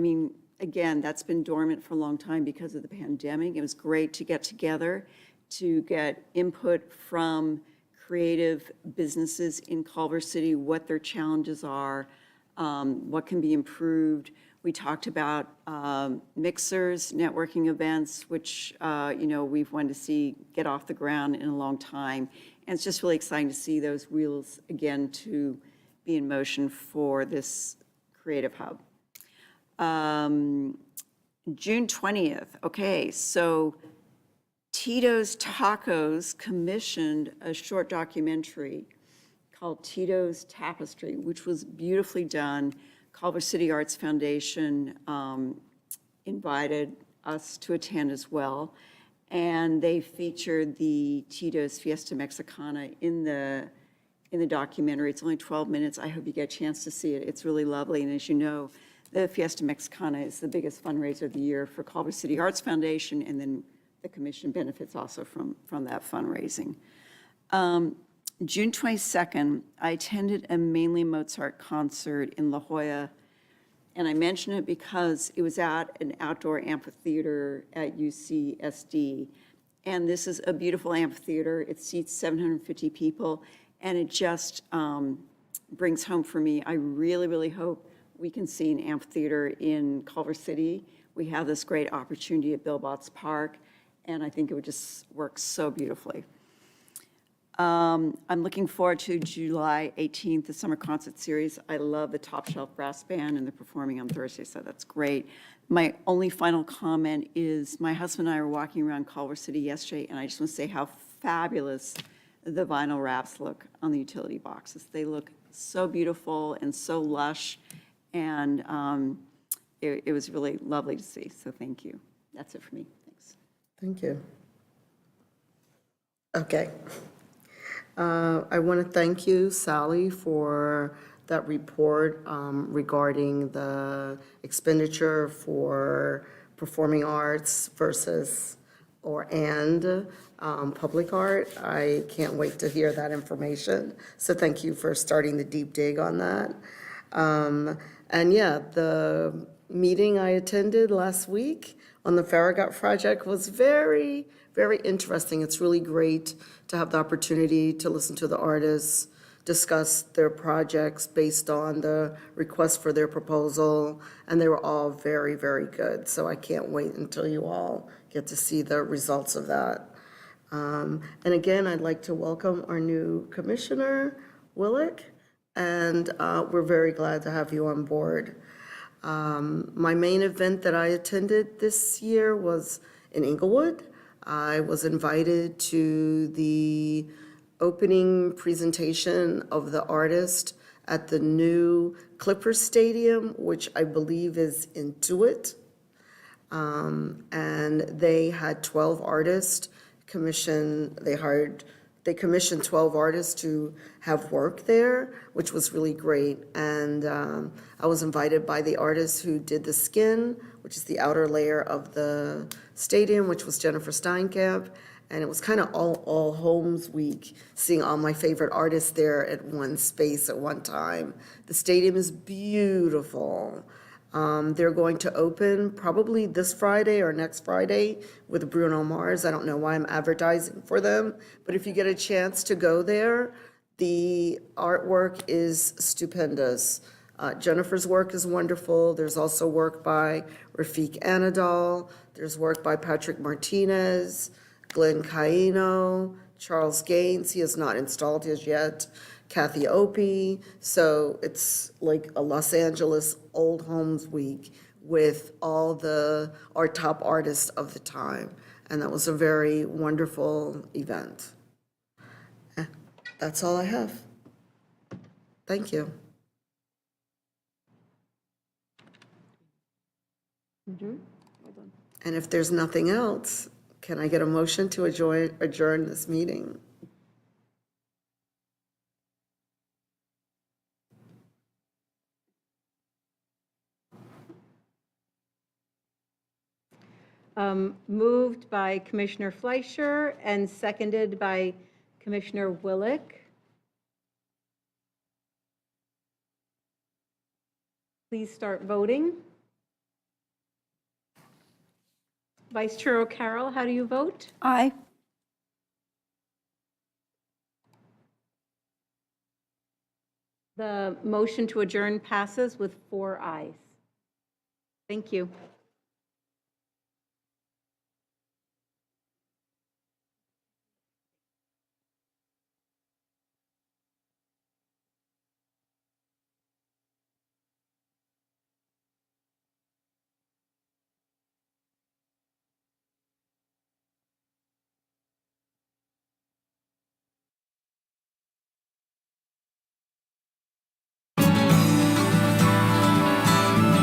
again, that's been dormant for a long time because of the pandemic. It was great to get together, to get input from creative businesses in Culver City, what their challenges are, what can be improved. We talked about mixers, networking events, which we've wanted to see get off the ground in a long time. And it's just really exciting to see those wheels again to be in motion for this creative hub. June 20th, okay, so Tito's Tacos commissioned a short documentary called Tito's Tapestry, which was beautifully done. Culver City Arts Foundation invited us to attend as well. And they featured the Tito's Fiesta Mexicana in the documentary. It's only 12 minutes. I hope you get a chance to see it. It's really lovely. And as you know, the Fiesta Mexicana is the biggest fundraiser of the year for Culver City Arts Foundation, and then the commission benefits also from that fundraising. June 22nd, I attended a mainly Mozart concert in La Jolla, and I mention it because it was at an outdoor amphitheater at UCSD. And this is a beautiful amphitheater. It seats 750 people, and it just brings home for me, I really, really hope we can see an amphitheater in Culver City. We have this great opportunity at Billbots Park, and I think it would just work so beautifully. I'm looking forward to July 18th, the summer concert series. I love the Top Shelf Brass Band, and they're performing on Thursday, so that's great. My only final comment is my husband and I were walking around Culver City yesterday, and I just want to say how fabulous the vinyl wraps look on the utility boxes. They look so beautiful and so lush, and it was really lovely to see, so thank you. That's it for me. Thanks. Thank you. Okay. I want to thank you, Sally, for that report regarding the expenditure for performing arts versus public art. I can't wait to hear that information. So thank you for starting the deep dig on that. And yeah, the meeting I attended last week on the Farragut project was very, very interesting. It's really great to have the opportunity to listen to the artists discuss their projects based on the request for their proposal, and they were all very, very good. So I can't wait until you all get to see the results of that. And again, I'd like to welcome our new commissioner, Willick, and we're very glad to have you on board. My main event that I attended this year was in Inglewood. I was invited to the opening presentation of the artist at the new Clipper Stadium, which I believe is Intuit. And they had 12 artists they commissioned 12 artists to have work there, which was really great. And I was invited by the artist who did the skin, which is the outer layer of the stadium, which was Jennifer Steinkamp. And it was kind of all Homes Week, seeing all my favorite artists there at one space at one time. The stadium is beautiful. They're going to open probably this Friday or next Friday with Bruno Mars. I don't know why I'm advertising for them, but if you get a chance to go there, the artwork is stupendous. Jennifer's work is wonderful. There's also work by Rafik Anadol. There's work by Patrick Martinez, Glenn Caino, Charles Gaines. He has not installed his yet. Kathy Opie. So it's like a Los Angeles Old Homes Week with all our top artists of the time. And that was a very wonderful event. That's all I have. Thank you. And if there's nothing else, can I get a motion to adjourn this meeting? Moved by Commissioner Fleischer and seconded by Commissioner Willick. Please start voting. Vice Chair O'Carroll, how do you vote? Aye. The motion to adjourn passes with 4 ayes. Thank you.